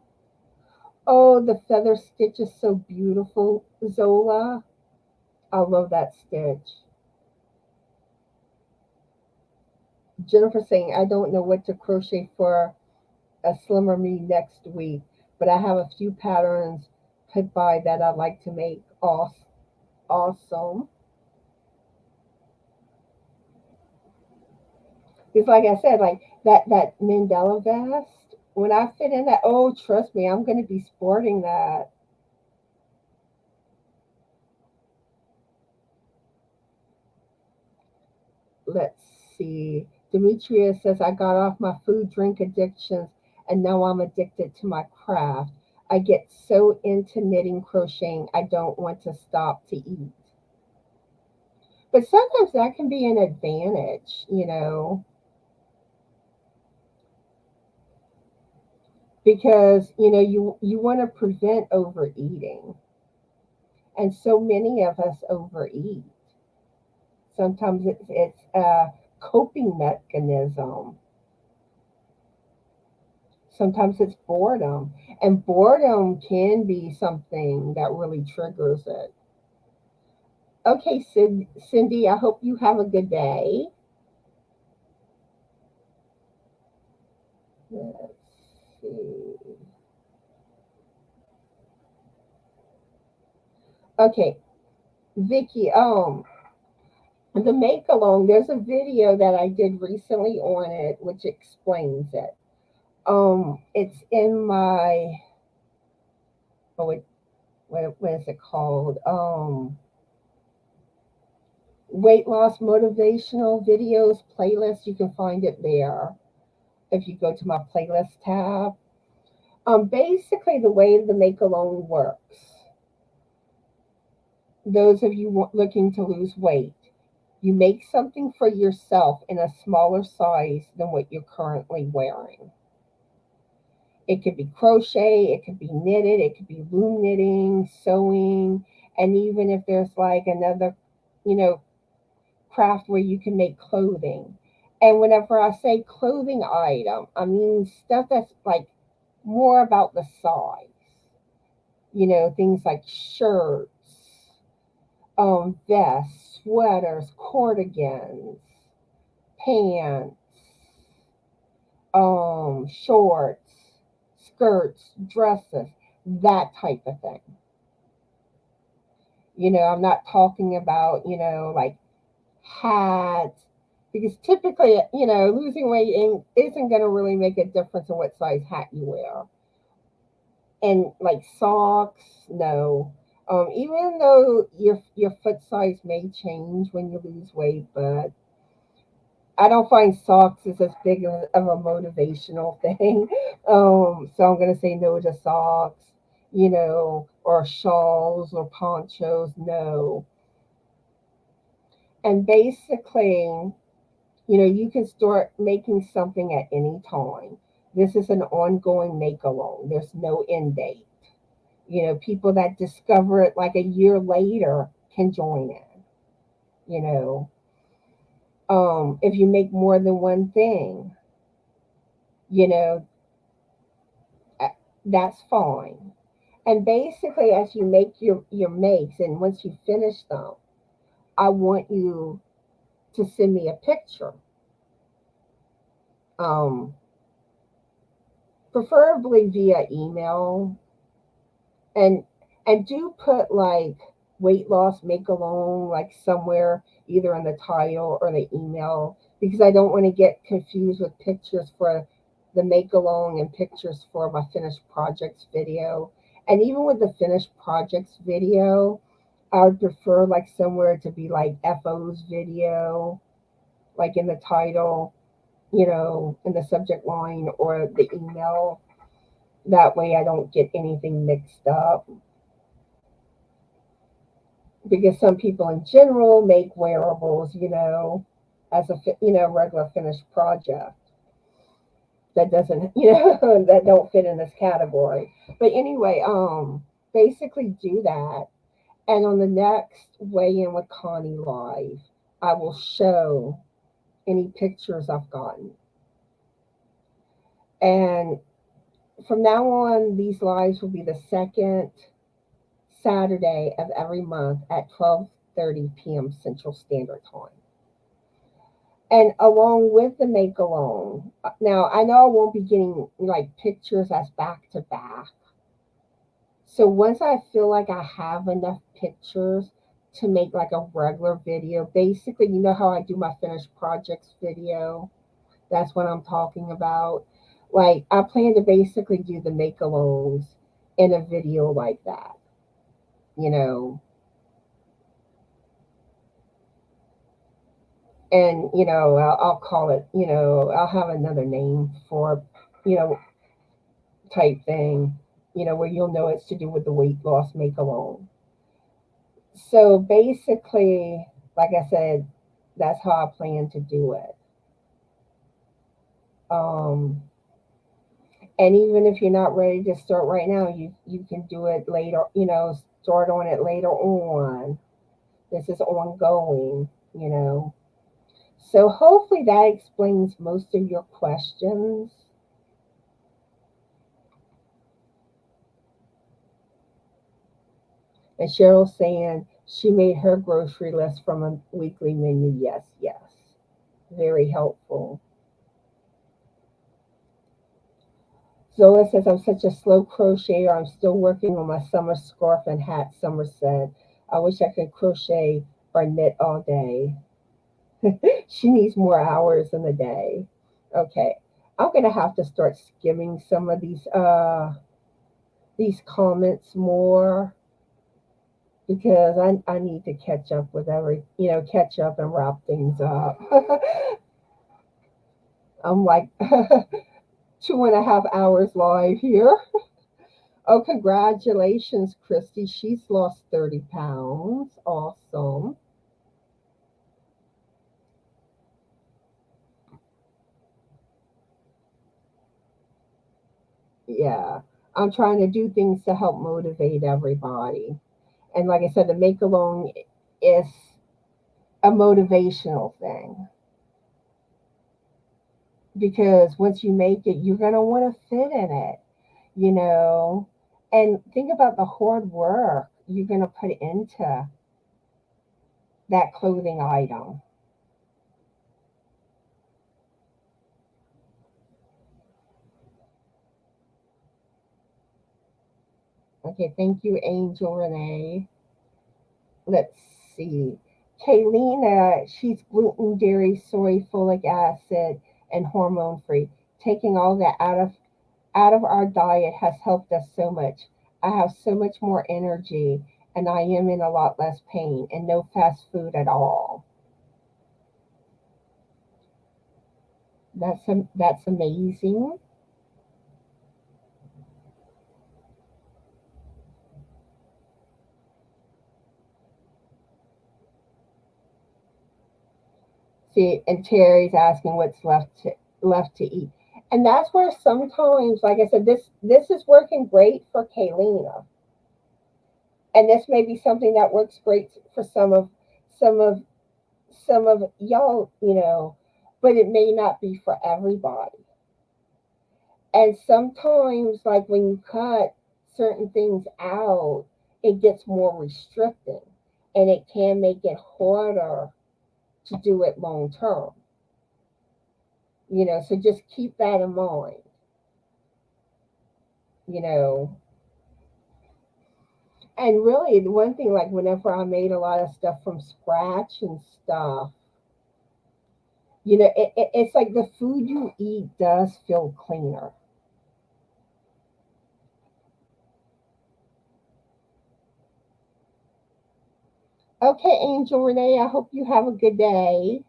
Oh, the feather stitch is so beautiful, Zola. I love that stitch. Jennifer saying, I don't know what to crochet for a slimmer me next week, but I have a few patterns could buy that I'd like to make awesome. Because like I said, like that Mandela vest, when I fit in that, oh trust me, I'm gonna be sporting that. Let's see. Demetria says I got off my food drink addictions and now I'm addicted to my craft. I get so into knitting crocheting I don't want to stop to eat. But sometimes that can be an advantage, because you want to prevent overeating, and so many of us overeat. Sometimes it's a coping mechanism. Sometimes it's boredom, and boredom can be something that really triggers it. Okay, Cindy, I hope you have a good day. Let's see. Okay, Vicky, the make along, there's a video that I did recently on it which explains it. It's in my, oh, what is it called? Weight loss motivational videos playlist. You can find it there if you go to my playlist tab. Basically, the way the make alone works, those of you looking to lose weight, you make something for yourself in a smaller size than what you're currently wearing. It could be crochet, it could be knitted, it could be loom knitting, sewing, and even if there's like another, you know, craft where you can make clothing. And whenever I say clothing item, I mean stuff that's like more about the size. Things like shirts, vests, sweaters, cardigans, pants, shorts, skirts, dresses, that type of thing. I'm not talking about, like hats, because typically, losing weight isn't going to really make a difference in what size hat you wear. And like socks, no. Even though your foot size may change when you lose weight, but I don't find socks is as big of a motivational thing. So I'm gonna say no to socks, or shawls or ponchos, no. And basically, you can start making something at any time. This is an ongoing make alone. There's no end date. People that discover it like a year later can join in. You know, if you make more than one thing, you know, that's fine. And basically, as you make your makes, and once you finish them, I want you to send me a picture. Um, Preferably via email, and do put like weight loss make alone like somewhere either in the title or the email, because I don't want to get confused with pictures for the make alone and pictures for my finished projects video. And even with the finished projects video, I would prefer like somewhere to be like FO's video, like in the title, in the subject line or the email. That way I don't get anything mixed up, because some people in general make wearables, as a regular finished project that doesn't, that don't fit in this category. But anyway, basically do that. And on the next weigh in with Connie live, I will show any pictures I've gotten. And from now on, these lives will be the second Saturday of every month at 12:30 p.m. Central Standard Time. And along with the make alone, now I know I won't be getting like pictures as back to back. So once I feel like I have enough pictures to make like a regular video, basically, you know how I do my finished projects video? That's what I'm talking about. Like, I plan to basically do the make alongs in a video like that, you know. And, I'll call it, I'll have another name for, you know, type thing, where you'll know it's to do with the weight loss make alone. So basically, like I said, that's how I plan to do it. Um, and even if you're not ready to start right now, you can do it later. Start on it later on. This is ongoing. So hopefully that explains most of your questions. And Cheryl's saying she made her grocery list from a weekly menu. Yes, yes. Very helpful. Zola says, I'm such a slow crocheter. I'm still working on my summer scarf and hat, Summer said. I wish I could crochet or knit all day. She needs more hours in the day. Okay. I'm gonna have to start skimming some of these comments more because I need to catch up with catch up and wrap things up. I'm like 2.5 hours live here. Oh, congratulations, Christy. She's lost 30 pounds. Awesome. Yeah. I'm trying to do things to help motivate everybody. And like I said, the make alone is a motivational thing because once you make it, you're going to want to fit in it, you know. And think about the hard work you're going to put into that clothing item. Okay, thank you, Angel Renee. Let's see. Kaylina, she's gluten, dairy, soy, folic acid, and hormone free. Taking all that out of our diet has helped us so much. I have so much more energy and I am in a lot less pain and no fast food at all. That's amazing. See, and Terry's asking what's left to eat. And that's where sometimes, like I said, this is working great for Kaylina. And this may be something that works great for some of some of y'all, but it may not be for everybody. And sometimes, like when you cut certain things out, it gets more restricting and it can make it harder to do it long term. So just keep that in mind, you know. And really, the one thing, like whenever I made a lot of stuff from scratch and stuff, it's like the food you eat does feel cleaner. Okay, Angel Renee, I hope you have a good day.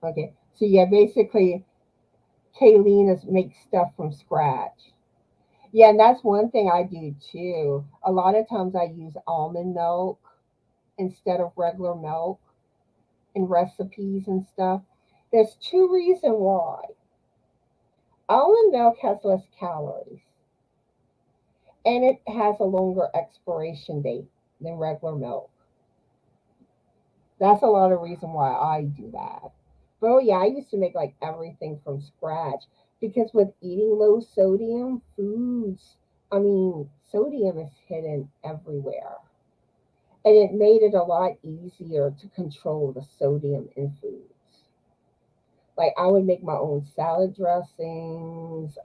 Okay, so yeah, basically, Kaylina's makes stuff from scratch. Yeah, and that's one thing I do too. A lot of times I use almond milk instead of regular milk in recipes and stuff. There's two reasons why. Almond milk has less calories and it has a longer expiration date than regular milk. That's a lot of reason why I do that. But oh yeah, I used to make like everything from scratch because with eating low sodium foods, I mean, sodium is hidden everywhere. And it made it a lot easier to control the sodium in foods. Like I would make my own salad dressings,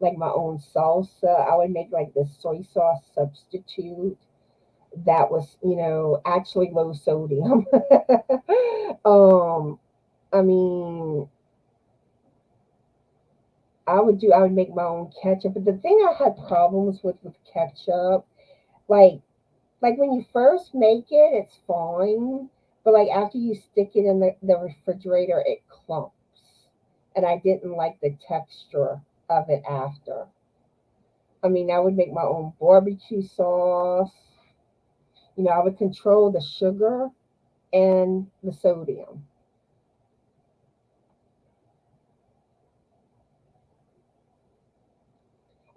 like my own salsa. I would make like this soy sauce substitute that was, actually low sodium. um, I mean, I would make my own ketchup. But the thing I had problems with ketchup, like when you first make it, it's fine. But like after you stick it in the refrigerator, it clumps. And I didn't like the texture of it after. I mean, I would make my own barbecue sauce. I would control the sugar and the sodium.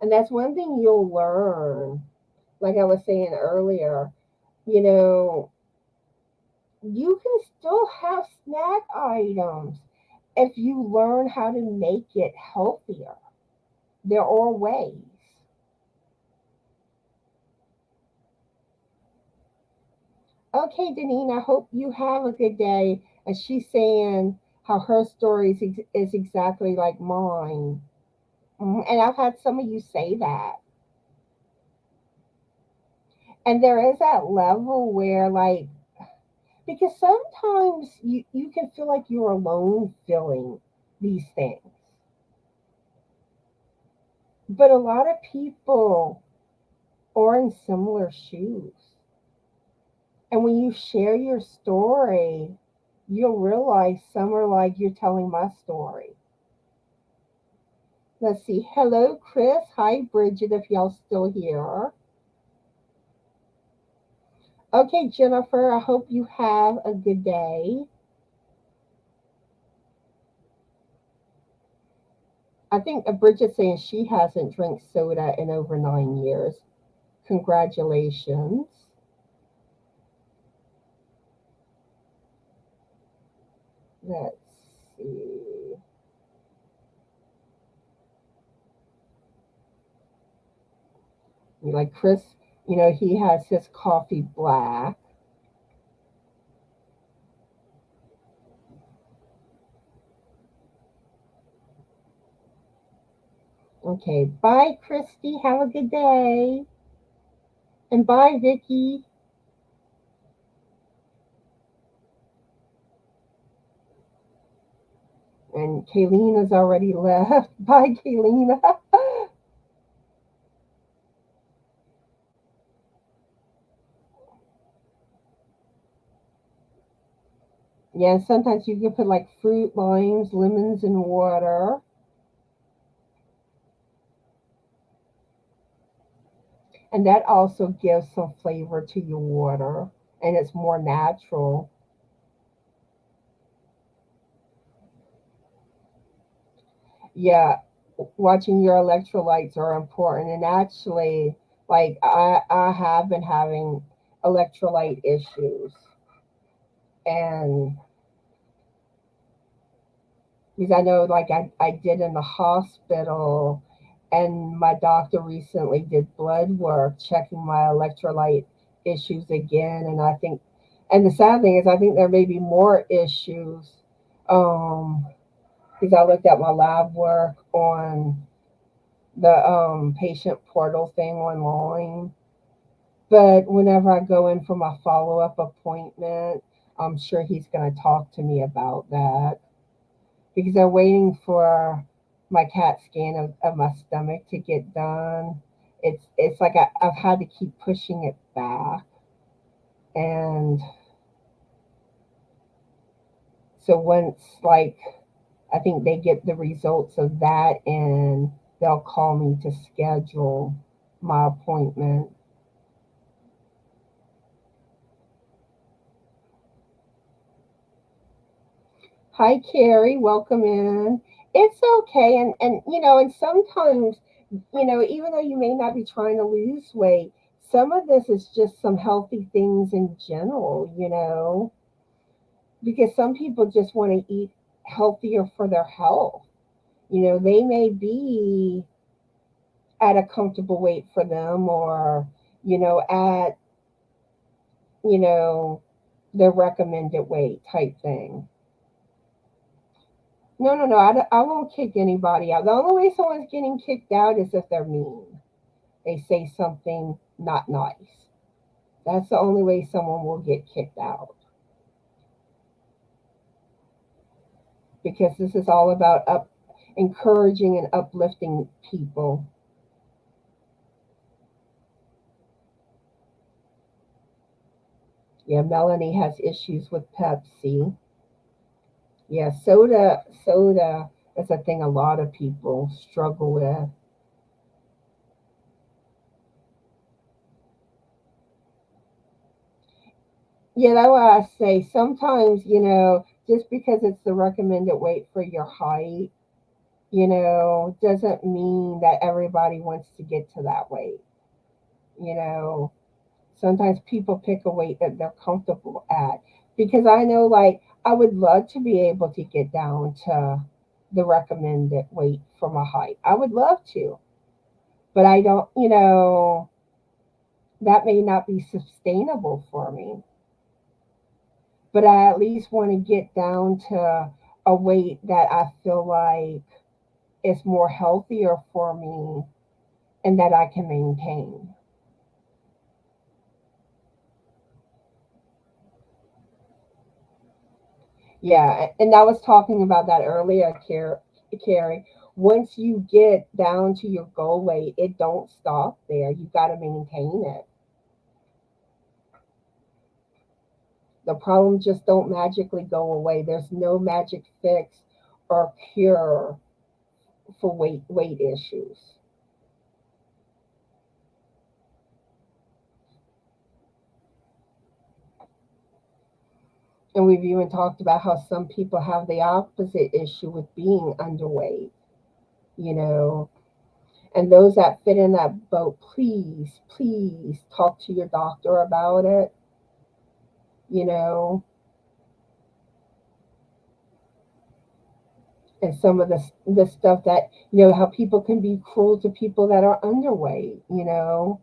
And that's one thing you'll learn. Like I was saying earlier, you know, you can still have snack items if you learn how to make it healthier. There are ways. Okay, Deneen, I hope you have a good day. And she's saying how her story is exactly like mine. And I've had some of you say that. And there is that level where, like, because sometimes you can feel like you're alone feeling these things. But a lot of people are in similar shoes. And when you share your story, you'll realize some are like, you're telling my story. Let's see. Hello, Chris. Hi, Bridget, if y'all still here. Okay, Jennifer, I hope you have a good day. I think Bridget's saying she hasn't drank soda in over 9 years. Congratulations. Let's see. Like Chris, he has his coffee black. Okay, bye, Christy. Have a good day. And bye, Vicky. And Kayleen has already left. Bye, Kayleen. Yeah, sometimes you can put like fruit, limes, lemons, and water. And that also gives some flavor to your water. And it's more natural. Yeah, watching your electrolytes are important. And actually, like I have been having electrolyte issues. And because I know, like, I did in the hospital, and my doctor recently did blood work checking my electrolyte issues again. And I think, and the sad thing is, I think there may be more issues. Um, because I looked at my lab work on the patient portal thing online. But whenever I go in for my follow up appointment, I'm sure he's going to talk to me about that because I'm waiting for my CAT scan of my stomach to get done. It's like I've had to keep pushing it back, and so once, like, I think they get the results of that, and they'll call me to schedule my appointment. Hi, Carrie. Welcome in. It's okay. And sometimes, even though you may not be trying to lose weight, some of this is just some healthy things in general, because some people just want to eat healthier for their health. They may be at a comfortable weight for them, or, at you know, the recommended weight type thing. No, no, no. I won't kick anybody out. The only way someone's getting kicked out is if they're mean. They say something not nice. That's the only way someone will get kicked out. Because this is all about encouraging and uplifting people. Yeah, Melanie has issues with Pepsi. Yeah, soda is a thing a lot of people struggle with. Yeah, that's what I say. Sometimes, just because it's the recommended weight for your height, doesn't mean that everybody wants to get to that weight. You know, Sometimes people pick a weight that they're comfortable at. Because I know, like, I would love to be able to get down to the recommended weight for my height. I would love to, but I don't, that may not be sustainable for me. But I at least want to get down to a weight that I feel like is more healthier for me and that I can maintain. Yeah, and I was talking about that earlier, Carrie. Once you get down to your goal weight, it don't stop there. You got to maintain it. The problems just don't magically go away. There's no magic fix or cure for weight issues. And we've even talked about how some people have the opposite issue with being underweight, you know. And those that fit in that boat, please, please talk to your doctor about it, you know. And some of the stuff that, how people can be cruel to people that are underweight. And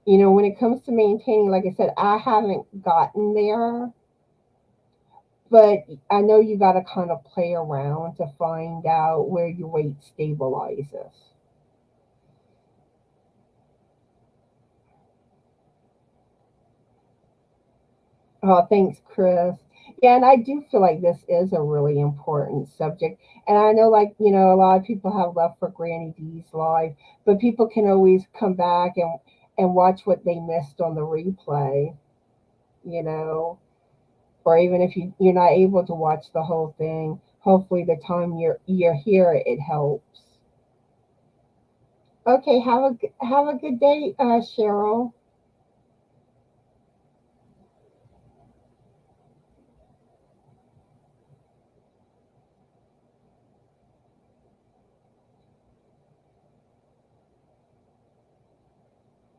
when it comes to maintaining, like I said, I haven't gotten there, but I know you got to kind of play around to find out where your weight stabilizes. Oh, thanks, Chris. Yeah, and I do feel like this is a really important subject. And I know, like, a lot of people have left for Granny D's live, but people can always come back and watch what they missed on the replay, you know, or even if you're not able to watch the whole thing, hopefully the time you're here, it helps. Okay, have a good day, Cheryl.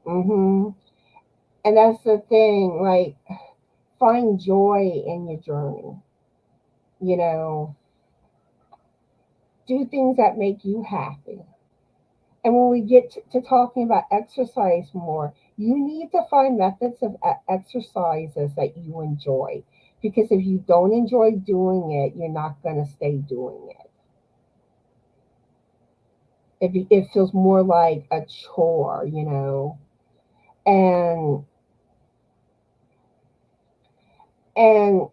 Hmm. And that's the thing, like, find joy in your journey. You know, do things that make you happy. And when we get to talking about exercise more, you need to find methods of exercises that you enjoy. Because if you don't enjoy doing it, you're not going to stay doing it. It feels more like a chore. And and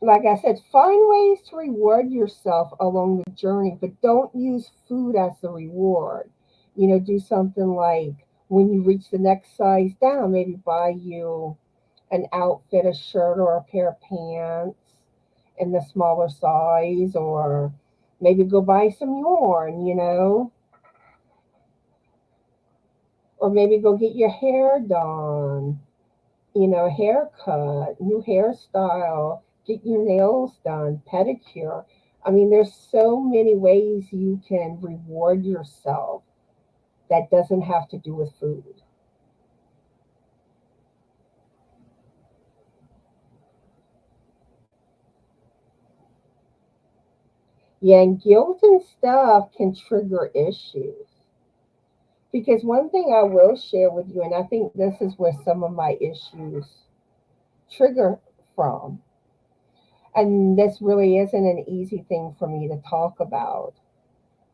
like I said, find ways to reward yourself along the journey, but don't use food as the reward. Do something like when you reach the next size down, maybe buy you an outfit, a shirt, or a pair of pants in the smaller size, or maybe go buy some yarn, or maybe go get your hair done, haircut, new hairstyle, get your nails done, pedicure. I mean, there's so many ways you can reward yourself that doesn't have to do with food. Yeah, and guilt and stuff can trigger issues. Because one thing I will share with you, and I think this is where some of my issues trigger from, and this really isn't an easy thing for me to talk about.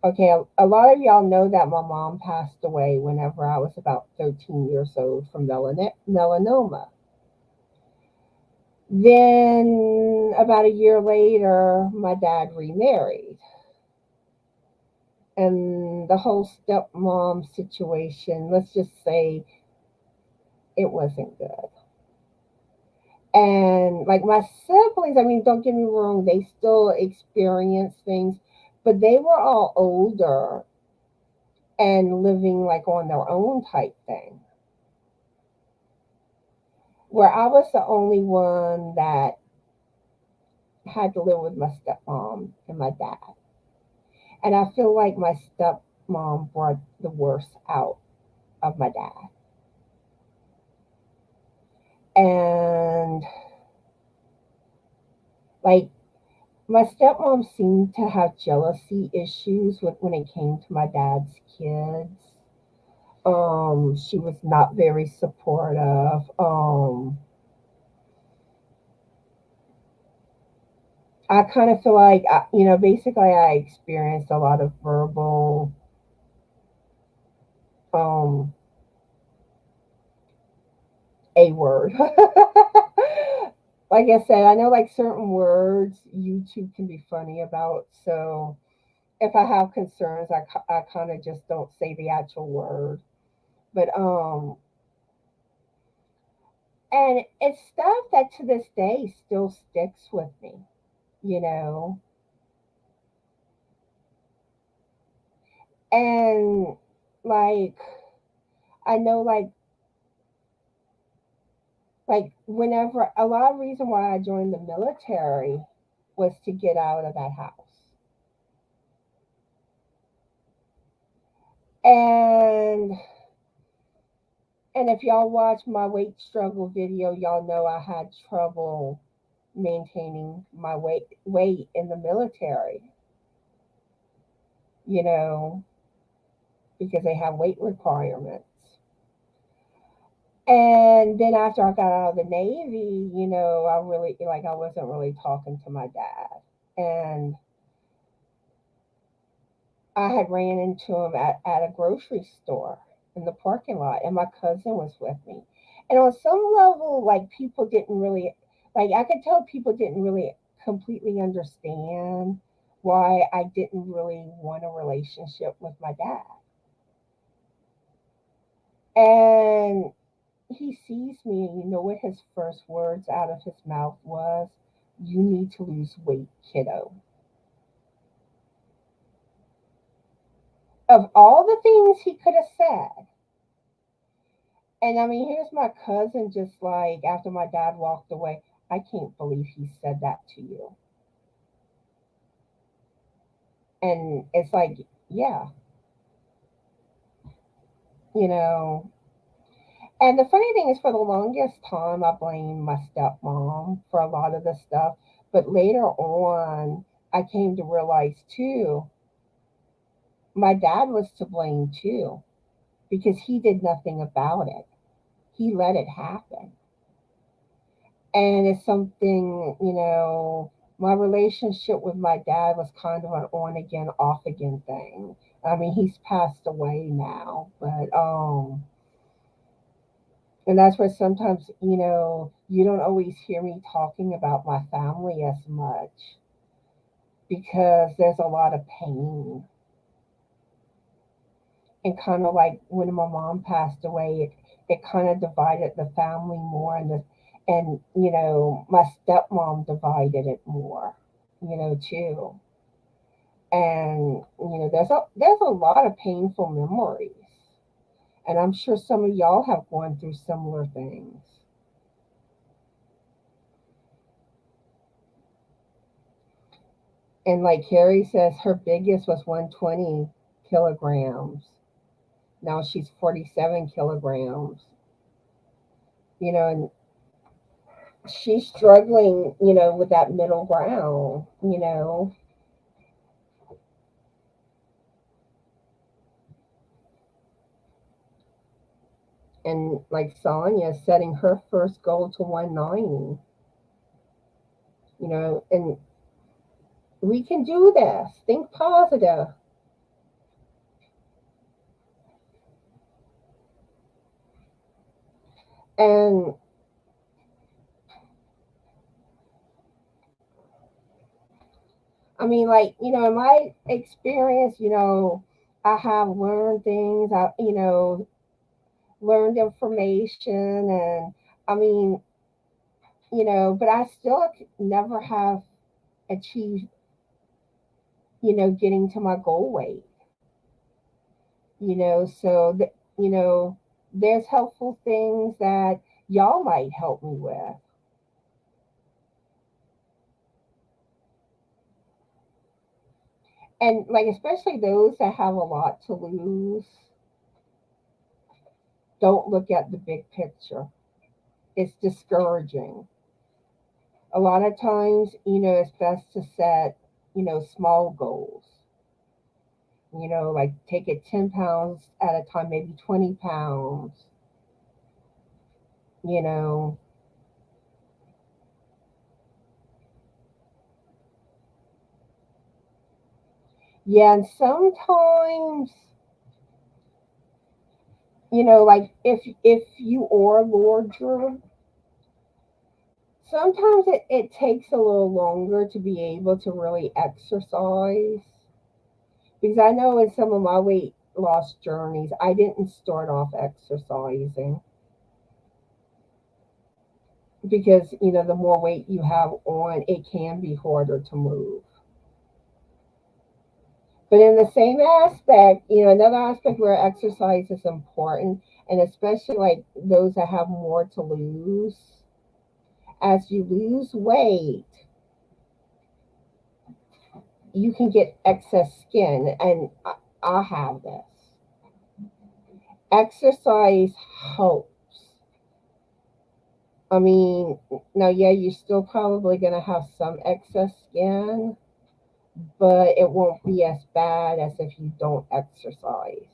Okay, a lot of y'all know that my mom passed away whenever I was about 13 years old from melanoma. Then, about a year later, my dad remarried. And the whole stepmom situation, let's just say it wasn't good. And like my siblings, I mean, don't get me wrong, they still experience things, but they were all older and living like on their own type thing. Where I was the only one that had to live with my stepmom and my dad. And I feel like my stepmom brought the worst out of my dad. And like my stepmom seemed to have jealousy issues with when it came to my dad's kids. She was not very supportive. I kind of feel like, basically, I experienced a lot of verbal, um, a word. Like I said, I know like certain words YouTube can be funny about. So if I have concerns, I kind of just don't say the actual word. But and it's stuff that to this day still sticks with me, you know. And like I know like whenever a lot of reason why I joined the military was to get out of that house. And if y'all watch my weight struggle video, y'all know I had trouble maintaining my weight in the military, you know, because they have weight requirements. And then after I got out of the Navy, I wasn't really talking to my dad. And I had ran into him at a grocery store in the parking lot, and my cousin was with me. And on some level, like people didn't really, like I could tell people didn't really completely understand why I didn't really want a relationship with my dad. And he sees me, and you know what his first words out of his mouth was? You need to lose weight, kiddo. Of all the things he could have said, and I mean, here's my cousin just like after my dad walked away, I can't believe he said that to you. And it's like, yeah, you know. And the funny thing is, for the longest time, I blamed my stepmom for a lot of the stuff. But later on, I came to realize too, my dad was to blame too, because he did nothing about it. He let it happen. And it's something, my relationship with my dad was kind of an on again, off again thing. I mean, he's passed away now, but and that's where sometimes, you don't always hear me talking about my family as much because there's a lot of pain. And kind of like when my mom passed away, it kind of divided the family more, and my stepmom divided it more, too. And there's a lot of painful memories, and I'm sure some of y'all have gone through similar things. And like Carrie says, her biggest was 120 kilograms. Now she's 47 kilograms. And she's struggling, with that middle ground. And like Sonia setting her first goal to 190, and we can do this. Think positive. And I mean, like, in my experience, I have learned things, learned information, and I mean, but I still never have achieved, getting to my goal weight, so, there's helpful things that y'all might help me with. And like, especially those that have a lot to lose, don't look at the big picture. It's discouraging. A lot of times, it's best to set, small goals. Like take it 10 pounds at a time, maybe 20 pounds, you know. Yeah, and sometimes, like if you are larger, sometimes it takes a little longer to be able to really exercise. Because I know in some of my weight loss journeys, I didn't start off exercising because, the more weight you have on, it can be harder to move. But in the same aspect, another aspect where exercise is important, and especially like those that have more to lose, as you lose weight, you can get excess skin. And I have this. Exercise helps. I mean, now, yeah, you're still probably going to have some excess skin, but it won't be as bad as if you don't exercise.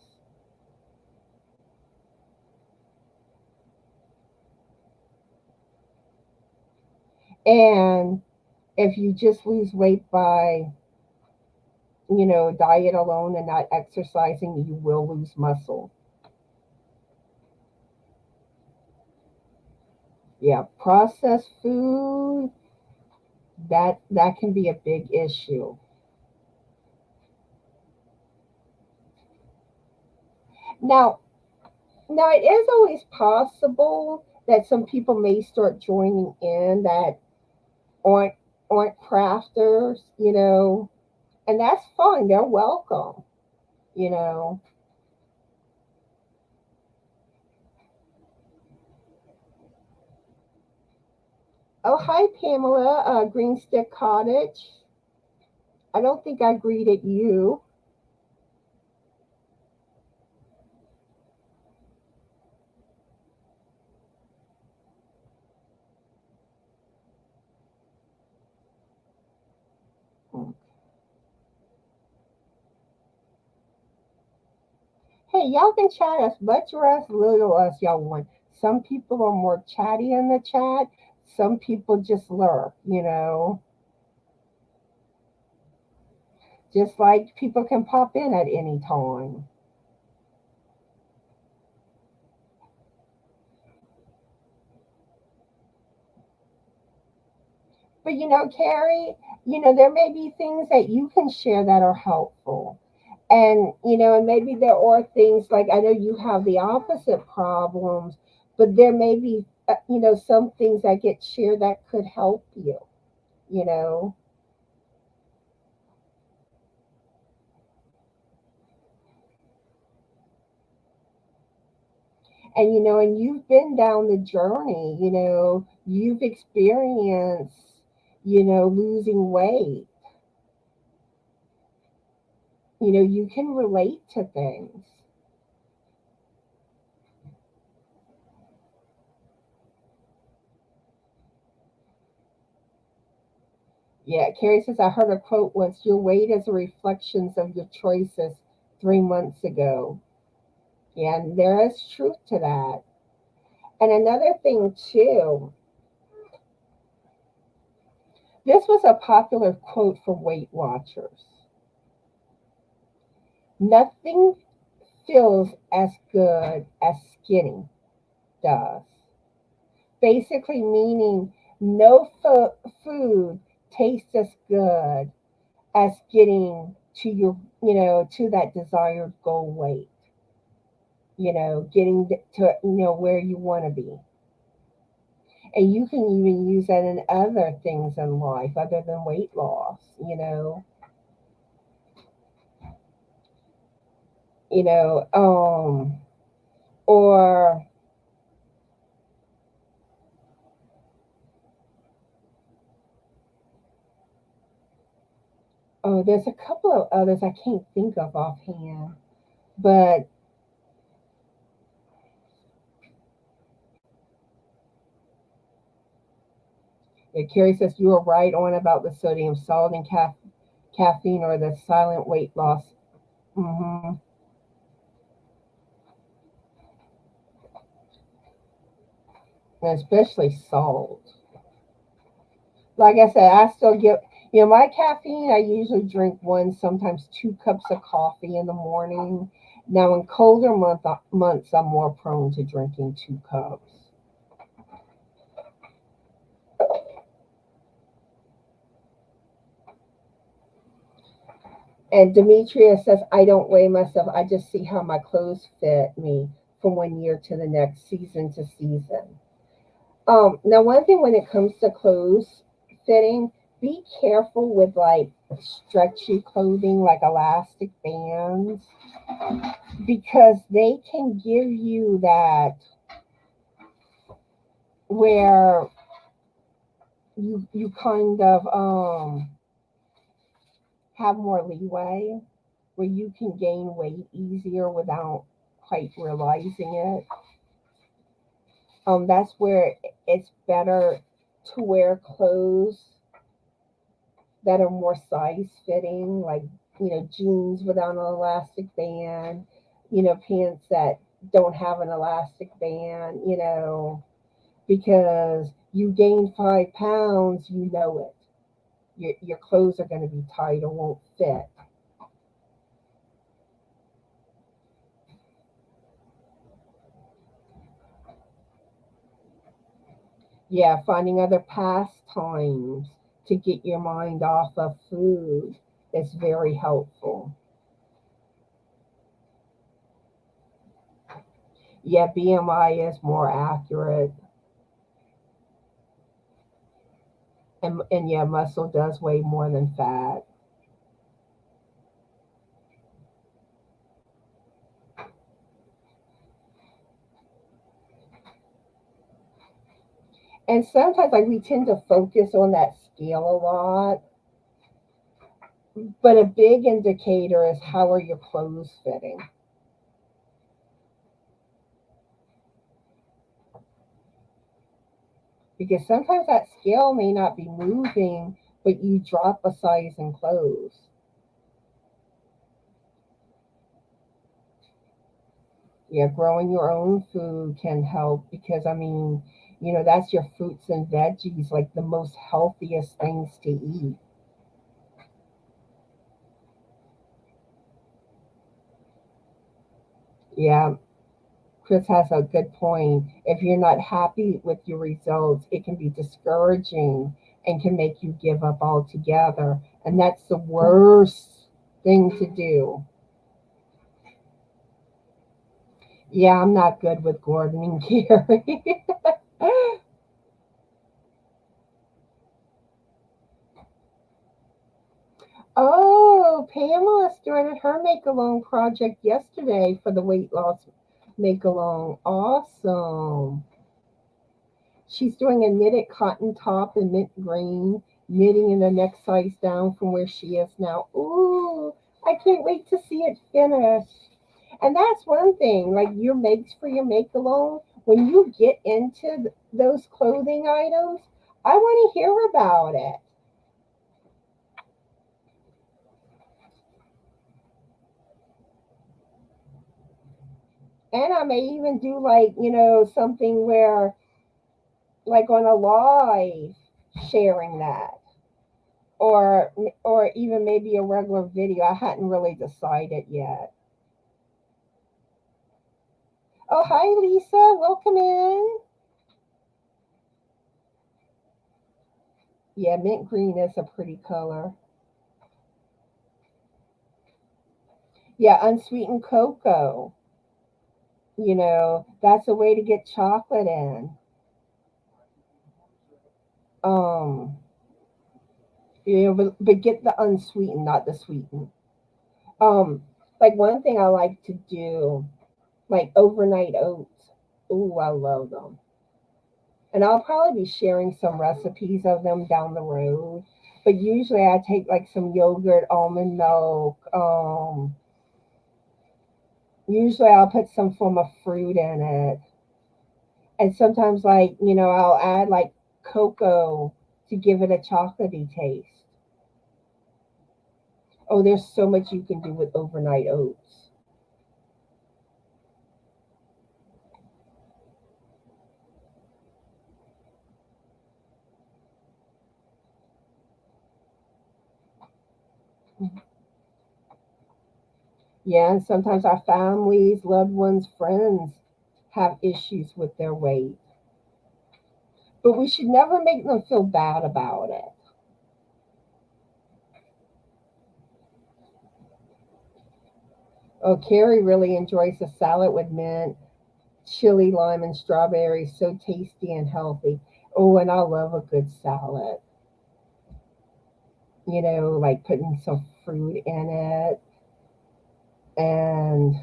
And if you just lose weight by, diet alone and not exercising, you will lose muscle. Yeah, processed food, that can be a big issue. Now, now it is always possible that some people may start joining in that aren't aren't crafters, and that's fine. They're welcome, you know. Oh, hi, Pamela, Greenstick Cottage. I don't think I greeted you. Hey, y'all can chat as much or as little as y'all want. Some people are more chatty in the chat. Some people just lurk, just like people can pop in at any time. But Carrie, there may be things that you can share that are helpful. And and maybe there are things like I know you have the opposite problems, but there may be some things that get shared that could help you, you know. And and you've been down the journey, you've experienced, losing weight. You can relate to things. Yeah, Carrie says, I heard a quote once, your weight is a reflection of your choices 3 months ago. Yeah, and there is truth to that. And another thing too, this was a popular quote for Weight Watchers. Nothing feels as good as skinny does. Basically meaning no food tastes as good as getting to to that desired goal weight, getting to, where you want to be. And you can even use that in other things in life other than weight loss, you know, or oh, there's a couple of others I can't think of offhand, but yeah, Carrie says you were right on about the sodium, salt, and caffeine or the silent weight loss. Hmm. And especially salt. Like I said, I still get, my caffeine, I usually drink one, sometimes 2 cups of coffee in the morning. Now, in colder months, I'm more prone to drinking 2 cups. And Demetria says, I don't weigh myself. I just see how my clothes fit me from one year to the next, season to season. Now, one thing when it comes to clothes fitting, be careful with like stretchy clothing, like elastic bands, because they can give you that where you kind of have more leeway, where you can gain weight easier without quite realizing it. That's where it's better to wear clothes that are more size fitting, like, jeans without an elastic band, pants that don't have an elastic band, because you gain 5 pounds, you know it. Your clothes are going to be tight or won't fit. Yeah, finding other pastimes to get your mind off of food is very helpful. Yeah, BMI is more accurate. And yeah, muscle does weigh more than fat. And sometimes, like, we tend to focus on that scale a lot, but a big indicator is how are your clothes fitting. Because sometimes that scale may not be moving, but you drop a size in clothes. Yeah, growing your own food can help because, I mean, that's your fruits and veggies, like the most healthiest things to eat. Yeah, Chris has a good point. If you're not happy with your results, it can be discouraging and can make you give up altogether. And that's the worst thing to do. Yeah, I'm not good with gardening, Gary. Oh, Pamela started her make along project yesterday for the weight loss make along. Awesome. She's doing a knitted cotton top in mint green, knitting in the next size down from where she is now. Ooh, I can't wait to see it finished. And that's one thing, like your makes for your make along, when you get into those clothing items, I want to hear about it. And I may even do like, something where, like on a live, sharing that, or even maybe a regular video. I hadn't really decided yet. Oh, hi, Lisa. Welcome in. Yeah, mint green is a pretty color. Yeah, unsweetened cocoa. That's a way to get chocolate in. Um, but get the unsweetened, not the sweetened. Um, like one thing I like to do, like overnight oats. Ooh, I love them. And I'll probably be sharing some recipes of them down the road. But usually I take like some yogurt, almond milk. Usually I'll put some form of fruit in it. And sometimes, like, I'll add like cocoa to give it a chocolatey taste. Oh, there's so much you can do with overnight oats. Yeah, and sometimes our families, loved ones, friends have issues with their weight. But we should never make them feel bad about it. Oh, Carrie really enjoys a salad with mint, chili, lime, and strawberries. So tasty and healthy. Oh, and I love a good salad. Like putting some fruit in it. And,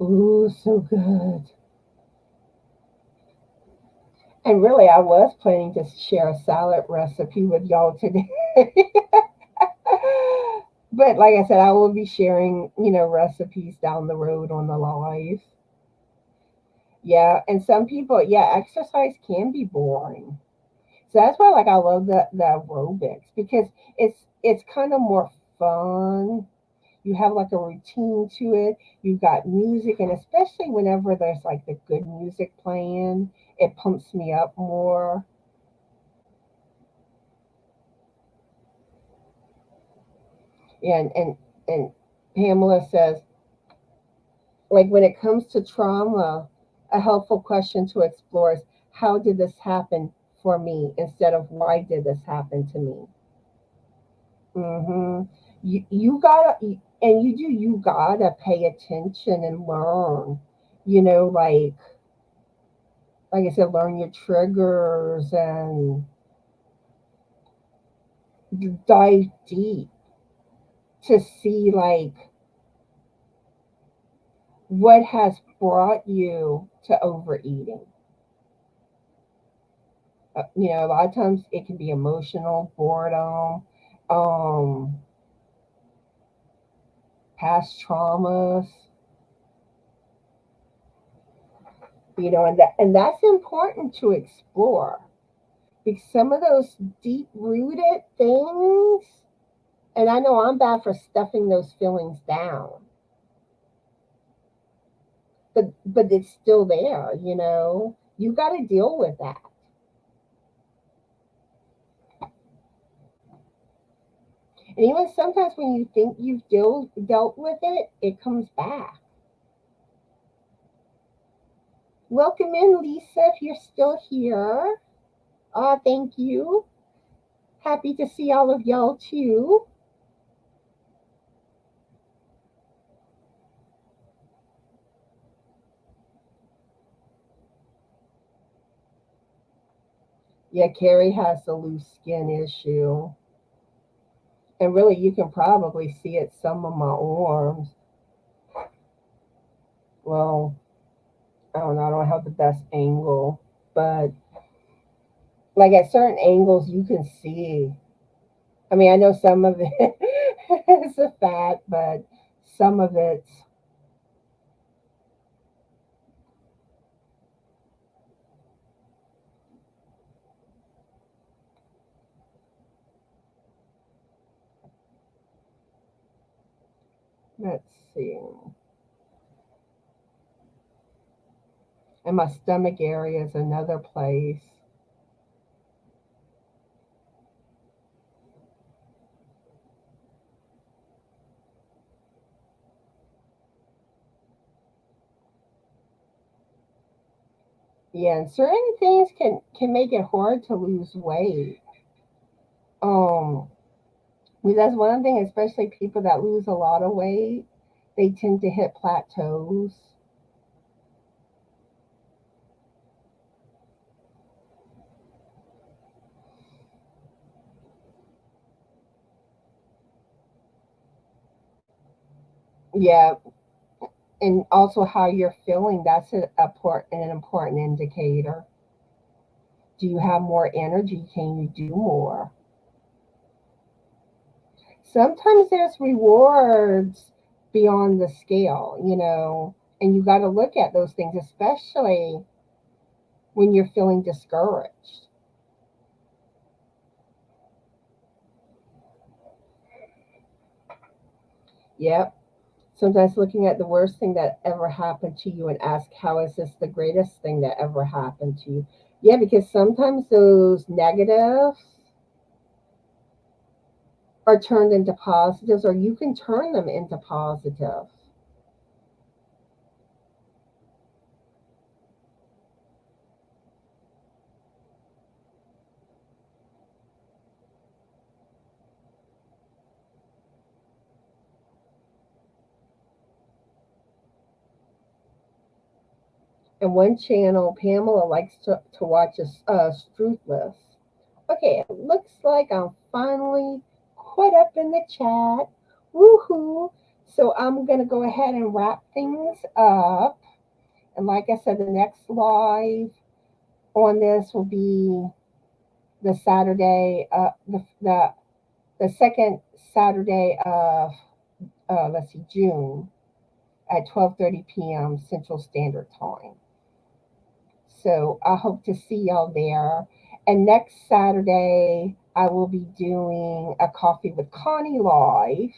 ooh, so good. And really, I was planning to share a salad recipe with y'all today. But like I said, I will be sharing, recipes down the road on the live. Yeah, and some people, yeah, exercise can be boring. So that's why, like, I love the aerobics because it's kind of more fun. You have like a routine to it. You've got music, and especially whenever there's like the good music playing, it pumps me up more. Yeah, and Pamela says, like, when it comes to trauma, a helpful question to explore is how did this happen for me instead of why did this happen to me. hmm you gotta, and you gotta pay attention and learn. Like I said, learn your triggers and dive deep to see like what has brought you to overeating. A lot of times it can be emotional, boredom, um, past traumas, and that's important to explore because some of those deep rooted things, and I know I'm bad for stuffing those feelings down, but it's still there. You got to deal with that. And even sometimes when you think you've dealt with it, it comes back. Welcome in, Lisa, if you're still here. Thank you. Happy to see all of y'all too. Yeah, Carrie has a loose skin issue. And really, you can probably see it some of my arms. Well, I don't know, I don't have the best angle, but like at certain angles, you can see. I mean, I know some of it is a fat, but some of it's, Let's see. And my stomach area is another place. Yeah, and certain things can make it hard to lose weight. Um, because that's one thing, especially people that lose a lot of weight, they tend to hit plateaus. Yeah, and also how you're feeling. That's an important indicator. Do you have more energy? Can you do more? Sometimes there's rewards beyond the scale, and you got to look at those things, especially when you're feeling discouraged. Yep. Sometimes looking at the worst thing that ever happened to you and ask, how is this the greatest thing that ever happened to you? Yeah, because sometimes those negatives are turned into positives, or you can turn them into positives. And one channel, Pamela likes to watch a Struthless. Okay, it looks like I'm finally caught up in the chat. Woohoo! So I'm going to go ahead and wrap things up. And like I said, the next live on this will be the Saturday, the second Saturday of let's see, June at 12:30 p.m. Central Standard Time. So I hope to see y'all there. And next Saturday, I will be doing a coffee with Connie live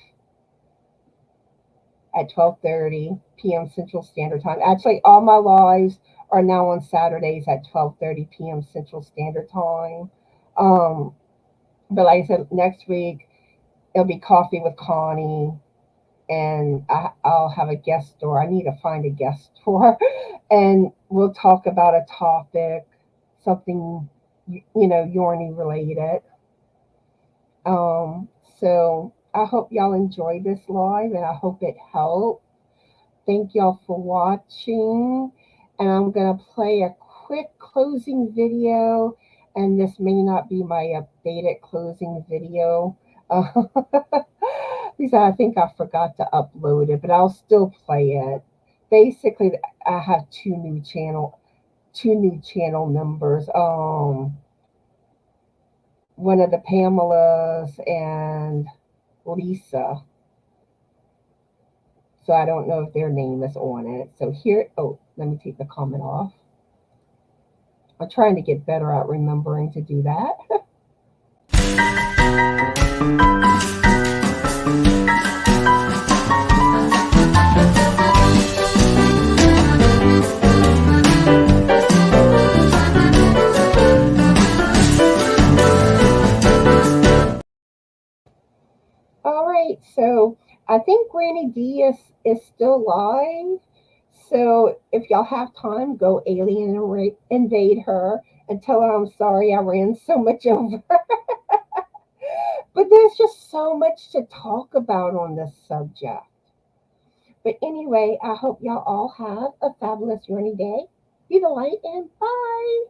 at 12:30 p.m. Central Standard Time. Actually, all my lives are now on Saturdays at 12:30 p.m. Central Standard Time. Um, but like I said, next week it'll be coffee with Connie, and I'll have a guest star. I need to find a guest star, and we'll talk about a topic, something yarny related. Um, so I hope y'all enjoyed this live, and I hope it helped. Thank y'all for watching, and I'm gonna play a quick closing video. And this may not be my updated closing video. Because I think I forgot to upload it, but I'll still play it. Basically, I have two new channel members. One of the Pamelas and Lisa. So I don't know if their name is on it. So here, oh, let me take the comment off. I'm trying to get better at remembering to do that. All right, so I think Granny D is still live. So if y'all have time, go invade her and tell her I'm sorry I ran so much over. But there's just so much to talk about on this subject. But anyway, I hope y'all all have a fabulous rainy day. Be the light and bye.